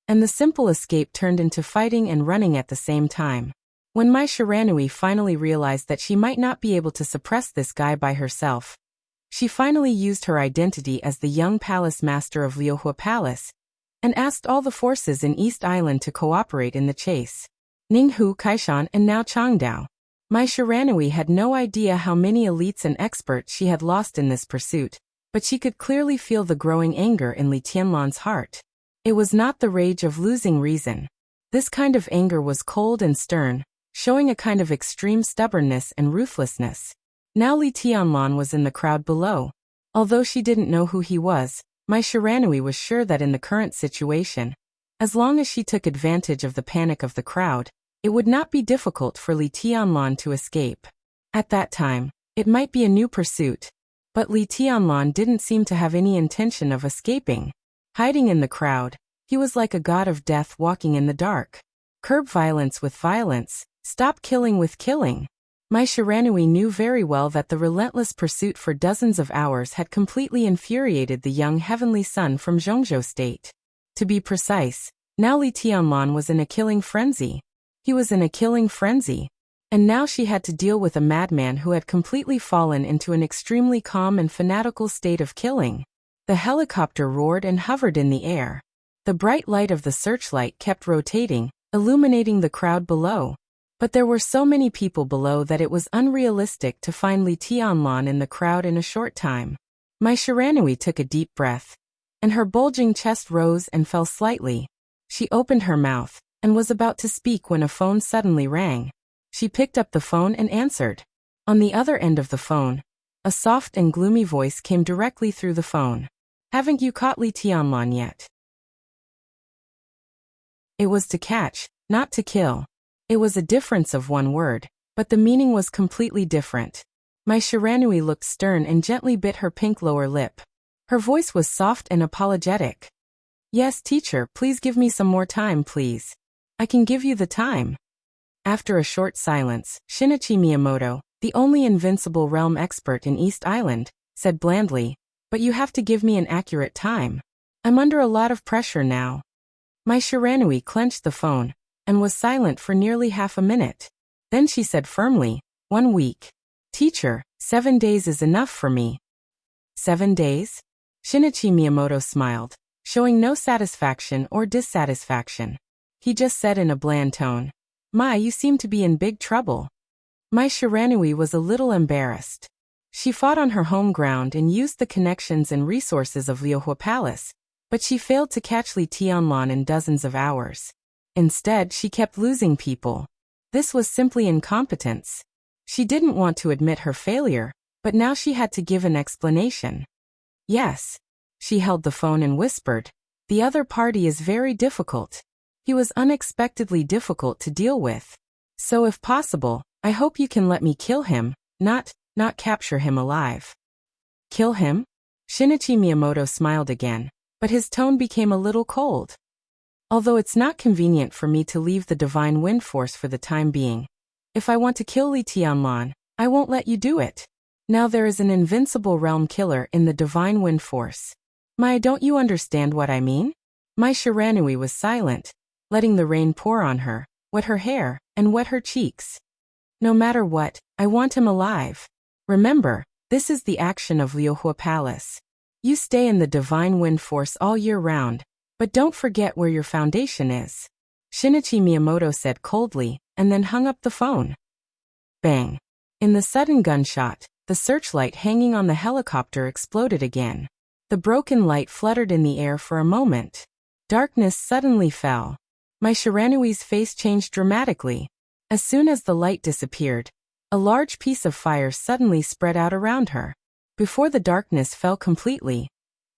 and the simple escape turned into fighting and running at the same time. When Mai Shiranui finally realized that she might not be able to suppress this guy by herself, she finally used her identity as the young palace master of Liuhua Palace, and asked all the forces in East Island to cooperate in the chase. Ninghu, Kaishan, and now Changdao. Mai Shiranui had no idea how many elites and experts she had lost in this pursuit, but she could clearly feel the growing anger in Li Tianlan's heart. It was not the rage of losing reason. This kind of anger was cold and stern, showing a kind of extreme stubbornness and ruthlessness. Now Li Tianlan was in the crowd below. Although she didn't know who he was, Mai Shiranui was sure that in the current situation, as long as she took advantage of the panic of the crowd, it would not be difficult for Li Tianlan to escape. At that time, it might be a new pursuit, but Li Tianlan didn't seem to have any intention of escaping. Hiding in the crowd, he was like a god of death walking in the dark. Curb violence with violence. Stop killing with killing. Mai Shiranui knew very well that the relentless pursuit for dozens of hours had completely infuriated the young heavenly son from Zhongzhou State. To be precise, now Li Tianlan was in a killing frenzy. He was in a killing frenzy. And now she had to deal with a madman who had completely fallen into an extremely calm and fanatical state of killing. The helicopter roared and hovered in the air. The bright light of the searchlight kept rotating, illuminating the crowd below. But there were so many people below that it was unrealistic to find Li Tianlan in the crowd in a short time. Mai Shiranui took a deep breath, and her bulging chest rose and fell slightly. She opened her mouth, and was about to speak when a phone suddenly rang. She picked up the phone and answered. On the other end of the phone, a soft and gloomy voice came directly through the phone. Haven't you caught Li Tianlan yet? It was to catch, not to kill. It was a difference of one word, but the meaning was completely different. Mai Shiranui looked stern and gently bit her pink lower lip. Her voice was soft and apologetic. Yes, teacher, please give me some more time, please. I can give you the time. After a short silence, Shinichi Miyamoto, the only invincible realm expert in East Island, said blandly, but you have to give me an accurate time. I'm under a lot of pressure now. Mai Shiranui clenched the phone and was silent for nearly half a minute. Then she said firmly, 1 week. Teacher, 7 days is enough for me. 7 days? Shinichi Miyamoto smiled, showing no satisfaction or dissatisfaction. He just said in a bland tone, Mai, you seem to be in big trouble. Mai Shiranui was a little embarrassed. She fought on her home ground and used the connections and resources of Liuhua Palace, but she failed to catch Li Tianlan in dozens of hours. Instead, she kept losing people. This was simply incompetence. She didn't want to admit her failure, but now she had to give an explanation. Yes. She held the phone and whispered, the other party is very difficult. He was unexpectedly difficult to deal with. So if possible, I hope you can let me kill him, not capture him alive. Kill him? Shinichi Miyamoto smiled again, but his tone became a little cold. Although it's not convenient for me to leave the Divine Wind Force for the time being, if I want to kill Li Tianlan, I won't let you do it. Now there is an invincible realm killer in the Divine Wind Force. Mai, don't you understand what I mean? Mai Shiranui was silent, letting the rain pour on her, wet her hair, and wet her cheeks. No matter what, I want him alive. Remember, this is the action of Liuhua Palace. You stay in the Divine Wind Force all year round, but don't forget where your foundation is. Shinichi Miyamoto said coldly, and then hung up the phone. Bang. In the sudden gunshot, the searchlight hanging on the helicopter exploded again. The broken light fluttered in the air for a moment. Darkness suddenly fell. Mai Shiranui's face changed dramatically. As soon as the light disappeared, a large piece of fire suddenly spread out around her. Before the darkness fell completely,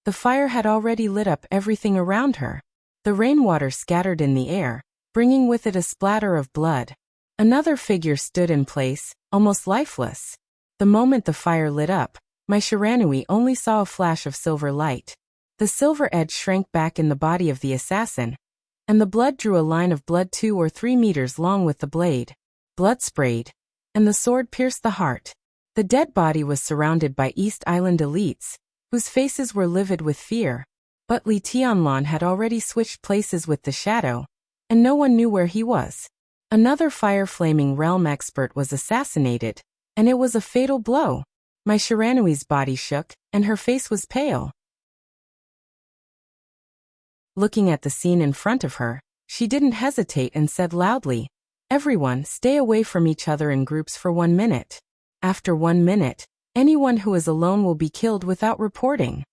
the fire had already lit up everything around her. The rainwater scattered in the air, bringing with it a splatter of blood. Another figure stood in place, almost lifeless. The moment the fire lit up, Mai Shiranui only saw a flash of silver light. The silver edge shrank back in the body of the assassin, and the blood drew a line of blood 2 or 3 meters long with the blade. Blood sprayed, and the sword pierced the heart. The dead body was surrounded by East Island elites, whose faces were livid with fear. But Li Tianlan had already switched places with the shadow, and no one knew where he was. Another fire-flaming realm expert was assassinated, and it was a fatal blow. Mai Shiranui's body shook, and her face was pale. Looking at the scene in front of her, she didn't hesitate and said loudly, Everyone, stay away from each other in groups for 1 minute. After 1 minute, anyone who is alone will be killed without reporting.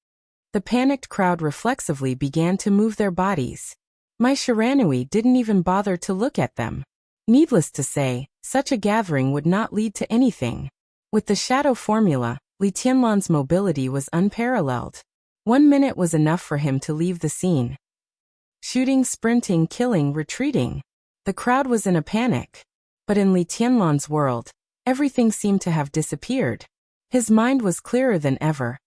The panicked crowd reflexively began to move their bodies. Mai Shiranui didn't even bother to look at them. Needless to say, such a gathering would not lead to anything. With the shadow formula, Li Tianlan's mobility was unparalleled. 1 minute was enough for him to leave the scene. Shooting, sprinting, killing, retreating. The crowd was in a panic. But in Li Tianlan's world, everything seemed to have disappeared. His mind was clearer than ever,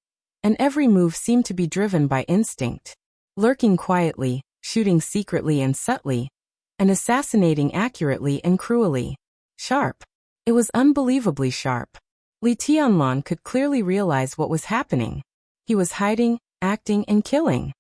and every move seemed to be driven by instinct. Lurking quietly, shooting secretly and subtly, and assassinating accurately and cruelly. Sharp. It was unbelievably sharp. Li Tianlan could clearly realize what was happening. He was hiding, acting, and killing.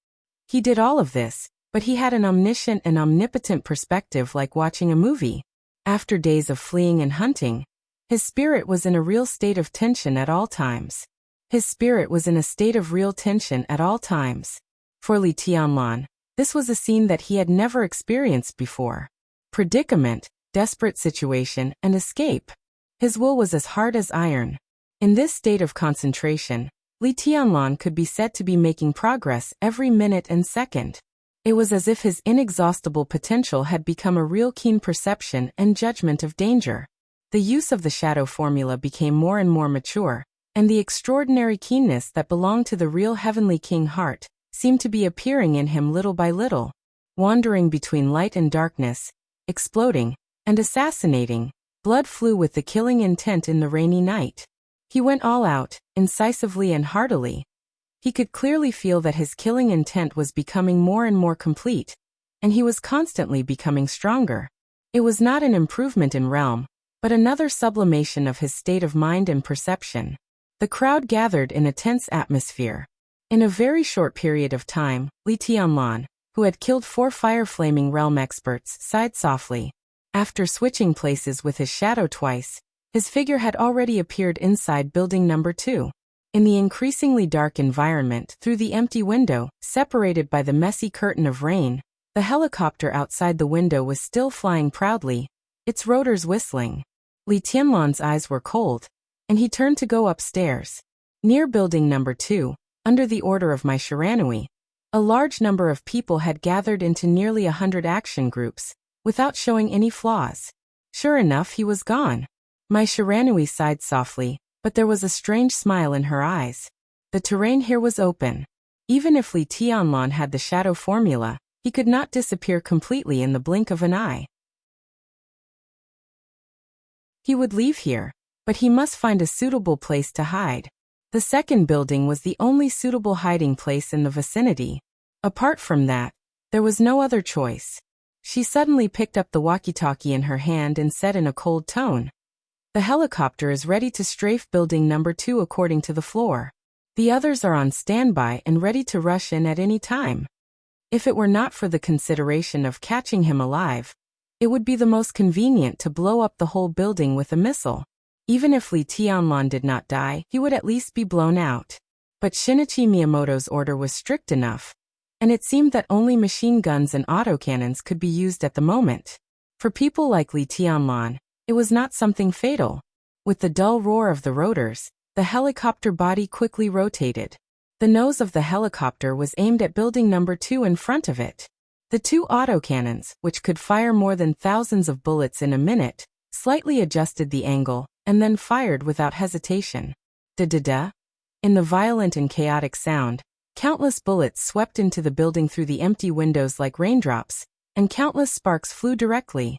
He did all of this, but he had an omniscient and omnipotent perspective like watching a movie. After days of fleeing and hunting, his spirit was in a real state of tension at all times. His spirit was in a state of real tension at all times. For Li Tianlan, this was a scene that he had never experienced before. Predicament, desperate situation, and escape. His will was as hard as iron. In this state of concentration, Li Tianlan could be said to be making progress every minute and second. It was as if his inexhaustible potential had become a real keen perception and judgment of danger. The use of the shadow formula became more and more mature, and the extraordinary keenness that belonged to the real heavenly king heart seemed to be appearing in him little by little, wandering between light and darkness, exploding, and assassinating. Blood flew with the killing intent in the rainy night. He went all out, incisively and heartily. He could clearly feel that his killing intent was becoming more and more complete, and he was constantly becoming stronger. It was not an improvement in realm, but another sublimation of his state of mind and perception. The crowd gathered in a tense atmosphere. In a very short period of time, Li Tianlan, who had killed 4 fire-flaming realm experts, sighed softly. After switching places with his shadow twice, his figure had already appeared inside building number 2. In the increasingly dark environment, through the empty window, separated by the messy curtain of rain, the helicopter outside the window was still flying proudly, its rotors whistling. Li Tianlan's eyes were cold, and he turned to go upstairs. Near building number 2, under the order of my Shiranui, a large number of people had gathered into nearly 100 action groups, without showing any flaws. Sure enough, he was gone. My Shiranui sighed softly, but there was a strange smile in her eyes. The terrain here was open. Even if Li Tianlan had the shadow formula, he could not disappear completely in the blink of an eye. He would leave here, but he must find a suitable place to hide. The second building was the only suitable hiding place in the vicinity. Apart from that, there was no other choice. She suddenly picked up the walkie-talkie in her hand and said in a cold tone, "The helicopter is ready to strafe building number 2 according to the floor. The others are on standby and ready to rush in at any time. If it were not for the consideration of catching him alive, it would be the most convenient to blow up the whole building with a missile. Even if Li Tianlan did not die, he would at least be blown out." But Shinichi Miyamoto's order was strict enough, and it seemed that only machine guns and autocannons could be used at the moment. For people like Li Tianlan, it was not something fatal. With the dull roar of the rotors, the helicopter body quickly rotated. The nose of the helicopter was aimed at building number 2 in front of it. The 2 autocannons, which could fire more than thousands of bullets in a minute, slightly adjusted the angle, and then fired without hesitation. Da-da-da. In the violent and chaotic sound, countless bullets swept into the building through the empty windows like raindrops, and countless sparks flew directly.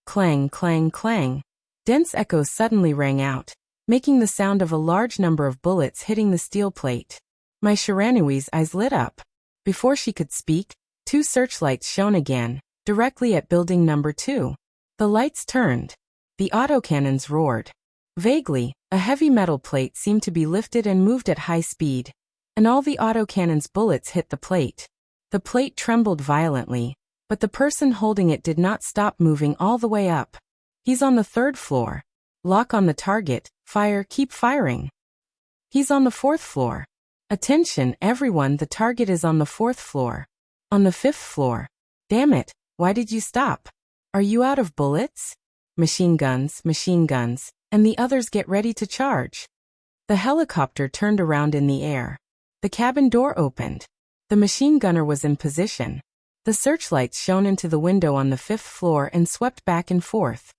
Clang, clang, clang. Dense echoes suddenly rang out, making the sound of a large number of bullets hitting the steel plate. My Shiranui's eyes lit up. Before she could speak, 2 searchlights shone again, directly at building number 2. The lights turned. The autocannons roared. Vaguely, a heavy metal plate seemed to be lifted and moved at high speed, and all the autocannon's bullets hit the plate. The plate trembled violently, but the person holding it did not stop moving all the way up. "He's on the 3rd floor. Lock on the target, fire, keep firing." "He's on the 4th floor. Attention, everyone, the target is on the 4th floor. On the 5th floor. Damn it, why did you stop? Are you out of bullets? Machine guns, and the others get ready to charge." The helicopter turned around in the air. The cabin door opened. The machine gunner was in position. The searchlights shone into the window on the 5th floor and swept back and forth.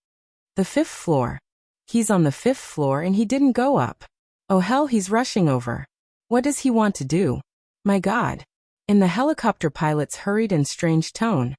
"The 5th floor. He's on the 5th floor and he didn't go up. Oh hell, he's rushing over. What does he want to do? My God." In the helicopter pilot's hurried and strange tone,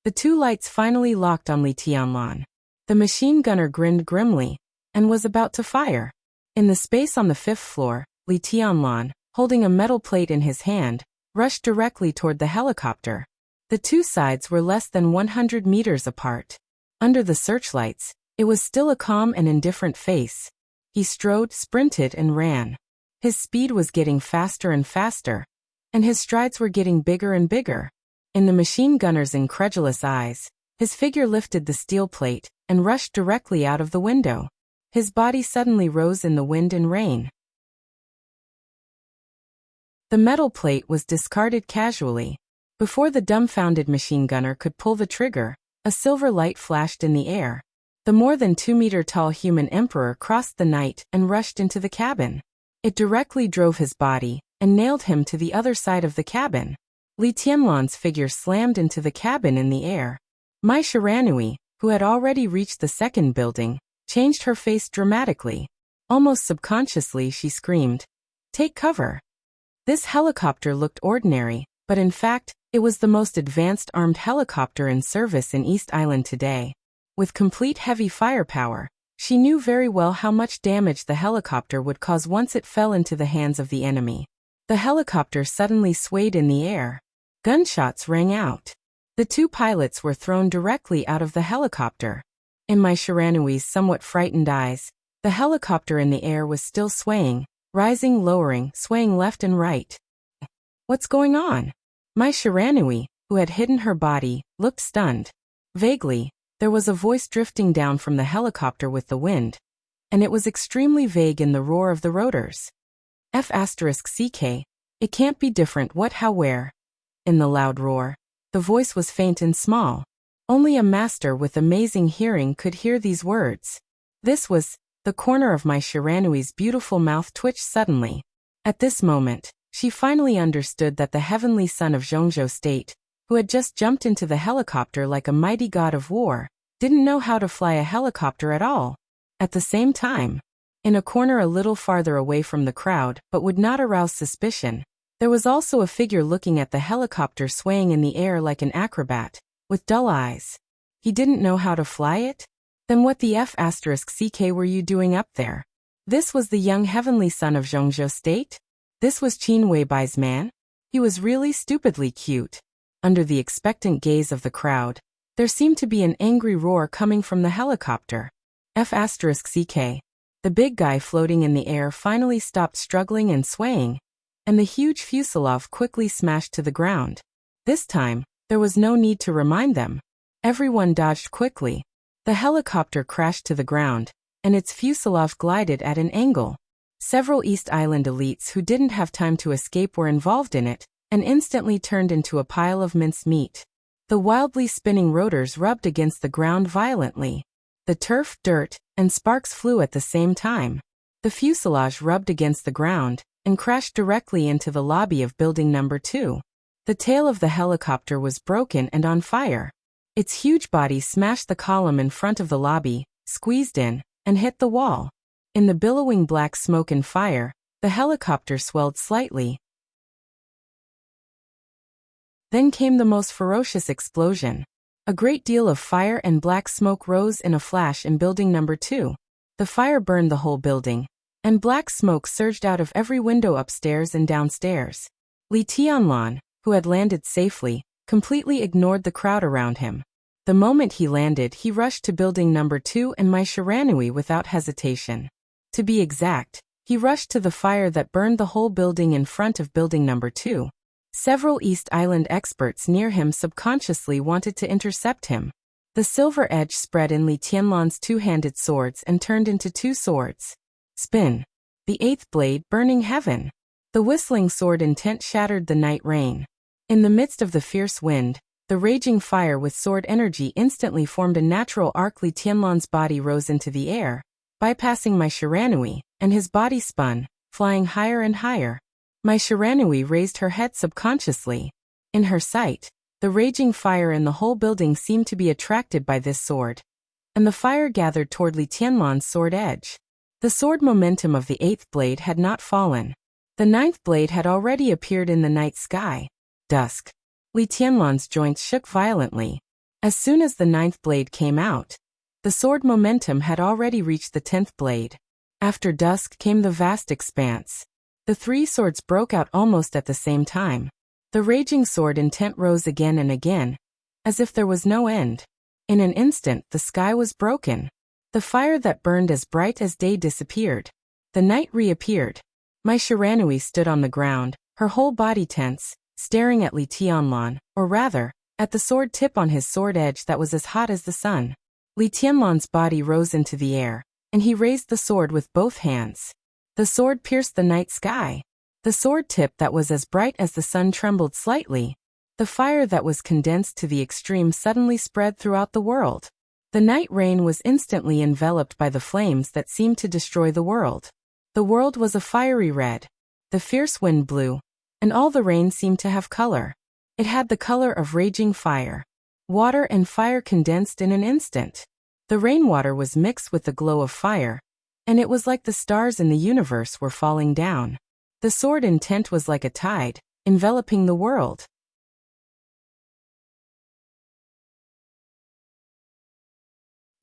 the 2 lights finally locked on Li Tianlan. The machine gunner grinned grimly, and was about to fire. In the space on the 5th floor, Li Tianlan, holding a metal plate in his hand, rushed directly toward the helicopter. The 2 sides were less than 100 meters apart. Under the searchlights, it was still a calm and indifferent face. He strode, sprinted, and ran. His speed was getting faster and faster, and his strides were getting bigger and bigger. In the machine gunner's incredulous eyes, his figure lifted the steel plate and rushed directly out of the window. His body suddenly rose in the wind and rain. The metal plate was discarded casually. Before the dumbfounded machine gunner could pull the trigger, a silver light flashed in the air. The more than 2-meter-tall human emperor crossed the night and rushed into the cabin. It directly drove his body and nailed him to the other side of the cabin. Li Tianlan's figure slammed into the cabin in the air. Mai Shiranui, who had already reached the second building, changed her face dramatically. Almost subconsciously she screamed, "Take cover!" This helicopter looked ordinary, but in fact, it was the most advanced armed helicopter in service in East Island today. With complete heavy firepower, she knew very well how much damage the helicopter would cause once it fell into the hands of the enemy. The helicopter suddenly swayed in the air. Gunshots rang out. The two pilots were thrown directly out of the helicopter. In my Shiranui's somewhat frightened eyes, the helicopter in the air was still swaying, rising, lowering, swaying left and right. What's going on? My Shiranui, who had hidden her body, looked stunned. Vaguely, there was a voice drifting down from the helicopter with the wind, and it was extremely vague in the roar of the rotors. F***CK, it can't be different, what, how, where? In the loud roar, the voice was faint and small. Only a master with amazing hearing could hear these words. This was, the corner of my Shiranui's beautiful mouth twitched suddenly. At this moment, she finally understood that the heavenly son of Zhongzhou State, who had just jumped into the helicopter like a mighty god of war, didn't know how to fly a helicopter at all. At the same time, in a corner a little farther away from the crowd but would not arouse suspicion, there was also a figure looking at the helicopter swaying in the air like an acrobat, with dull eyes. He didn't know how to fly it? Then what the F***CK were you doing up there? This was the young heavenly son of Zhongzhou State? This was Qin Weibai's man? He was really stupidly cute. Under the expectant gaze of the crowd, there seemed to be an angry roar coming from the helicopter. F***CK. The big guy floating in the air finally stopped struggling and swaying, and the huge fuselage quickly smashed to the ground. This time, there was no need to remind them. Everyone dodged quickly. The helicopter crashed to the ground, and its fuselage glided at an angle. Several East Island elites who didn't have time to escape were involved in it, and instantly turned into a pile of minced meat. The wildly spinning rotors rubbed against the ground violently. The turf, dirt, and sparks flew at the same time. The fuselage rubbed against the ground and crashed directly into the lobby of building number 2. The tail of the helicopter was broken and on fire. Its huge body smashed the column in front of the lobby, squeezed in, and hit the wall. In the billowing black smoke and fire, the helicopter swelled slightly. Then came the most ferocious explosion. A great deal of fire and black smoke rose in a flash in building number 2. The fire burned the whole building, and black smoke surged out of every window upstairs and downstairs. Li Tianlan, who had landed safely, completely ignored the crowd around him. The moment he landed, he rushed to building number 2 and my Shiranui without hesitation. To be exact, he rushed to the fire that burned the whole building in front of building number 2. Several East Island experts near him subconsciously wanted to intercept him. The silver edge spread in Li Tianlan's two-handed swords and turned into 2 swords. Spin. The 8th blade, burning heaven. The whistling sword intent shattered the night rain. In the midst of the fierce wind, the raging fire with sword energy instantly formed a natural arc. Li Tianlan's body rose into the air, bypassing my Shiranui, and his body spun, flying higher and higher. My Shiranui raised her head subconsciously. In her sight, the raging fire in the whole building seemed to be attracted by this sword, and the fire gathered toward Li Tianlan's sword edge. The sword momentum of the 8th blade had not fallen. The 9th blade had already appeared in the night sky. Dusk. Li Tianlan's joints shook violently. As soon as the 9th blade came out, the sword momentum had already reached the 10th blade. After dusk came the vast expanse. The 3 swords broke out almost at the same time. The raging sword intent rose again and again, as if there was no end. In an instant, the sky was broken. The fire that burned as bright as day disappeared. The night reappeared. My Shiranui stood on the ground, her whole body tense, staring at Li Tianlan, or rather, at the sword tip on his sword edge that was as hot as the sun. Li Tianlan's body rose into the air, and he raised the sword with both hands. The sword pierced the night sky. The sword tip that was as bright as the sun trembled slightly. The fire that was condensed to the extreme suddenly spread throughout the world. The night rain was instantly enveloped by the flames that seemed to destroy the world. The world was a fiery red. The fierce wind blew, and all the rain seemed to have color. It had the color of raging fire. Water and fire condensed in an instant. The rainwater was mixed with the glow of fire, and it was like the stars in the universe were falling down. The sword intent was like a tide, enveloping the world.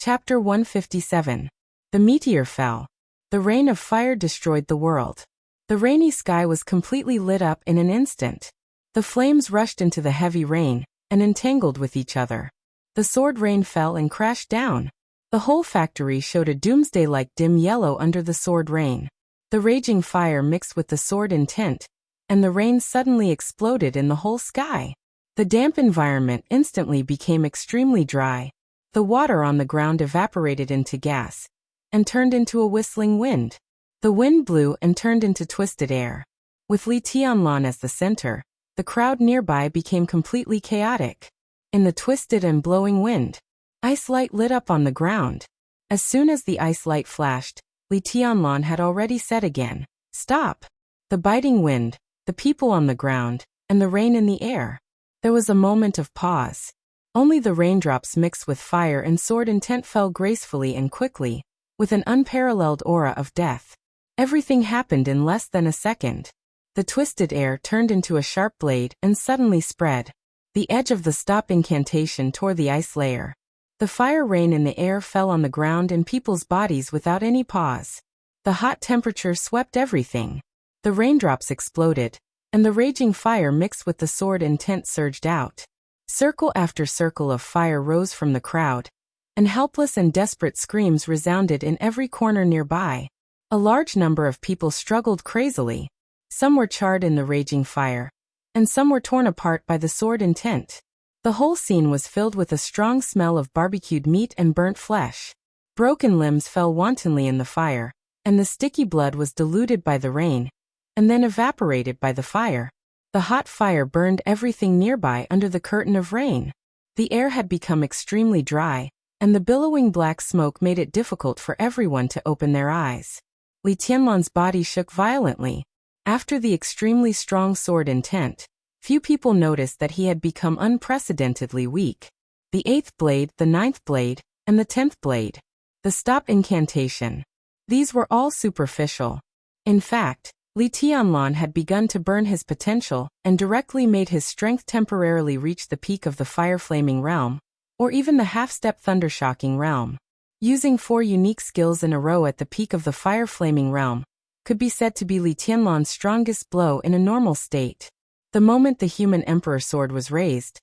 Chapter 157. The meteor fell. The rain of fire destroyed the world. The rainy sky was completely lit up in an instant. The flames rushed into the heavy rain, and entangled with each other. The sword rain fell and crashed down. The whole factory showed a doomsday-like dim yellow under the sword rain. The raging fire mixed with the sword intent, and the rain suddenly exploded in the whole sky. The damp environment instantly became extremely dry. The water on the ground evaporated into gas and turned into a whistling wind. The wind blew and turned into twisted air. With Li Tianlan as the center, the crowd nearby became completely chaotic. In the twisted and blowing wind, ice light lit up on the ground. As soon as the ice light flashed, Li Tianlan had already said again, "Stop!" The biting wind, the people on the ground, and the rain in the air. There was a moment of pause. Only the raindrops mixed with fire and sword intent fell gracefully and quickly, with an unparalleled aura of death. Everything happened in less than a second. The twisted air turned into a sharp blade and suddenly spread. The edge of the stop incantation tore the ice layer. The fire rain in the air fell on the ground and people's bodies without any pause. The hot temperature swept everything. The raindrops exploded, and the raging fire mixed with the sword intent surged out. Circle after circle of fire rose from the crowd, and helpless and desperate screams resounded in every corner nearby. A large number of people struggled crazily. Some were charred in the raging fire, and some were torn apart by the sword intent. The whole scene was filled with a strong smell of barbecued meat and burnt flesh. Broken limbs fell wantonly in the fire, and the sticky blood was diluted by the rain, and then evaporated by the fire. The hot fire burned everything nearby under the curtain of rain. The air had become extremely dry, and the billowing black smoke made it difficult for everyone to open their eyes. Li Tianlan's body shook violently. After the extremely strong sword intent, few people noticed that he had become unprecedentedly weak. The 8th blade, the 9th blade, and the 10th blade. The stop incantation. These were all superficial. In fact, Li Tianlan had begun to burn his potential and directly made his strength temporarily reach the peak of the fire-flaming realm, or even the half-step thunder-shocking realm. Using 4 unique skills in a row at the peak of the fire-flaming realm could be said to be Li Tianlan's strongest blow in a normal state. The moment the human emperor sword was raised,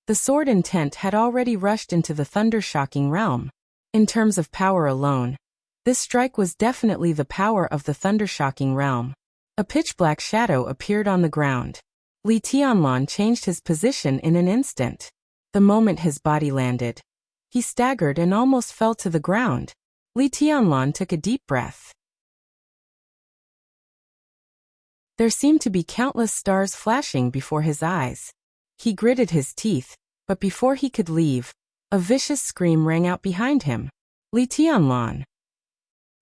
the sword intent had already rushed into the thunder-shocking realm. In terms of power alone, this strike was definitely the power of the thunder-shocking realm. A pitch-black shadow appeared on the ground. Li Tianlan changed his position in an instant. The moment his body landed, he staggered and almost fell to the ground. Li Tianlan took a deep breath. There seemed to be countless stars flashing before his eyes. He gritted his teeth, but before he could leave, a vicious scream rang out behind him. Li Tianlan!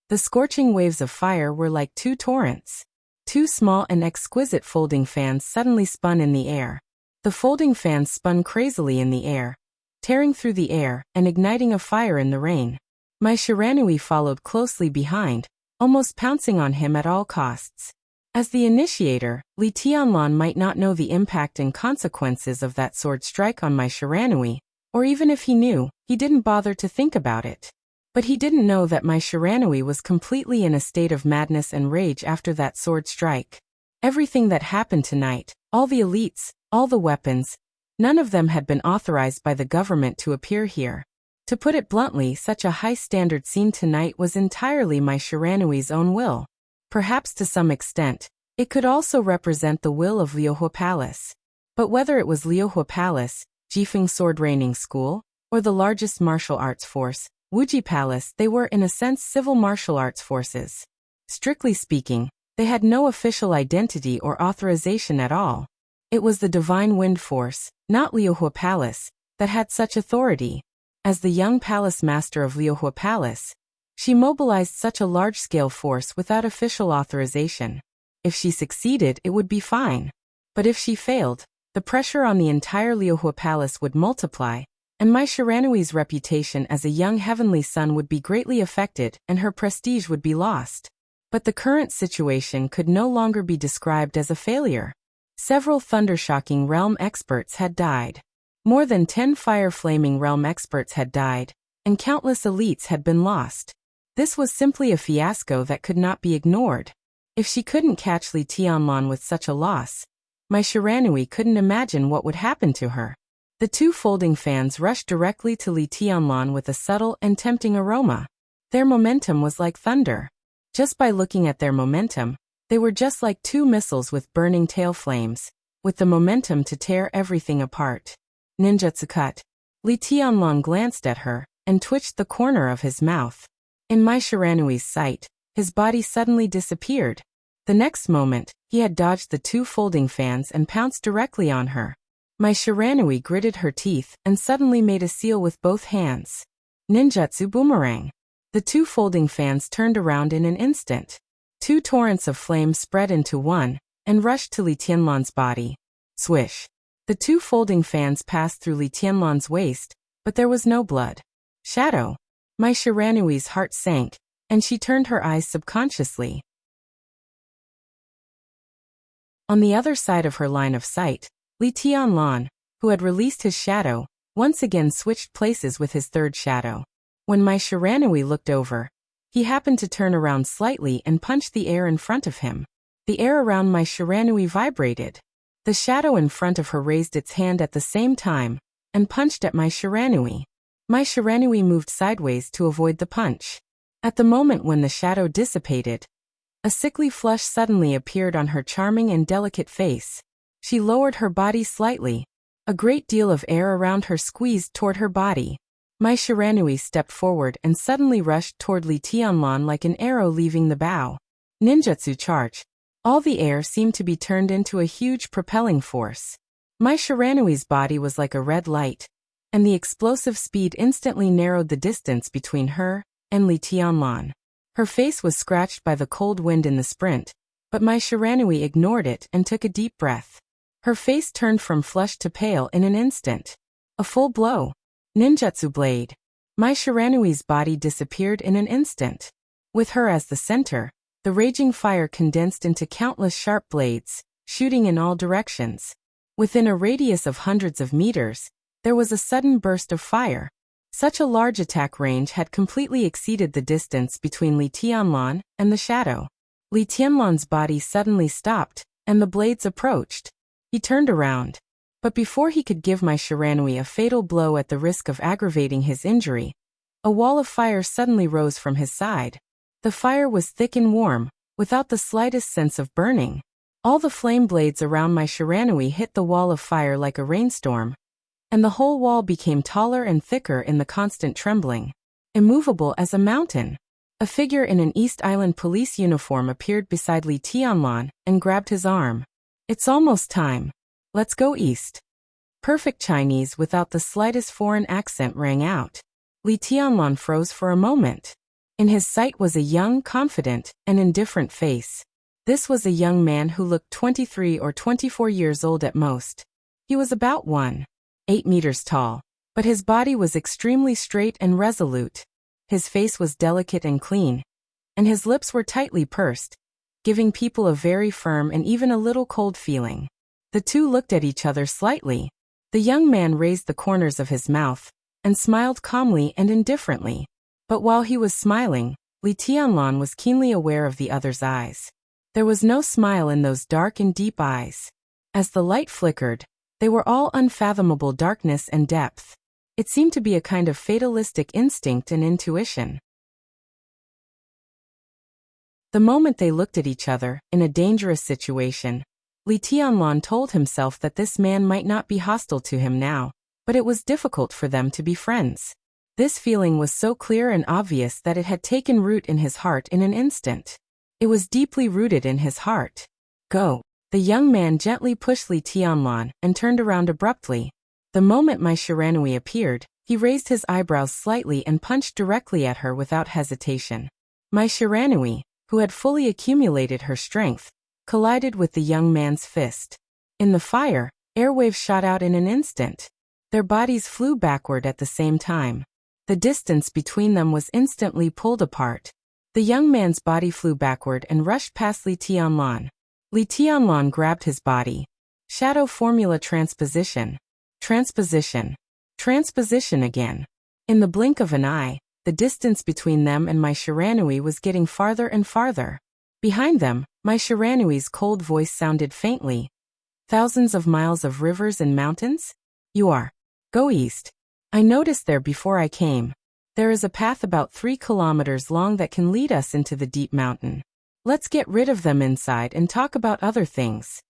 The scorching waves of fire were like 2 torrents. 2 small and exquisite folding fans suddenly spun in the air. The folding fans spun crazily in the air, tearing through the air and igniting a fire in the rain. Mai Shiranui followed closely behind, almost pouncing on him at all costs. As the initiator, Li Tianlan might not know the impact and consequences of that sword strike on Mai Shiranui, or even if he knew, he didn't bother to think about it. But he didn't know that Mai Shiranui was completely in a state of madness and rage after that sword strike. Everything that happened tonight, all the elites, all the weapons, none of them had been authorized by the government to appear here. To put it bluntly, such a high-standard scene tonight was entirely Mai Shiranui's own will. Perhaps to some extent, it could also represent the will of Liuhua Palace. But whether it was Liuhua Palace, Jifeng Sword Reigning School, or the largest martial arts force, Wuji Palace, they were in a sense civil martial arts forces. Strictly speaking, they had no official identity or authorization at all. It was the divine wind force, not Liuhua Palace, that had such authority. As the young palace master of Liuhua Palace, she mobilized such a large-scale force without official authorization. If she succeeded, it would be fine. But if she failed, the pressure on the entire Liuhua Palace would multiply, and Mai Shiranui's reputation as a young heavenly son would be greatly affected and her prestige would be lost. But the current situation could no longer be described as a failure. Several thunder-shocking realm experts had died. More than 10 fire-flaming realm experts had died, and countless elites had been lost. This was simply a fiasco that could not be ignored. If she couldn't catch Li Tianlan with such a loss, Mai Shiranui couldn't imagine what would happen to her. The two folding fans rushed directly to Li Tianlan with a subtle and tempting aroma. Their momentum was like thunder. Just by looking at their momentum, they were just like two missiles with burning tail flames, with the momentum to tear everything apart. Ninjutsu cut. Li Tianlan glanced at her and twitched the corner of his mouth. In Mai Shiranui's sight, his body suddenly disappeared. The next moment, he had dodged the two folding fans and pounced directly on her. Mai Shiranui gritted her teeth and suddenly made a seal with both hands. Ninjutsu boomerang. The two folding fans turned around in an instant. Two torrents of flame spread into one and rushed to Li Tianlan's body. Swish. The two folding fans passed through Li Tianlan's waist, but there was no blood. Shadow. Mai Shiranui's heart sank, and she turned her eyes subconsciously. On the other side of her line of sight, Li Tianlan, who had released his shadow, once again switched places with his third shadow. When Mai Shiranui looked over, he happened to turn around slightly and punch the air in front of him. The air around Mai Shiranui vibrated. The shadow in front of her raised its hand at the same time and punched at Mai Shiranui. Mai Shiranui moved sideways to avoid the punch. At the moment when the shadow dissipated, a sickly flush suddenly appeared on her charming and delicate face. She lowered her body slightly. A great deal of air around her squeezed toward her body. Mai Shiranui stepped forward and suddenly rushed toward Li Tianlan like an arrow leaving the bow. Ninjutsu charge. All the air seemed to be turned into a huge propelling force. Mai Shiranui's body was like a red light, and the explosive speed instantly narrowed the distance between her and Li Tianlan. Her face was scratched by the cold wind in the sprint, but Mai Shiranui ignored it and took a deep breath. Her face turned from flushed to pale in an instant. A full blow. Ninjutsu blade. Mai Shiranui's body disappeared in an instant. With her as the center, the raging fire condensed into countless sharp blades, shooting in all directions. Within a radius of hundreds of meters, there was a sudden burst of fire. Such a large attack range had completely exceeded the distance between Li Tianlan and the shadow. Li Tianlan's body suddenly stopped, and the blades approached. He turned around. But before he could give Mai Shiranui a fatal blow at the risk of aggravating his injury, a wall of fire suddenly rose from his side. The fire was thick and warm, without the slightest sense of burning. All the flame blades around Mai Shiranui hit the wall of fire like a rainstorm, and the whole wall became taller and thicker in the constant trembling. Immovable as a mountain. A figure in an East Island police uniform appeared beside Li Tianlan and grabbed his arm. It's almost time. Let's go east. Perfect Chinese without the slightest foreign accent rang out. Li Tianlan froze for a moment. In his sight was a young, confident, and indifferent face. This was a young man who looked 23 or 24 years old at most. He was about 1.8 meters tall, but his body was extremely straight and resolute. His face was delicate and clean, and his lips were tightly pursed, giving people a very firm and even a little cold feeling. The two looked at each other slightly. The young man raised the corners of his mouth and smiled calmly and indifferently. But while he was smiling, Li Tianlan was keenly aware of the other's eyes. There was no smile in those dark and deep eyes. As the light flickered, they were all unfathomable darkness and depth. It seemed to be a kind of fatalistic instinct and intuition. The moment they looked at each other, in a dangerous situation, Li Tianlan told himself that this man might not be hostile to him now, but it was difficult for them to be friends. This feeling was so clear and obvious that it had taken root in his heart in an instant. It was deeply rooted in his heart. Go. The young man gently pushed Li Tianlan and turned around abruptly. The moment Mai Shiranui appeared, he raised his eyebrows slightly and punched directly at her without hesitation. Mai Shiranui, who had fully accumulated her strength, collided with the young man's fist. In the fire, airwaves shot out in an instant. Their bodies flew backward at the same time. The distance between them was instantly pulled apart. The young man's body flew backward and rushed past Li Tianlan. Li Tianlan grabbed his body. Shadow formula transposition. Transposition. Transposition again. In the blink of an eye, the distance between them and Mai Shiranui was getting farther and farther. Behind them, Mai Shiranui's cold voice sounded faintly. Thousands of miles of rivers and mountains? You are Go east. I noticed there before I came. There is a path about 3 kilometers long that can lead us into the deep mountain. Let's get rid of them inside and talk about other things.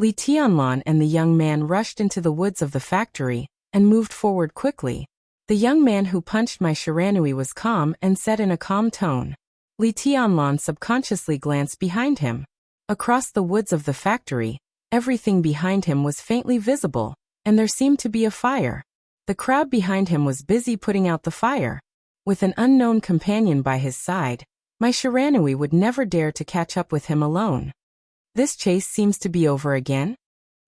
Li Tianlan and the young man rushed into the woods of the factory and moved forward quickly. The young man who punched my Shiranui was calm and said in a calm tone. Li Tianlan subconsciously glanced behind him. Across the woods of the factory, everything behind him was faintly visible, and there seemed to be a fire. The crowd behind him was busy putting out the fire. With an unknown companion by his side, my Shiranui would never dare to catch up with him alone. This chase seems to be over again?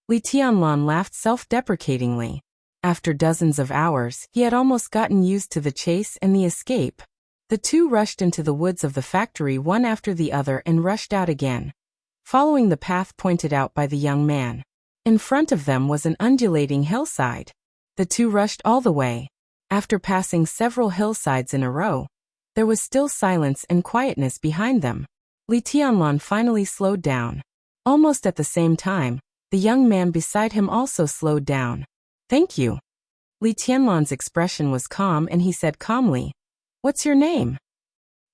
Li Tianlan laughed self-deprecatingly. After dozens of hours, he had almost gotten used to the chase and the escape. The two rushed into the woods of the factory one after the other and rushed out again, following the path pointed out by the young man. In front of them was an undulating hillside. The two rushed all the way. After passing several hillsides in a row, there was still silence and quietness behind them. Li Tianlan finally slowed down. Almost at the same time, the young man beside him also slowed down. Thank you. Li Tianlan's expression was calm and he said calmly, "What's your name?"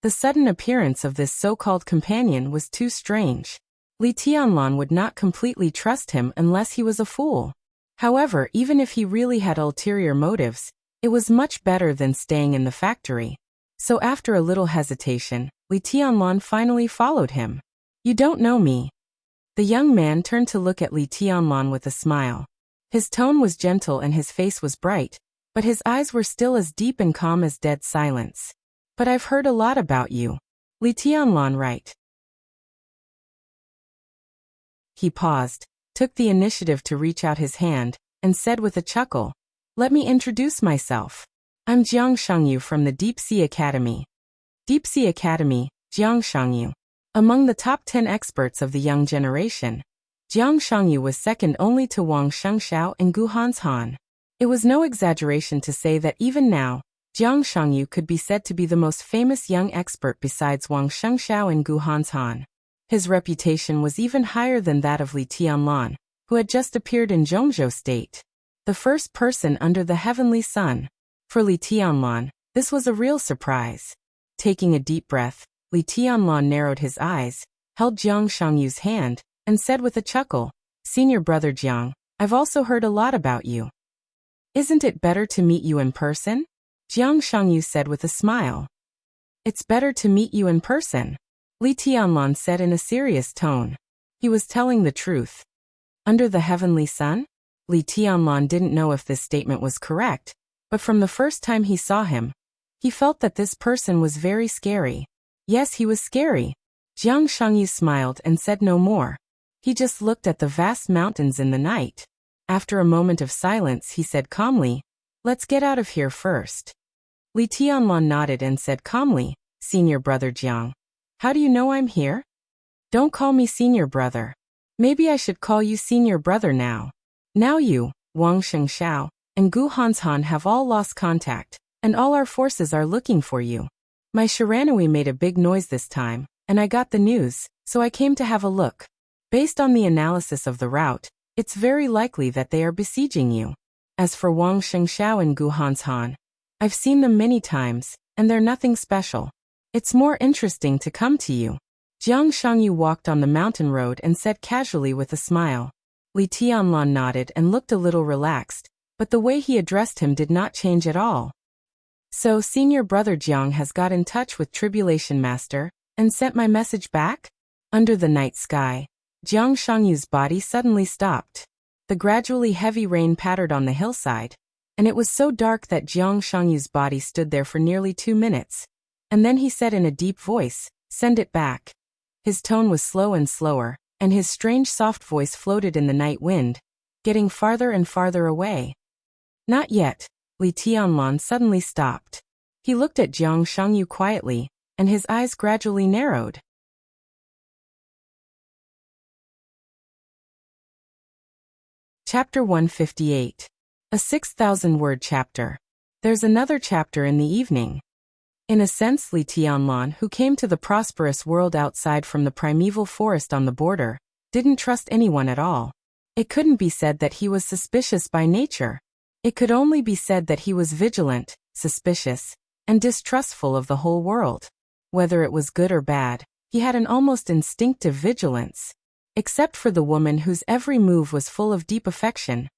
The sudden appearance of this so-called companion was too strange. Li Tianlan would not completely trust him unless he was a fool. However, even if he really had ulterior motives, it was much better than staying in the factory. So after a little hesitation, Li Tianlan finally followed him. You don't know me. The young man turned to look at Li Tianlan with a smile. His tone was gentle and his face was bright, but his eyes were still as deep and calm as dead silence. But I've heard a lot about you. Li Tianlan, right? He paused, took the initiative to reach out his hand, and said with a chuckle, "Let me introduce myself. I'm Jiang Shangyu from the Deep Sea Academy." Deep Sea Academy, Jiang Shangyu. Among the top 10 experts of the young generation, Jiang Shangyu was second only to Wang Shengxiao and Gu Hanshan. It was no exaggeration to say that even now, Jiang Shangyu could be said to be the most famous young expert besides Wang Shengxiao and Gu Hanshan. His reputation was even higher than that of Li Tianlan, who had just appeared in Zhongzhou State. The first person under the heavenly sun. For Li Tianlan, this was a real surprise. Taking a deep breath, Li Tianlan narrowed his eyes, held Jiang Shangyu's hand, and said with a chuckle, "Senior brother Jiang, I've also heard a lot about you. Isn't it better to meet you in person?" Jiang Shangyu said with a smile. "It's better to meet you in person," Li Tianlan said in a serious tone. He was telling the truth. Under the heavenly sun? Li Tianlan didn't know if this statement was correct, but from the first time he saw him, he felt that this person was very scary. Yes, he was scary. Jiang Shangyu smiled and said no more. He just looked at the vast mountains in the night. After a moment of silence, he said calmly, "Let's get out of here first." Li Tianlan nodded and said calmly, "Senior brother Jiang, how do you know I'm here?" "Don't call me senior brother. Maybe I should call you senior brother now. Now you, Wang Shengxiao, and Gu Hanshan have all lost contact, and all our forces are looking for you. My Shiranui made a big noise this time, and I got the news, so I came to have a look. Based on the analysis of the route, it's very likely that they are besieging you. As for Wang Shengxiao and Gu Hanshan, I've seen them many times, and they're nothing special. It's more interesting to come to you." Jiang Shangyu walked on the mountain road and said casually with a smile. Li Tianlan nodded and looked a little relaxed, but the way he addressed him did not change at all. "So senior brother Jiang has got in touch with Tribulation Master, and sent my message back?" Under the night sky, Jiang Shangyu's body suddenly stopped. The gradually heavy rain pattered on the hillside, and it was so dark that Jiang Shangyu's body stood there for nearly 2 minutes. And then he said in a deep voice, "Send it back." His tone was slow and slower, and his strange soft voice floated in the night wind, getting farther and farther away. "Not yet." Li Tianlan suddenly stopped. He looked at Jiang Shangyu quietly, and his eyes gradually narrowed. Chapter 158. A 6,000-word chapter. There's another chapter in the evening. In a sense, Li Tianlan, who came to the prosperous world outside from the primeval forest on the border, didn't trust anyone at all. It couldn't be said that he was suspicious by nature. It could only be said that he was vigilant, suspicious, and distrustful of the whole world. Whether it was good or bad, he had an almost instinctive vigilance. Except for the woman whose every move was full of deep affection,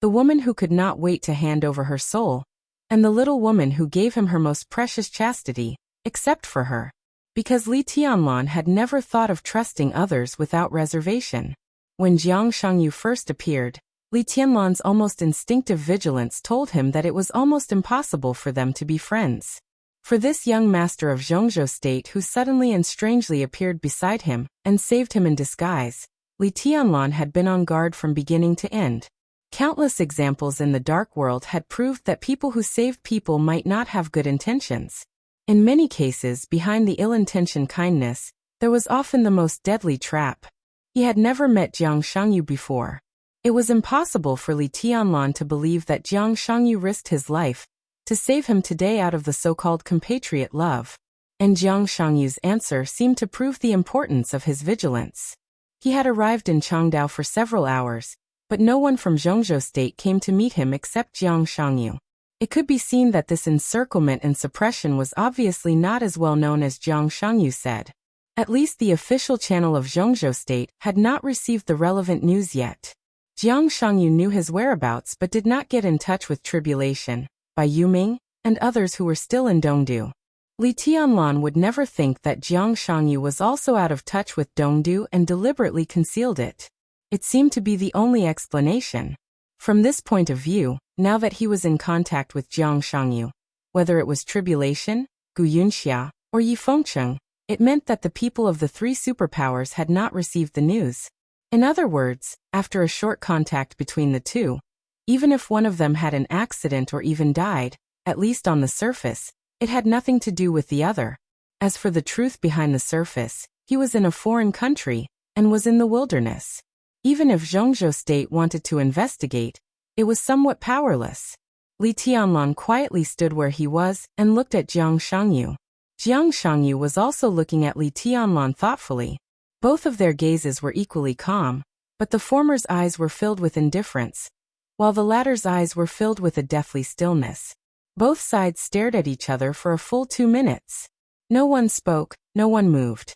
the woman who could not wait to hand over her soul, and the little woman who gave him her most precious chastity, except for her. Because Li Tianlan had never thought of trusting others without reservation. When Jiang Shangyu first appeared, Li Tianlan's almost instinctive vigilance told him that it was almost impossible for them to be friends. For this young master of Zhongzhou state who suddenly and strangely appeared beside him and saved him in disguise, Li Tianlan had been on guard from beginning to end. Countless examples in the dark world had proved that people who saved people might not have good intentions. In many cases, behind the ill-intentioned kindness, there was often the most deadly trap. He had never met Jiang Shangyu before. It was impossible for Li Tianlan to believe that Jiang Shangyu risked his life to save him today out of the so-called compatriot love. And Jiang Shangyu's answer seemed to prove the importance of his vigilance. He had arrived in Changdao for several hours, but no one from Zhongzhou state came to meet him except Jiang Shangyu. It could be seen that this encirclement and suppression was obviously not as well known as Jiang Shangyu said. At least the official channel of Zhongzhou state had not received the relevant news yet. Jiang Shangyu knew his whereabouts but did not get in touch with Tribulation, Bai Yuming, and others who were still in Dongdu. Li Tianlan would never think that Jiang Shangyu was also out of touch with Dongdu and deliberately concealed it. It seemed to be the only explanation. From this point of view, now that he was in contact with Jiang Shangyu, whether it was Tribulation, Gu Yunxia, or Yi Fengcheng, it meant that the people of the three superpowers had not received the news. In other words, after a short contact between the two, even if one of them had an accident or even died, at least on the surface, it had nothing to do with the other. As for the truth behind the surface, he was in a foreign country and was in the wilderness. Even if Zhongzhou state wanted to investigate, it was somewhat powerless. Li Tianlan quietly stood where he was and looked at Jiang Shangyu. Jiang Shangyu was also looking at Li Tianlan thoughtfully. Both of their gazes were equally calm, but the former's eyes were filled with indifference, while the latter's eyes were filled with a deathly stillness. Both sides stared at each other for a full 2 minutes. No one spoke, no one moved.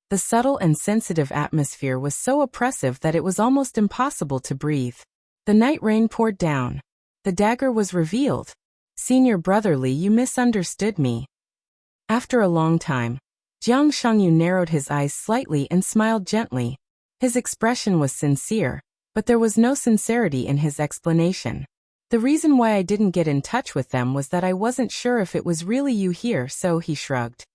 The subtle and sensitive atmosphere was so oppressive that it was almost impossible to breathe. The night rain poured down. The dagger was revealed. Senior brotherly, you misunderstood me. After a long time, Jiang Shangyu narrowed his eyes slightly and smiled gently. His expression was sincere, but there was no sincerity in his explanation. The reason why I didn't get in touch with them was that I wasn't sure if it was really you here, so he shrugged.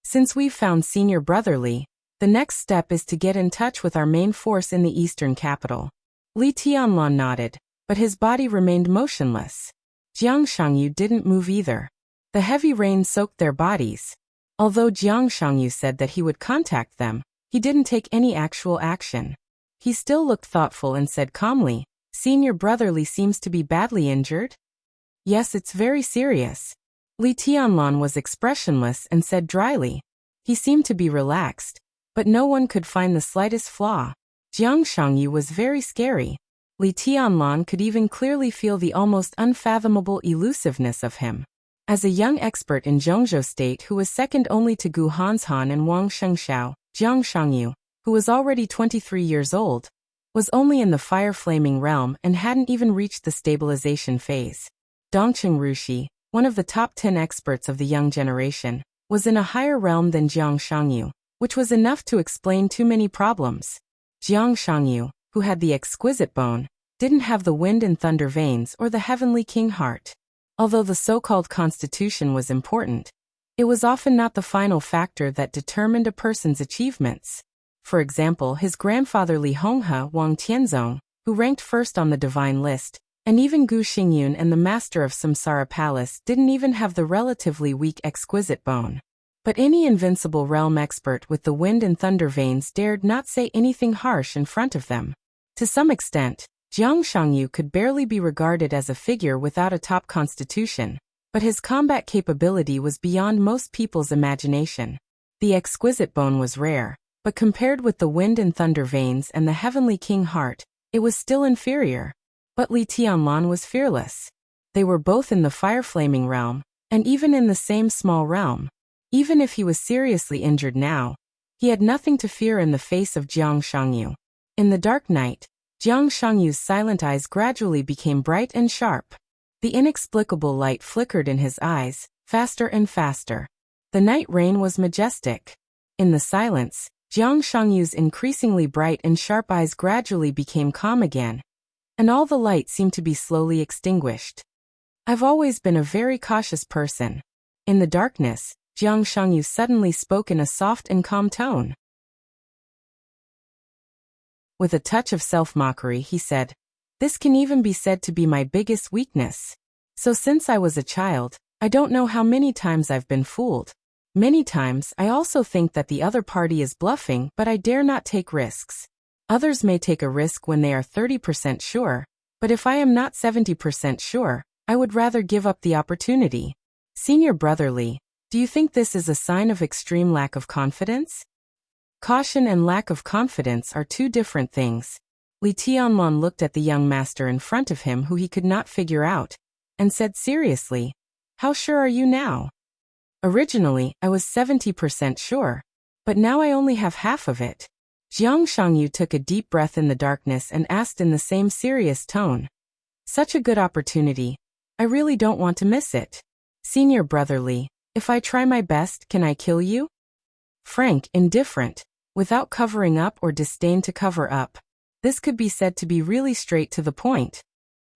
Since we've found Senior Brotherly, the next step is to get in touch with our main force in the eastern capital. Li Tianlan nodded, but his body remained motionless. Jiang Shangyu didn't move either. The heavy rain soaked their bodies. Although Jiang Shangyu said that he would contact them, he didn't take any actual action. He still looked thoughtful and said calmly, Senior Brotherly seems to be badly injured? Yes, it's very serious. Li Tianlan was expressionless and said dryly. He seemed to be relaxed, but no one could find the slightest flaw. Jiang Shangyu was very scary. Li Tianlan could even clearly feel the almost unfathomable elusiveness of him. As a young expert in Zhongzhou state who was second only to Gu Hanshan and Wang Shengxiao, Jiang Shangyu, who was already 23 years old, was only in the fire-flaming realm and hadn't even reached the stabilization phase. Dongqing Rushi, one of the top 10 experts of the young generation, was in a higher realm than Jiang Shangyu, which was enough to explain too many problems. Jiang Shangyu, who had the exquisite bone, didn't have the wind and thunder veins or the heavenly king heart. Although the so-called constitution was important, it was often not the final factor that determined a person's achievements. For example, his grandfather Li Honghe Wang Tianzong, who ranked first on the divine list, and even Gu Xingyun and the master of Samsara Palace didn't even have the relatively weak exquisite bone. But any invincible realm expert with the wind and thunder veins dared not say anything harsh in front of them. To some extent, Jiang Shangyu could barely be regarded as a figure without a top constitution, but his combat capability was beyond most people's imagination. The exquisite bone was rare, but compared with the wind and thunder veins and the heavenly king heart, It was still inferior. But Li Tianlan was fearless. They were both in the fire-flaming realm, and even in the same small realm. Even if he was seriously injured now, he had nothing to fear in the face of Jiang Shangyu. In the dark night, Jiang Shangyu's silent eyes gradually became bright and sharp. The inexplicable light flickered in his eyes, faster and faster. The night rain was majestic. In the silence, Jiang Shangyu's increasingly bright and sharp eyes gradually became calm again, and all the light seemed to be slowly extinguished. I've always been a very cautious person. In the darkness, Jiang Shangyu suddenly spoke in a soft and calm tone. With a touch of self-mockery, he said, "This can even be said to be my biggest weakness. So since I was a child, I don't know how many times I've been fooled. Many times I also think that the other party is bluffing, but I dare not take risks. Others may take a risk when they are 30% sure, but if I am not 70% sure, I would rather give up the opportunity. Senior brotherly, do you think this is a sign of extreme lack of confidence?" Caution and lack of confidence are two different things. Li Tianlan looked at the young master in front of him who he could not figure out, and said seriously, "How sure are you now?" "Originally, I was 70% sure, but now I only have half of it." Jiang Shangyu took a deep breath in the darkness and asked in the same serious tone, "Such a good opportunity. I really don't want to miss it. Senior brotherly, if I try my best, can I kill you?" Frank, indifferent, without covering up or disdain to cover up. This could be said to be really straight to the point.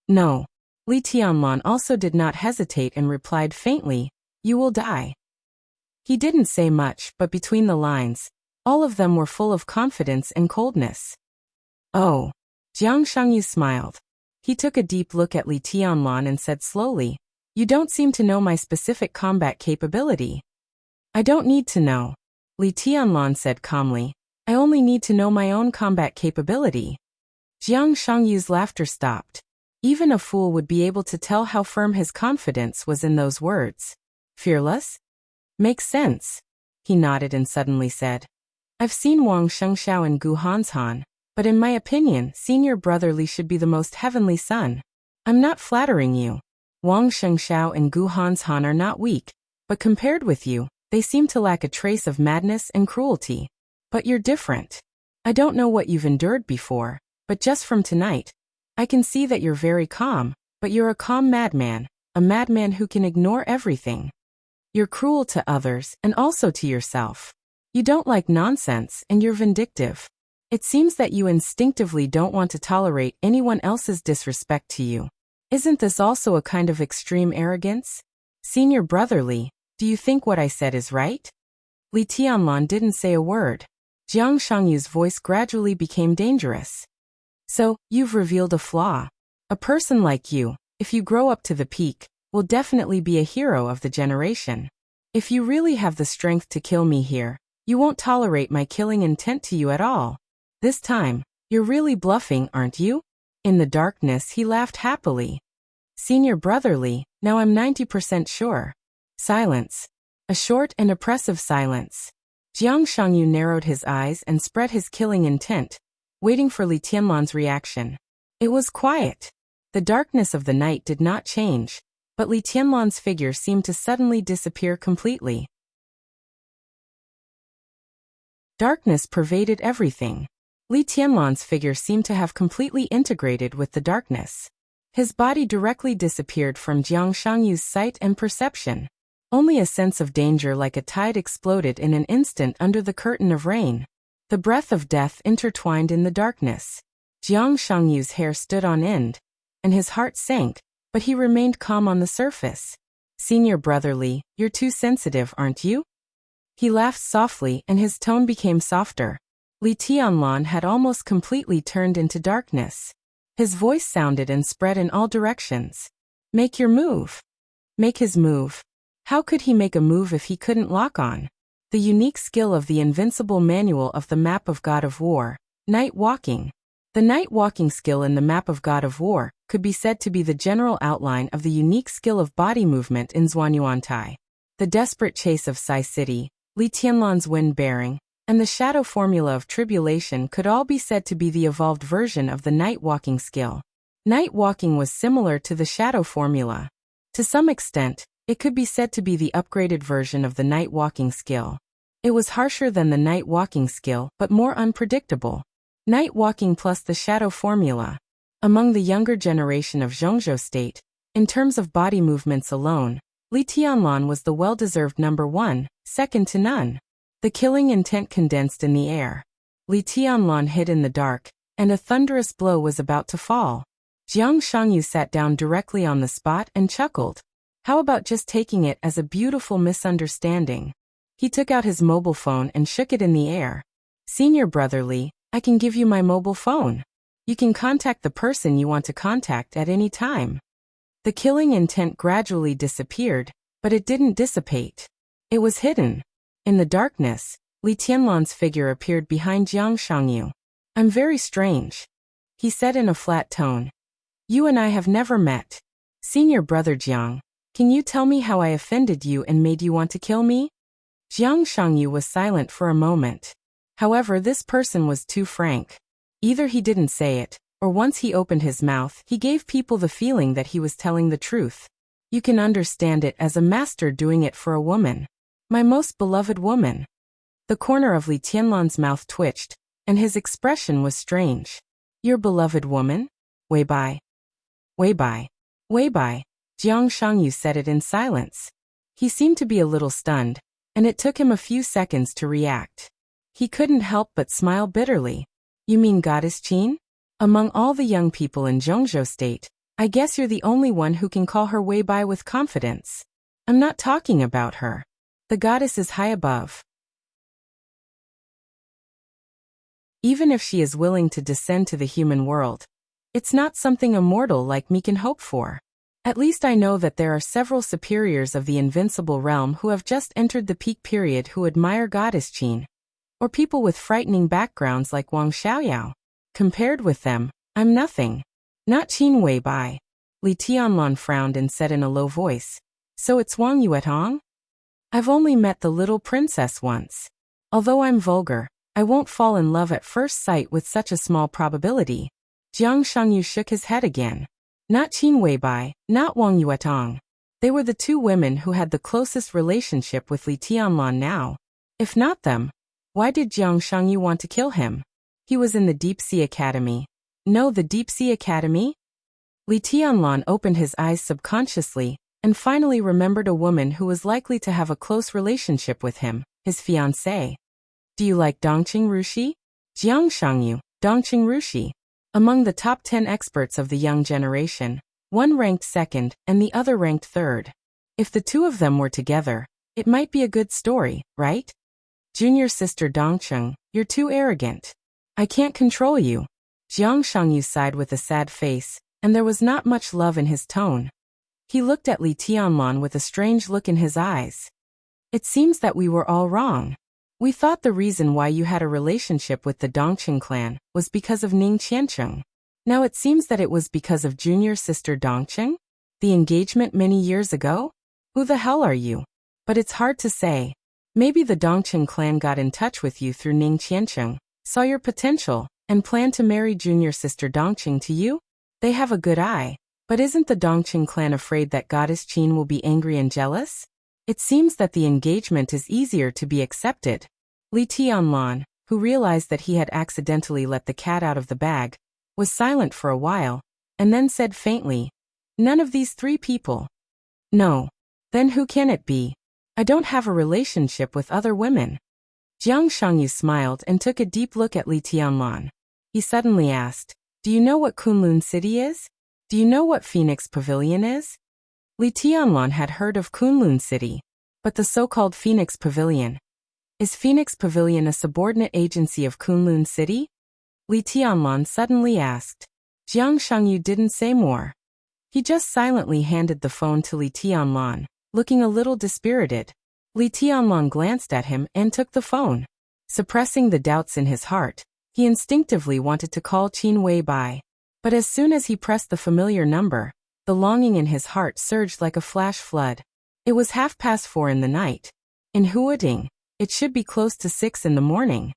"No." Li Tianlan also did not hesitate and replied faintly, "You will die." He didn't say much, but between the lines, all of them were full of confidence and coldness. "Oh." Jiang Shangyu smiled. He took a deep look at Li Tianlan and said slowly, "You don't seem to know my specific combat capability." "I don't need to know." Li Tianlan said calmly, "I only need to know my own combat capability." Jiang Shangyu's laughter stopped. Even a fool would be able to tell how firm his confidence was in those words. Fearless? Makes sense. He nodded and suddenly said, "I've seen Wang Shengxiao and Gu Hanshan, but in my opinion, senior brotherly should be the most heavenly son. I'm not flattering you. Wang Shengxiao and Gu Hanshan are not weak, but compared with you, they seem to lack a trace of madness and cruelty. But you're different. I don't know what you've endured before, but just from tonight, I can see that you're very calm, but you're a calm madman, a madman who can ignore everything. You're cruel to others and also to yourself. You don't like nonsense and you're vindictive. It seems that you instinctively don't want to tolerate anyone else's disrespect to you. Isn't this also a kind of extreme arrogance? Senior brotherly, do you think what I said is right?" Li Tianlan didn't say a word. Jiang Shangyu's voice gradually became dangerous. "So, you've revealed a flaw. A person like you, if you grow up to the peak, will definitely be a hero of the generation. If you really have the strength to kill me here, you won't tolerate my killing intent to you at all. This time, you're really bluffing, aren't you?" In the darkness he laughed happily. "Senior brotherly, now I'm 90% sure." Silence. A short and oppressive silence. Jiang Shangyu narrowed his eyes and spread his killing intent, waiting for Li Tianlan's reaction. It was quiet. The darkness of the night did not change, but Li Tianlan's figure seemed to suddenly disappear completely. Darkness pervaded everything. Li Tianlan's figure seemed to have completely integrated with the darkness. His body directly disappeared from Jiang Shangyu's sight and perception. Only a sense of danger like a tide exploded in an instant under the curtain of rain. The breath of death intertwined in the darkness. Jiang Shangyu's hair stood on end, and his heart sank, but he remained calm on the surface. "Senior brotherly, you're too sensitive, aren't you?" He laughed softly and his tone became softer. Li Tianlan had almost completely turned into darkness. His voice sounded and spread in all directions. "Make your move." Make his move. How could he make a move if he couldn't lock on? The unique skill of the invincible manual of the map of God of War, night walking. The night walking skill in the map of God of War could be said to be the general outline of the unique skill of body movement in Zhuanyuantai. The desperate chase of Sai City, Li Tianlan's wind bearing, and the shadow formula of tribulation could all be said to be the evolved version of the night walking skill. Night walking was similar to the shadow formula. To some extent, it could be said to be the upgraded version of the night walking skill. It was harsher than the night walking skill, but more unpredictable. Night walking plus the shadow formula. Among the younger generation of Zhongzhou state, in terms of body movements alone, Li Tianlan was the well-deserved number one, second to none. The killing intent condensed in the air. Li Tianlan hid in the dark, and a thunderous blow was about to fall. Jiang Shangyu sat down directly on the spot and chuckled. How about just taking it as a beautiful misunderstanding? He took out his mobile phone and shook it in the air. Senior brother Li, I can give you my mobile phone. You can contact the person you want to contact at any time. The killing intent gradually disappeared, but it didn't dissipate. It was hidden. In the darkness, Li Tianlan's figure appeared behind Jiang Shangyu. I'm very strange, he said in a flat tone. You and I have never met. Senior brother Jiang, can you tell me how I offended you and made you want to kill me? Jiang Shangyu was silent for a moment. However, this person was too frank. Either he didn't say it, or once he opened his mouth, he gave people the feeling that he was telling the truth. You can understand it as a master doing it for a woman. My most beloved woman. The corner of Li Tianlan's mouth twitched, and his expression was strange. Your beloved woman? Wei Bai. Wei Bai. Wei Bai. Jiang Shangyu said it in silence. He seemed to be a little stunned, and it took him a few seconds to react. He couldn't help but smile bitterly. You mean Goddess Qin? Among all the young people in Zhongzhou state, I guess you're the only one who can call her Wei Bai with confidence. I'm not talking about her. The goddess is high above. Even if she is willing to descend to the human world, it's not something a mortal like me can hope for. At least I know that there are several superiors of the invincible realm who have just entered the peak period who admire Goddess Qin, or people with frightening backgrounds like Wang Xiaoyao. Compared with them, I'm nothing. Not Qin Wei Bai. Li Tianlan frowned and said in a low voice, So it's Wang Yuetong? I've only met the little princess once. Although I'm vulgar, I won't fall in love at first sight with such a small probability. Jiang Shangyu shook his head again. Not Qin Wei Bai, not Wang Yuetong. They were the two women who had the closest relationship with Li Tianlan now. If not them, why did Jiang Shangyu want to kill him? He was in the Deep Sea Academy. No, the Deep Sea Academy? Li Tianlan opened his eyes subconsciously, and finally remembered a woman who was likely to have a close relationship with him, his fiancée. Do you like Dongqing Rushi? Jiang Shangyu, Dongqing Rushi. Among the top 10 experts of the young generation, one ranked second and the other ranked third. If the two of them were together, it might be a good story, right? Junior sister Dongqing, you're too arrogant. I can't control you. Jiang Shangyu sighed with a sad face, and there was not much love in his tone. He looked at Li Tianlan with a strange look in his eyes. It seems that we were all wrong. We thought the reason why you had a relationship with the Dongqing clan was because of Ning Qiancheng. Now it seems that it was because of junior sister Dongqing? The engagement many years ago? Who the hell are you? But it's hard to say. Maybe the Dongqing clan got in touch with you through Ning Qiancheng, saw your potential, and planned to marry junior sister Dongqing to you? They have a good eye. But isn't the Dongqing clan afraid that Goddess Qin will be angry and jealous? It seems that the engagement is easier to be accepted. Li Tianlan, who realized that he had accidentally let the cat out of the bag, was silent for a while, and then said faintly, None of these three people. No. Then who can it be? I don't have a relationship with other women. Jiang Shangyu smiled and took a deep look at Li Tianlan. He suddenly asked, Do you know what Kunlun City is? Do you know what Phoenix Pavilion is? Li Tianlan had heard of Kunlun City, but the so-called Phoenix Pavilion. Is Phoenix Pavilion a subordinate agency of Kunlun City? Li Tianlan suddenly asked. Jiang Shangyu didn't say more. He just silently handed the phone to Li Tianlan, looking a little dispirited. Li Tianlan glanced at him and took the phone. Suppressing the doubts in his heart, he instinctively wanted to call Qin Wei Bai. But as soon as he pressed the familiar number, the longing in his heart surged like a flash flood. It was 4:30 in the night. In Huading, It should be close to 6 in the morning.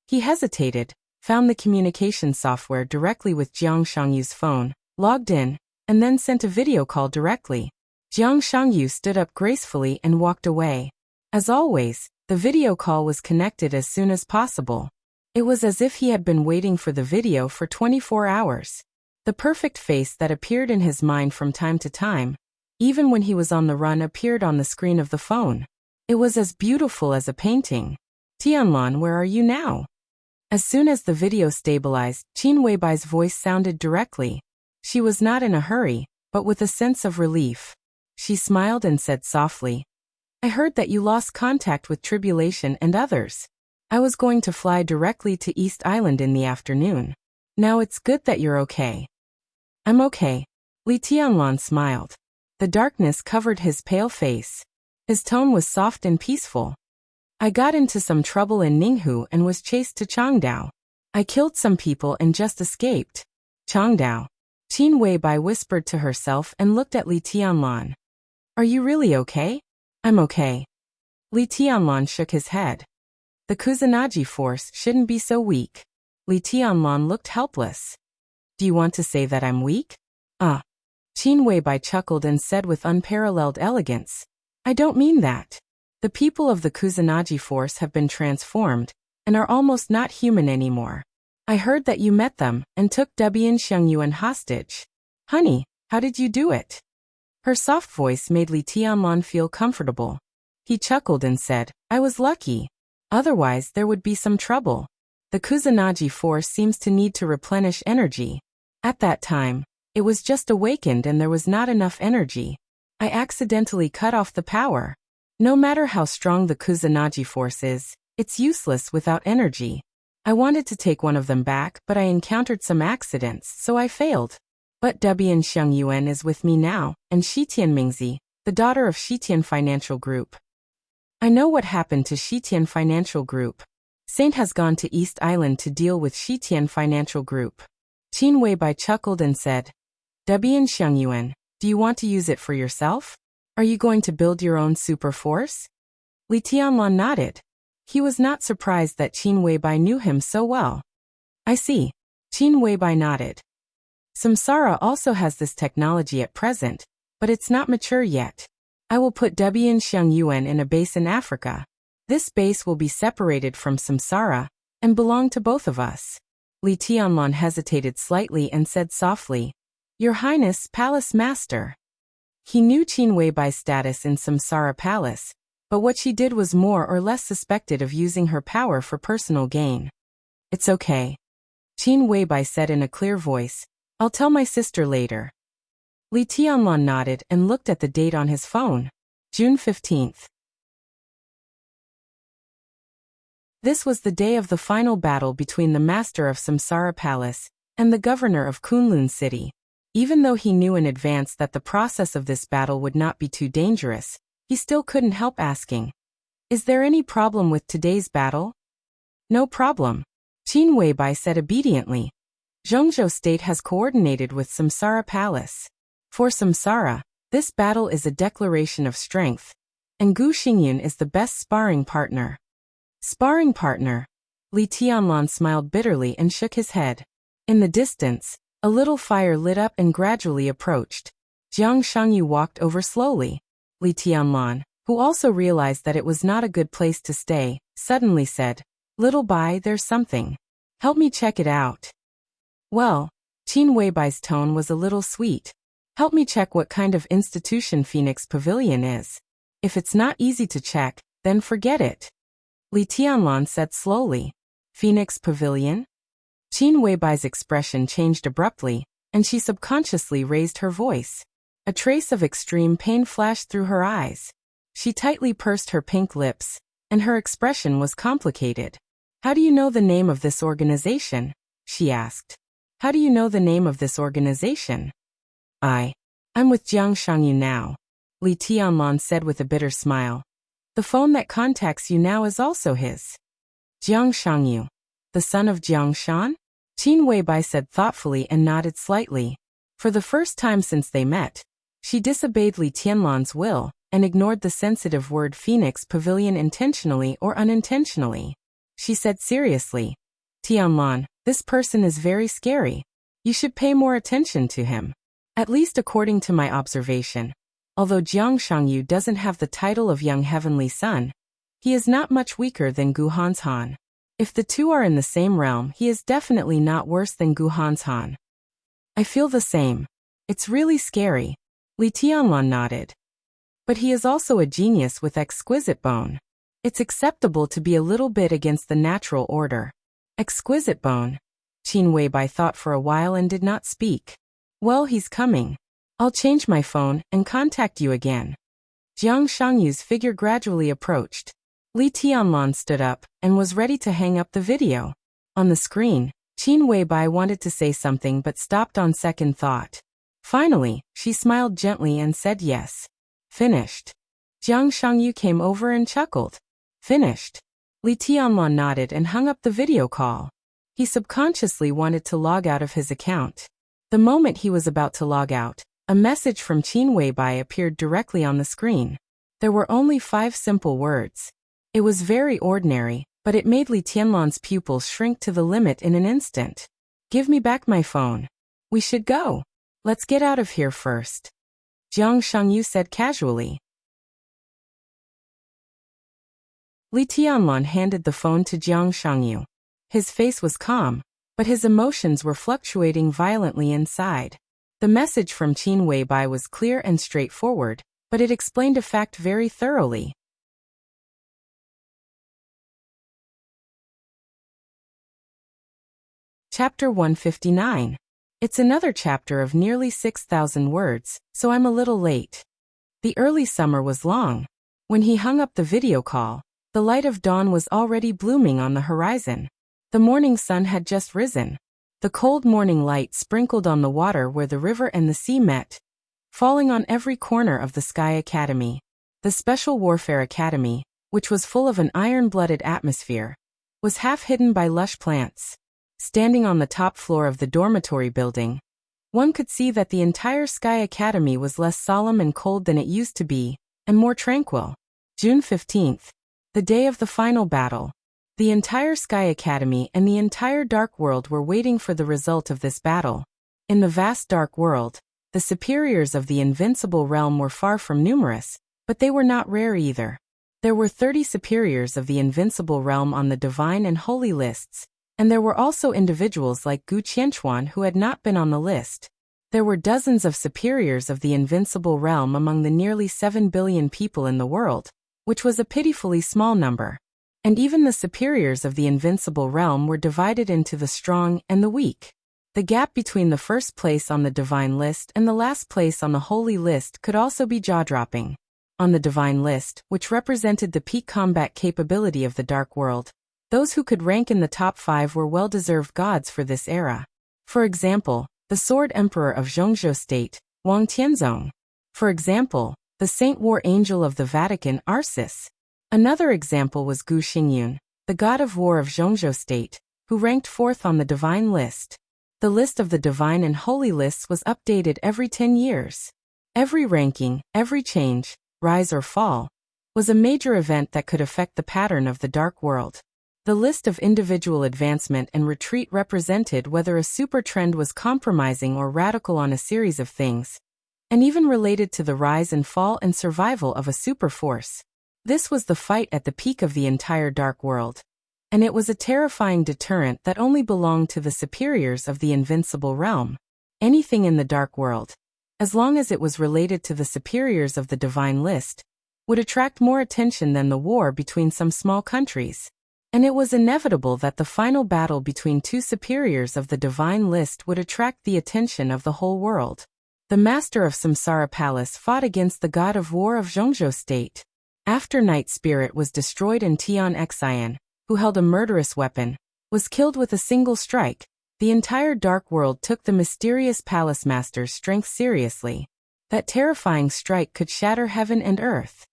He hesitated, found the communication software directly with Jiang Shangyu's phone, logged in, and then sent a video call directly. Jiang Shangyu stood up gracefully and walked away. As always, the video call was connected as soon as possible. It was as if he had been waiting for the video for 24 hours. The perfect face that appeared in his mind from time to time, even when he was on the run, appeared on the screen of the phone. It was as beautiful as a painting. Tianlan, where are you now? As soon as the video stabilized, Qin Weibai's voice sounded directly. She was not in a hurry, but with a sense of relief. She smiled and said softly, I heard that you lost contact with Tribulation and others. I was going to fly directly to East Island in the afternoon. Now it's good that you're okay. I'm okay. Li Tianlan smiled. The darkness covered his pale face. His tone was soft and peaceful. I got into some trouble in Ninghu and was chased to Changdao. I killed some people and just escaped. Changdao. Qin Weibai whispered to herself and looked at Li Tianlan. Are you really okay? I'm okay. Li Tianlan shook his head. The Kusanagi force shouldn't be so weak. Li Tianlan looked helpless. Do you want to say that I'm weak? Qin Weibai chuckled and said with unparalleled elegance. I don't mean that. The people of the Kusanagi force have been transformed, and are almost not human anymore. I heard that you met them, and took Debian Shengyuan hostage. Honey, how did you do it? Her soft voice made Li Tianlan feel comfortable. He chuckled and said, I was lucky. Otherwise there would be some trouble. The Kusanagi force seems to need to replenish energy. At that time, it was just awakened and there was not enough energy. I accidentally cut off the power. No matter how strong the Kusanagi force is, it's useless without energy. I wanted to take one of them back, but I encountered some accidents, so I failed. But Debian Shengyuan is with me now, and Shitian Mingzi, the daughter of Shitian Financial Group. I know what happened to Shitian Financial Group. Saint has gone to East Island to deal with Shitian Financial Group. Qin Weibai chuckled and said, Debian Shengyuan, do you want to use it for yourself? Are you going to build your own super force? Li Tianlan nodded. He was not surprised that Qin Weibai knew him so well. I see. Qin Weibai nodded. Samsara also has this technology at present, but it's not mature yet. I will put Debian Shengyuan in a base in Africa. This base will be separated from Samsara, and belong to both of us. Li Tianlan hesitated slightly and said softly, Your Highness, Palace Master. He knew Qin Weibai's status in Samsara Palace, but what she did was more or less suspected of using her power for personal gain. It's okay. Qin Weibai said in a clear voice, I'll tell my sister later. Li Tianlan nodded and looked at the date on his phone. June 15th. This was the day of the final battle between the master of Samsara Palace and the governor of Kunlun City. Even though he knew in advance that the process of this battle would not be too dangerous, he still couldn't help asking, Is there any problem with today's battle? No problem. Qin Weibai said obediently. Zhongzhou State has coordinated with Samsara Palace. For Samsara, this battle is a declaration of strength, and Gu Xingyun is the best sparring partner. Sparring partner? Li Tianlan smiled bitterly and shook his head. In the distance, a little fire lit up and gradually approached. Jiang Shangyu walked over slowly. Li Tianlan, who also realized that it was not a good place to stay, suddenly said, Little Bai, there's something. Help me check it out. Well, Qin Weibai's tone was a little sweet. Help me check what kind of institution Phoenix Pavilion is. If it's not easy to check, then forget it. Li Tianlan said slowly. Phoenix Pavilion? Qin Weibai's expression changed abruptly, and she subconsciously raised her voice. A trace of extreme pain flashed through her eyes. She tightly pursed her pink lips, and her expression was complicated. How do you know the name of this organization? She asked. How do you know the name of this organization? I'm with Jiang Shangyu now, Li Tianlan said with a bitter smile. The phone that contacts you now is also his. Jiang Shangyu, the son of Jiang Shan? Qin Weibai said thoughtfully and nodded slightly. For the first time since they met, she disobeyed Li Tianlan's will, and ignored the sensitive word Phoenix Pavilion intentionally or unintentionally. She said seriously, Tianlan, this person is very scary. You should pay more attention to him. At least according to my observation. Although Jiang Shangyu doesn't have the title of Young Heavenly Son, he is not much weaker than Gu Hanshan. If the two are in the same realm, he is definitely not worse than Gu Hanshan. I feel the same. It's really scary. Li Tianlan nodded. But he is also a genius with exquisite bone. It's acceptable to be a little bit against the natural order. Exquisite bone. Qin Weibai thought for a while and did not speak. Well, he's coming. I'll change my phone and contact you again. Jiang Shangyu's figure gradually approached. Li Tianlan stood up and was ready to hang up the video. On the screen, Qin Weibai wanted to say something but stopped on second thought. Finally, she smiled gently and said yes. Finished. Jiang Shangyu came over and chuckled. Finished. Li Tianlan nodded and hung up the video call. He subconsciously wanted to log out of his account. The moment he was about to log out, a message from Qin Weibai appeared directly on the screen. There were only 5 simple words. It was very ordinary, but it made Li Tianlan's pupils shrink to the limit in an instant. Give me back my phone. We should go. Let's get out of here first. Jiang Shangyu said casually. Li Tianlan handed the phone to Jiang Shangyu. His face was calm, but his emotions were fluctuating violently inside. The message from Qin Weibai was clear and straightforward, but it explained a fact very thoroughly. Chapter 159. It's another chapter of nearly 6,000 words, so I'm a little late. The early summer was long. When he hung up the video call, the light of dawn was already blooming on the horizon. The morning sun had just risen. The cold morning light sprinkled on the water where the river and the sea met, falling on every corner of the Sky Academy. The Special Warfare Academy, which was full of an iron-blooded atmosphere, was half hidden by lush plants. Standing on the top floor of the dormitory building, one could see that the entire Sky Academy was less solemn and cold than it used to be, and more tranquil. June 15th, the day of the final battle. The entire Sky Academy and the entire Dark World were waiting for the result of this battle. In the vast Dark World, the superiors of the Invincible Realm were far from numerous, but they were not rare either. There were 30 superiors of the Invincible Realm on the Divine and Holy lists, and there were also individuals like Gu Qianchuan who had not been on the list. There were dozens of superiors of the Invincible Realm among the nearly 7 billion people in the world, which was a pitifully small number. And even the superiors of the Invincible Realm were divided into the strong and the weak. The gap between the first place on the Divine list and the last place on the Holy list could also be jaw-dropping. On the Divine list, which represented the peak combat capability of the Dark World, those who could rank in the top 5 were well-deserved gods for this era. For example, the Sword Emperor of Zhongzhou State, Wang Tianzong. For example, the Saint War Angel of the Vatican, Arsis. Another example was Gu Xingyun, the god of war of Zhongzhou State, who ranked 4th on the Divine list. The list of the Divine and Holy lists was updated every 10 years. Every ranking, every change, rise or fall, was a major event that could affect the pattern of the Dark World. The list of individual advancement and retreat represented whether a super trend was compromising or radical on a series of things, and even related to the rise and fall and survival of a super force. This was the fight at the peak of the entire Dark World, and it was a terrifying deterrent that only belonged to the superiors of the Invincible Realm. Anything in the Dark World, as long as it was related to the superiors of the Divine list, would attract more attention than the war between some small countries. And it was inevitable that the final battle between 2 superiors of the Divine list would attract the attention of the whole world. The master of Samsara Palace fought against the god of war of Zhongzhou State. After Night Spirit was destroyed and Tian Xian, who held a murderous weapon, was killed with a single strike, the entire Dark World took the mysterious palace master's strength seriously. That terrifying strike could shatter heaven and earth.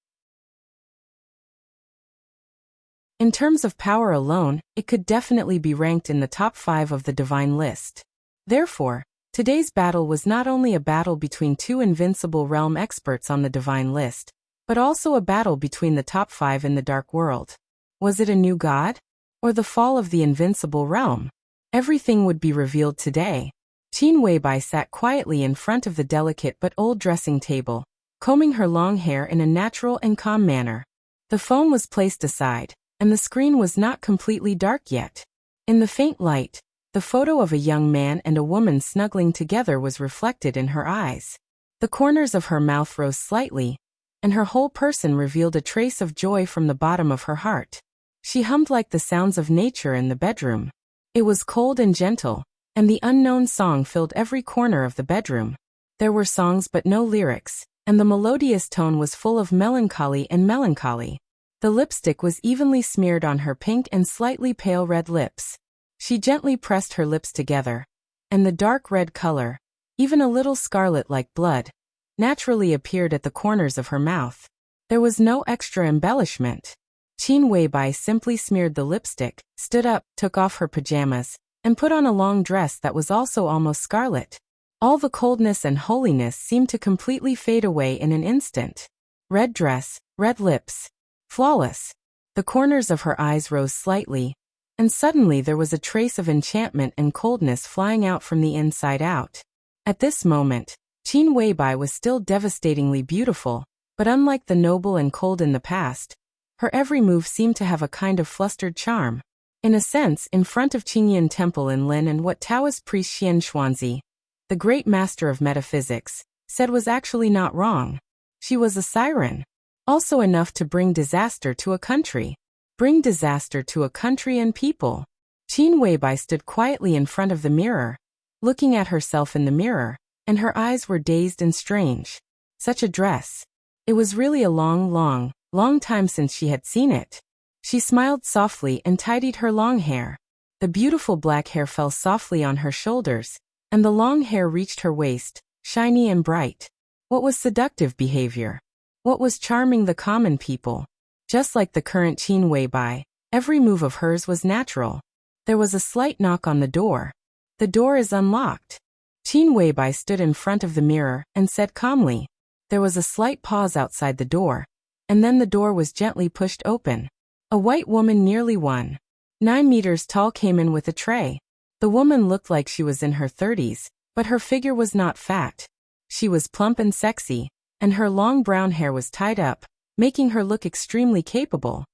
In terms of power alone, it could definitely be ranked in the top 5 of the Divine list. Therefore, today's battle was not only a battle between 2 Invincible Realm experts on the Divine list, but also a battle between the top 5 in the dark world. Was it a new god? Or the fall of the invincible realm? Everything would be revealed today. Qin Weibai sat quietly in front of the delicate but old dressing table, combing her long hair in a natural and calm manner. The phone was placed aside, and the screen was not completely dark yet. In the faint light, the photo of a young man and a woman snuggling together was reflected in her eyes. The corners of her mouth rose slightly, and her whole person revealed a trace of joy from the bottom of her heart. She hummed like the sounds of nature in the bedroom. It was cold and gentle, and the unknown song filled every corner of the bedroom. There were songs but no lyrics, and the melodious tone was full of melancholy and melancholy. The lipstick was evenly smeared on her pink and slightly pale red lips. She gently pressed her lips together, and the dark red color, even a little scarlet like blood, naturally appeared at the corners of her mouth. There was no extra embellishment. Qin Weibai simply smeared the lipstick, stood up, took off her pajamas, and put on a long dress that was also almost scarlet. All the coldness and holiness seemed to completely fade away in an instant. Red dress, red lips. Flawless. The corners of her eyes rose slightly, and suddenly there was a trace of enchantment and coldness flying out from the inside out. At this moment, Qin Weibai was still devastatingly beautiful, but unlike the noble and cold in the past, her every move seemed to have a kind of flustered charm. In a sense, in front of Qingyan Temple in Lin and what Taoist priest Xian Xuanzi, the great master of metaphysics, said was actually not wrong. She was a siren. Also enough to bring disaster to a country. Bring disaster to a country and people. Qin Weibai stood quietly in front of the mirror, looking at herself in the mirror, and her eyes were dazed and strange. Such a dress. It was really a long time since she had seen it. She smiled softly and tidied her long hair. The beautiful black hair fell softly on her shoulders, and the long hair reached her waist, shiny and bright. What was seductive behavior? What was charming the common people? Just like the current Qin Weibai, every move of hers was natural. There was a slight knock on the door. The door is unlocked. Qin Weibai stood in front of the mirror and said calmly. There was a slight pause outside the door, and then the door was gently pushed open. A white woman nearly 1.9 meters tall came in with a tray. The woman looked like she was in her 30s, but her figure was not fat. She was plump and sexy, and her long brown hair was tied up, making her look extremely capable.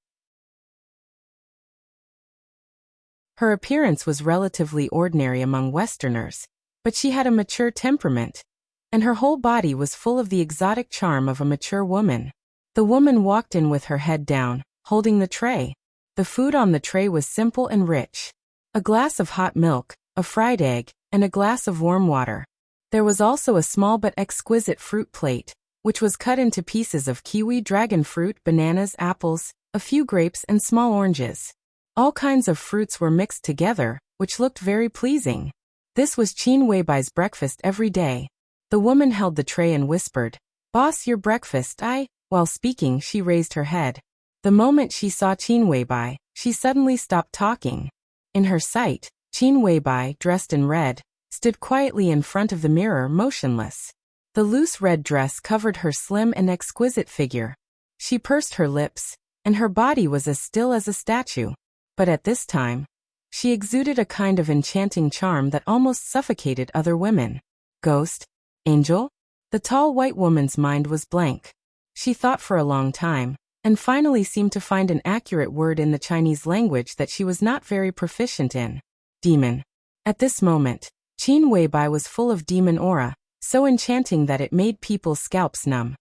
Her appearance was relatively ordinary among Westerners, but she had a mature temperament, and her whole body was full of the exotic charm of a mature woman. The woman walked in with her head down, holding the tray. The food on the tray was simple and rich. A glass of hot milk, a fried egg, and a glass of warm water. There was also a small but exquisite fruit plate, which was cut into pieces of kiwi, dragon fruit, bananas, apples, a few grapes and small oranges. All kinds of fruits were mixed together, which looked very pleasing. This was Qin Weibai's breakfast every day. The woman held the tray and whispered, "Boss, your breakfast, I..." While speaking, she raised her head. The moment she saw Qin Weibai, she suddenly stopped talking. In her sight, Qin Weibai, dressed in red, stood quietly in front of the mirror, motionless. The loose red dress covered her slim and exquisite figure. She pursed her lips, and her body was as still as a statue. But at this time, she exuded a kind of enchanting charm that almost suffocated other women. Ghost? Angel? The tall white woman's mind was blank. She thought for a long time, and finally seemed to find an accurate word in the Chinese language that she was not very proficient in. Demon. At this moment, Qin Weibai was full of demon aura, so enchanting that it made people's scalps numb.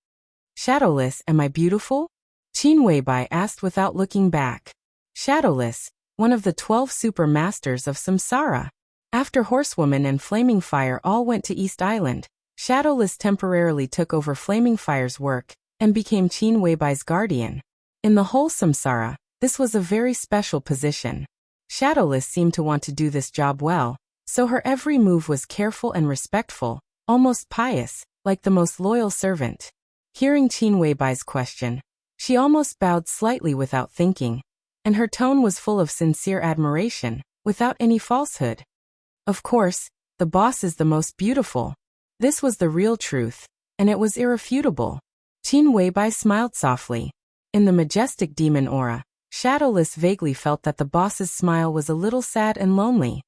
Shadowless, am I beautiful? Qin Weibai asked without looking back. Shadowless, one of the 12 super masters of Samsara. After Horsewoman and Flaming Fire all went to East Island, Shadowless temporarily took over Flaming Fire's work and became Qin Weibai's guardian. In the whole Samsara, this was a very special position. Shadowless seemed to want to do this job well, so her every move was careful and respectful, almost pious, like the most loyal servant. Hearing Qin Weibai's question, she almost bowed slightly without thinking, and her tone was full of sincere admiration, without any falsehood. Of course, the boss is the most beautiful. This was the real truth, and it was irrefutable. Qin Weibai smiled softly. In the majestic demon aura, Shadowless vaguely felt that the boss's smile was a little sad and lonely.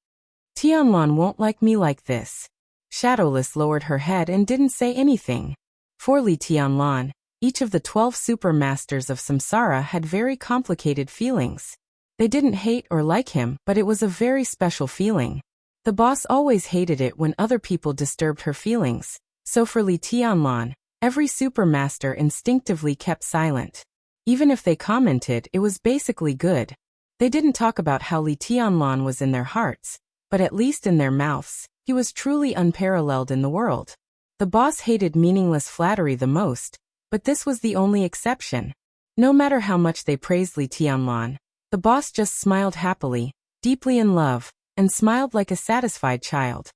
Tianlan won't like me like this. Shadowless lowered her head and didn't say anything. For Li Tianlan, each of the 12 super masters of samsara had very complicated feelings. They didn't hate or like him, but it was a very special feeling. The boss always hated it when other people disturbed her feelings, so for Li Tianlan, every super master instinctively kept silent. Even if they commented, it was basically good. They didn't talk about how Li Tianlan was in their hearts, but at least in their mouths, he was truly unparalleled in the world. The boss hated meaningless flattery the most, but this was the only exception. No matter how much they praised Li Tianlan, the boss just smiled happily, deeply in love, and smiled like a satisfied child.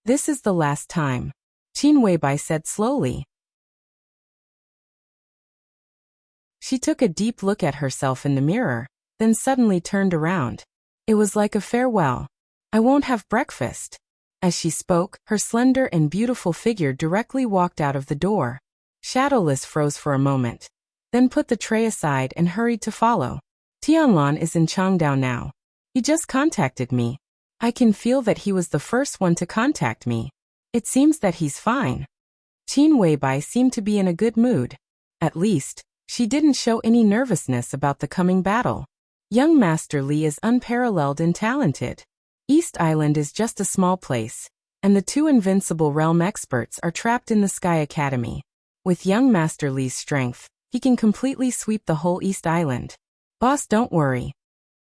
This is the last time, Qin Weibai said slowly. She took a deep look at herself in the mirror, then suddenly turned around. It was like a farewell. I won't have breakfast. As she spoke, her slender and beautiful figure directly walked out of the door. Shadowless froze for a moment, then put the tray aside and hurried to follow. Tianlan is in Changdao now. He just contacted me. I can feel that he was the first one to contact me. It seems that he's fine. Qin Weibai seemed to be in a good mood. At least, she didn't show any nervousness about the coming battle. Young Master Li is unparalleled and talented. East Island is just a small place, and the two invincible realm experts are trapped in the Sky Academy. With young Master Li's strength, he can completely sweep the whole East Island. Boss, don't worry.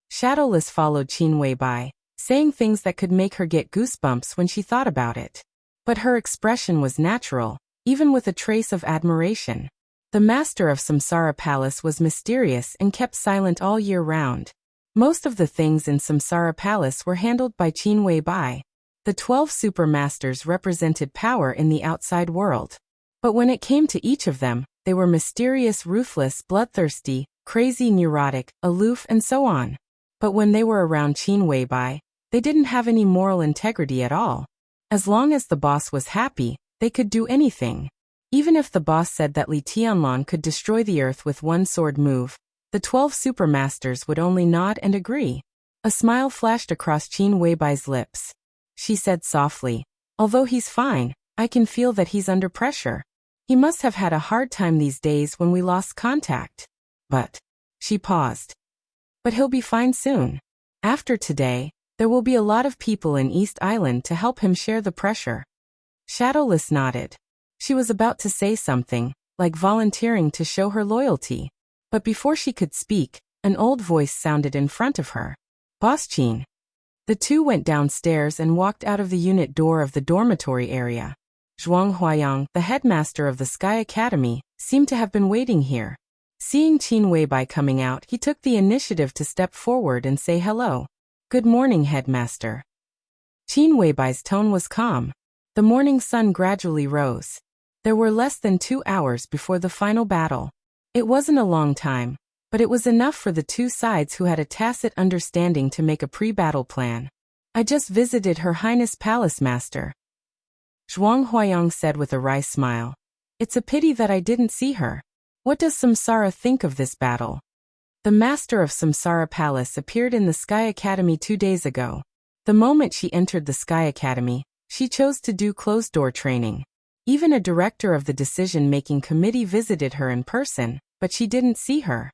Shadowless followed Qin Weibai, saying things that could make her get goosebumps when she thought about it. But her expression was natural, even with a trace of admiration. The master of Samsara Palace was mysterious and kept silent all year round. Most of the things in Samsara Palace were handled by Qin Weibai. The 12 super masters represented power in the outside world. But when it came to each of them, they were mysterious, ruthless, bloodthirsty, crazy, neurotic, aloof, and so on. But when they were around Qin Weibai, they didn't have any moral integrity at all. As long as the boss was happy, they could do anything. Even if the boss said that Li Tianlan could destroy the earth with one sword move, the 12 super masters would only nod and agree. A smile flashed across Qin Weibai's lips. She said softly, although he's fine, I can feel that he's under pressure. He must have had a hard time these days when we lost contact. But, she paused. But he'll be fine soon. After today, there will be a lot of people in East Island to help him share the pressure. Shadowless nodded. She was about to say something, like volunteering to show her loyalty. But before she could speak, an old voice sounded in front of her. Boss Qin. The two went downstairs and walked out of the unit door of the dormitory area. Zhuang Huayang, the headmaster of the Sky Academy, seemed to have been waiting here. Seeing Qin Weibai coming out, he took the initiative to step forward and say hello. Good morning, headmaster. Qin Weibai's tone was calm. The morning sun gradually rose. There were less than 2 hours before the final battle. It wasn't a long time, but it was enough for the two sides who had a tacit understanding to make a pre-battle plan. I just visited Her Highness Palace Master. Zhuang Huayang said with a wry smile. It's a pity that I didn't see her. What does Samsara think of this battle? The master of Samsara Palace appeared in the Sky Academy 2 days ago. The moment she entered the Sky Academy, she chose to do closed-door training. Even a director of the decision-making committee visited her in person, but she didn't see her.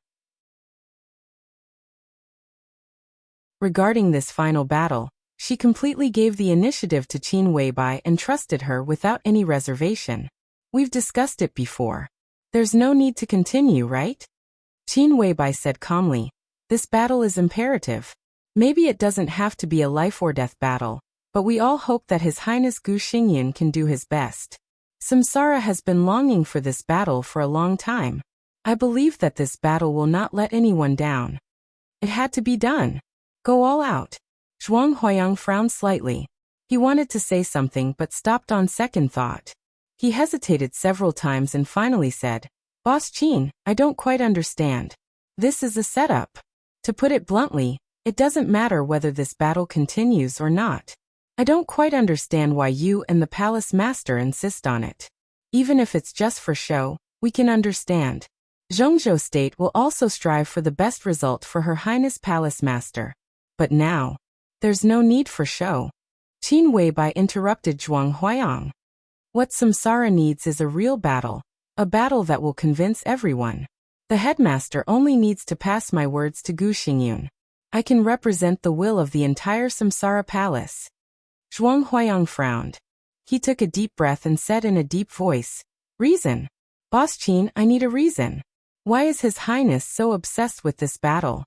Regarding this final battle, she completely gave the initiative to Qin Weibai and trusted her without any reservation. We've discussed it before. There's no need to continue, right? Qin Weibai said calmly. This battle is imperative. Maybe it doesn't have to be a life-or-death battle, but we all hope that His Highness Gu Xingyan can do his best. Samsara has been longing for this battle for a long time. I believe that this battle will not let anyone down. It had to be done. Go all out. Zhuang Huayang frowned slightly. He wanted to say something but stopped on second thought. He hesitated several times and finally said, Boss Qin, I don't quite understand. This is a setup. To put it bluntly, it doesn't matter whether this battle continues or not. I don't quite understand why you and the palace master insist on it. Even if it's just for show, We can understand. Zhongzhou State will also strive for the best result for Her Highness Palace Master. But now, there's no need for show. Qin Weibai interrupted Zhuang Huayang. What Samsara needs is a real battle, a battle that will convince everyone. The headmaster only needs to pass my words to Gu Xingyun. I can represent the will of the entire Samsara Palace. Zhuang Huayang frowned. He took a deep breath and said in a deep voice, "Reason. Boss Qin, I need a reason. Why is His Highness so obsessed with this battle?"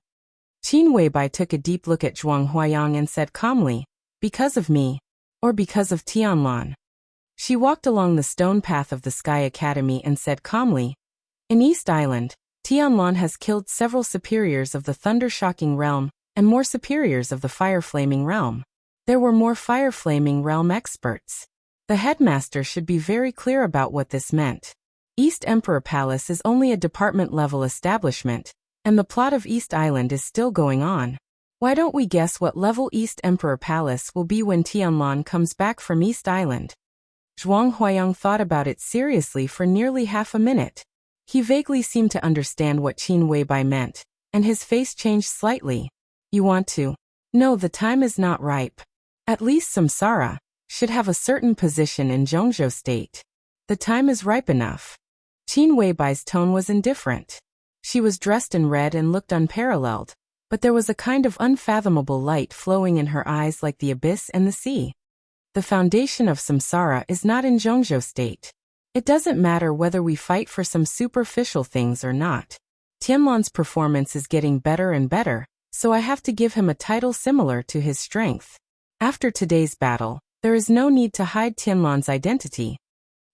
Qin Weibai took a deep look at Zhuang Huayang and said calmly, "Because of me, or because of Tianlan." She walked along the stone path of the Sky Academy and said calmly, "In East Island, Tianlan has killed several superiors of the Thunder-Shocking Realm and more superiors of the Fire-Flaming Realm. There were more Fire-Flaming Realm experts. The headmaster should be very clear about what this meant. East Emperor Palace is only a department-level establishment, and the plot of East Island is still going on. Why don't we guess what level East Emperor Palace will be when Tianlan comes back from East Island?" Zhuang Huayang thought about it seriously for nearly half a minute. He vaguely seemed to understand what Qin Weibai meant, and his face changed slightly. "You want to? No, the time is not ripe. At least Samsara should have a certain position in Zhongzhou State. The time is ripe enough." Qin Weibai's tone was indifferent. She was dressed in red and looked unparalleled, but there was a kind of unfathomable light flowing in her eyes like the abyss and the sea. The foundation of Samsara is not in Zhongzhou State. It doesn't matter whether we fight for some superficial things or not. Tianlan's performance is getting better and better, so I have to give him a title similar to his strength. After today's battle, there is no need to hide Tianlan's identity.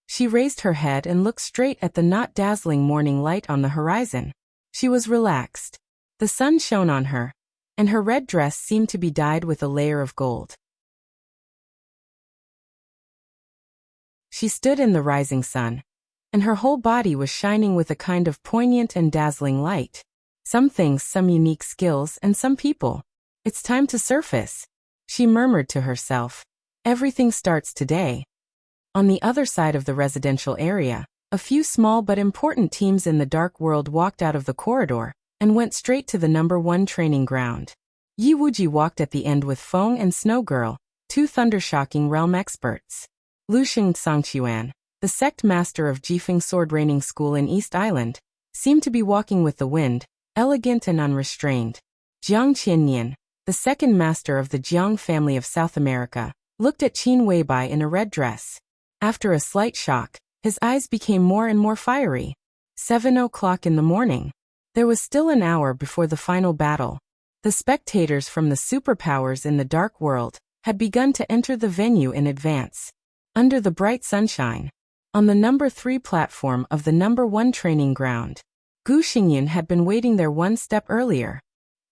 She raised her head and looked straight at the not dazzling morning light on the horizon. She was relaxed. The sun shone on her, and her red dress seemed to be dyed with a layer of gold. She stood in the rising sun, and her whole body was shining with a kind of poignant and dazzling light. Some things, some unique skills, and some people. It's time to surface, she murmured to herself. Everything starts today. On the other side of the residential area, a few small but important teams in the dark world walked out of the corridor and went straight to the #1 training ground. Yi Wuji walked at the end with Feng and Snow Girl, 2 Thunder-Shocking Realm experts. Lu Xing Sangqiuan, the sect master of Jifeng Sword Raining School in East Island, seemed to be walking with the wind, elegant and unrestrained. Jiang Qiannian, the second master of the Jiang family of South America, looked at Qin Weibai in a red dress. After a slight shock, his eyes became more and more fiery. 7 o'clock in the morning. There was still an hour before the final battle. The spectators from the superpowers in the dark world had begun to enter the venue in advance. Under the bright sunshine, on the #3 platform of the #1 training ground, Gu Xingyun had been waiting there one step earlier.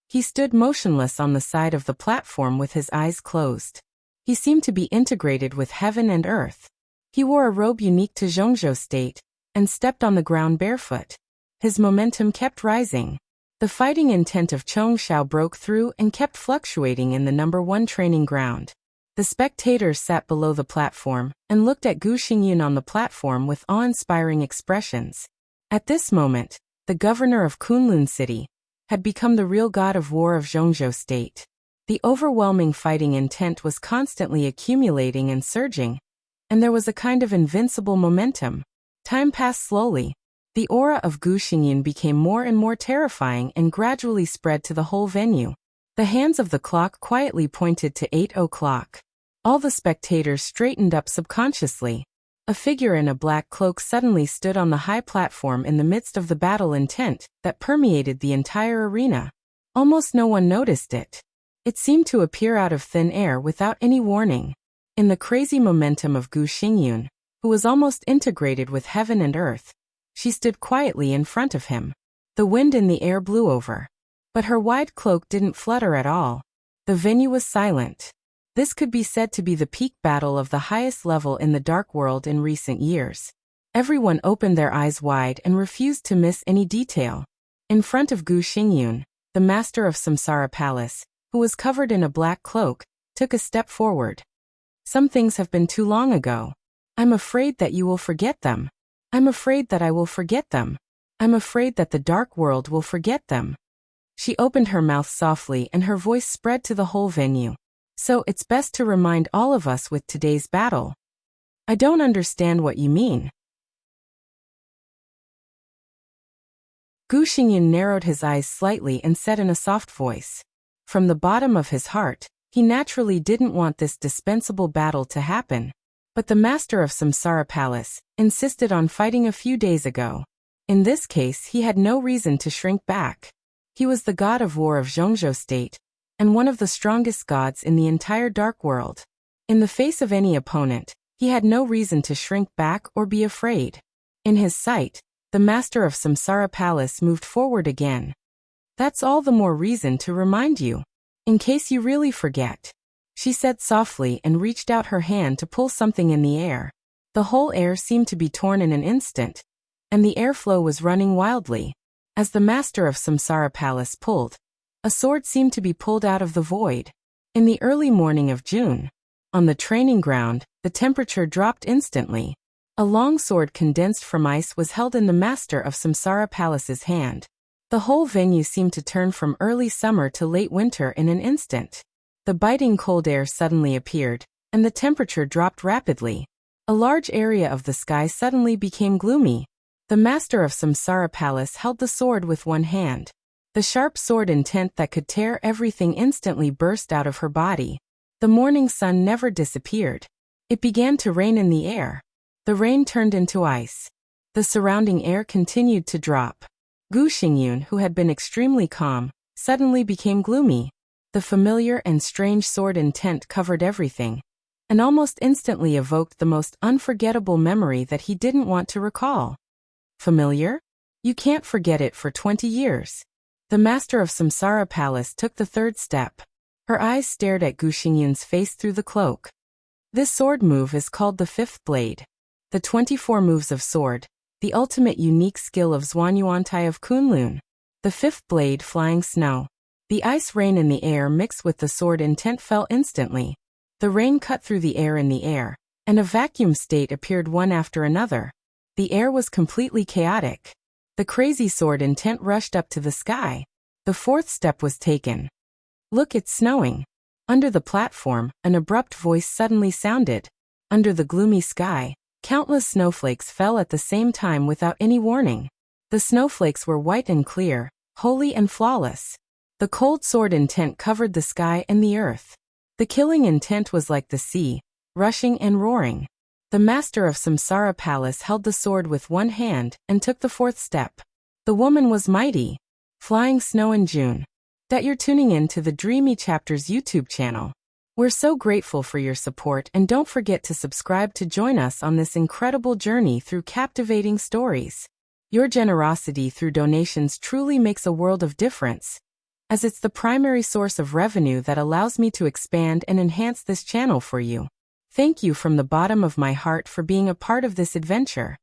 He stood motionless on the side of the platform with his eyes closed. He seemed to be integrated with heaven and earth. He wore a robe unique to Zhongzhou State, and stepped on the ground barefoot. His momentum kept rising. The fighting intent of Chongshao broke through and kept fluctuating in the #1 training ground. The spectators sat below the platform and looked at Gu Xingyun on the platform with awe-inspiring expressions. At this moment, the governor of Kunlun City had become the real god of war of Zhongzhou State. The overwhelming fighting intent was constantly accumulating and surging, and there was a kind of invincible momentum. Time passed slowly. The aura of Gu Xingyun became more and more terrifying and gradually spread to the whole venue. The hands of the clock quietly pointed to 8 o'clock. All the spectators straightened up subconsciously. A figure in a black cloak suddenly stood on the high platform in the midst of the battle intent that permeated the entire arena. Almost no one noticed it. It seemed to appear out of thin air without any warning. In the crazy momentum of Gu Xingyun, who was almost integrated with heaven and earth, she stood quietly in front of him. The wind in the air blew over, but her wide cloak didn't flutter at all. The venue was silent. This could be said to be the peak battle of the highest level in the dark world in recent years. Everyone opened their eyes wide and refused to miss any detail. In front of Gu Xingyun, the master of Samsara Palace, who was covered in a black cloak, took a step forward. "Some things have been too long ago. I'm afraid that you will forget them." I'm afraid that I will forget them. I'm afraid that the dark world will forget them. She opened her mouth softly and her voice spread to the whole venue. So it's best to remind all of us with today's battle. I don't understand what you mean. Gu Xingyun narrowed his eyes slightly and said in a soft voice. From the bottom of his heart, he naturally didn't want this dispensable battle to happen. But the master of Samsara Palace insisted on fighting a few days ago. In this case, he had no reason to shrink back. He was the god of war of Zhongzhou State, and one of the strongest gods in the entire dark world. In the face of any opponent, he had no reason to shrink back or be afraid. In his sight, the master of Samsara Palace moved forward again. That's all the more reason to remind you, in case you really forget, she said softly and reached out her hand to pull something in the air. The whole air seemed to be torn in an instant, and the airflow was running wildly. As the master of Samsara Palace pulled, a sword seemed to be pulled out of the void. In the early morning of June, on the training ground, the temperature dropped instantly. A long sword condensed from ice was held in the master of Samsara Palace's hand. The whole venue seemed to turn from early summer to late winter in an instant. The biting cold air suddenly appeared, and the temperature dropped rapidly. A large area of the sky suddenly became gloomy. The master of Samsara Palace held the sword with one hand. The sharp sword intent that could tear everything instantly burst out of her body. The morning sun never disappeared. It began to rain in the air. The rain turned into ice. The surrounding air continued to drop. Gu Xingyun, who had been extremely calm, suddenly became gloomy. The familiar and strange sword intent covered everything, and almost instantly evoked the most unforgettable memory that he didn't want to recall. Familiar? You can't forget it for 20 years. The master of Samsara Palace took the third step. Her eyes stared at Gu Xingyun's face through the cloak. This sword move is called the fifth blade. The 24 moves of sword, the ultimate unique skill of Zhuanyuantai of Kunlun. The fifth blade, flying snow. The ice rain in the air mixed with the sword intent fell instantly. The rain cut through the air in the air, and a vacuum state appeared one after another. The air was completely chaotic. The crazy sword intent rushed up to the sky. The fourth step was taken. Look, it's snowing. Under the platform, an abrupt voice suddenly sounded. Under the gloomy sky, countless snowflakes fell at the same time without any warning. The snowflakes were white and clear, holy and flawless. The cold sword intent covered the sky and the earth. The killing intent was like the sea, rushing and roaring. The master of Samsara Palace held the sword with one hand and took the fourth step. The woman was mighty. Flying snow in June. That you're tuning in to the Dreamy Chapters YouTube channel. We're so grateful for your support, and don't forget to subscribe to join us on this incredible journey through captivating stories. Your generosity through donations truly makes a world of difference, as it's the primary source of revenue that allows me to expand and enhance this channel for you. Thank you from the bottom of my heart for being a part of this adventure.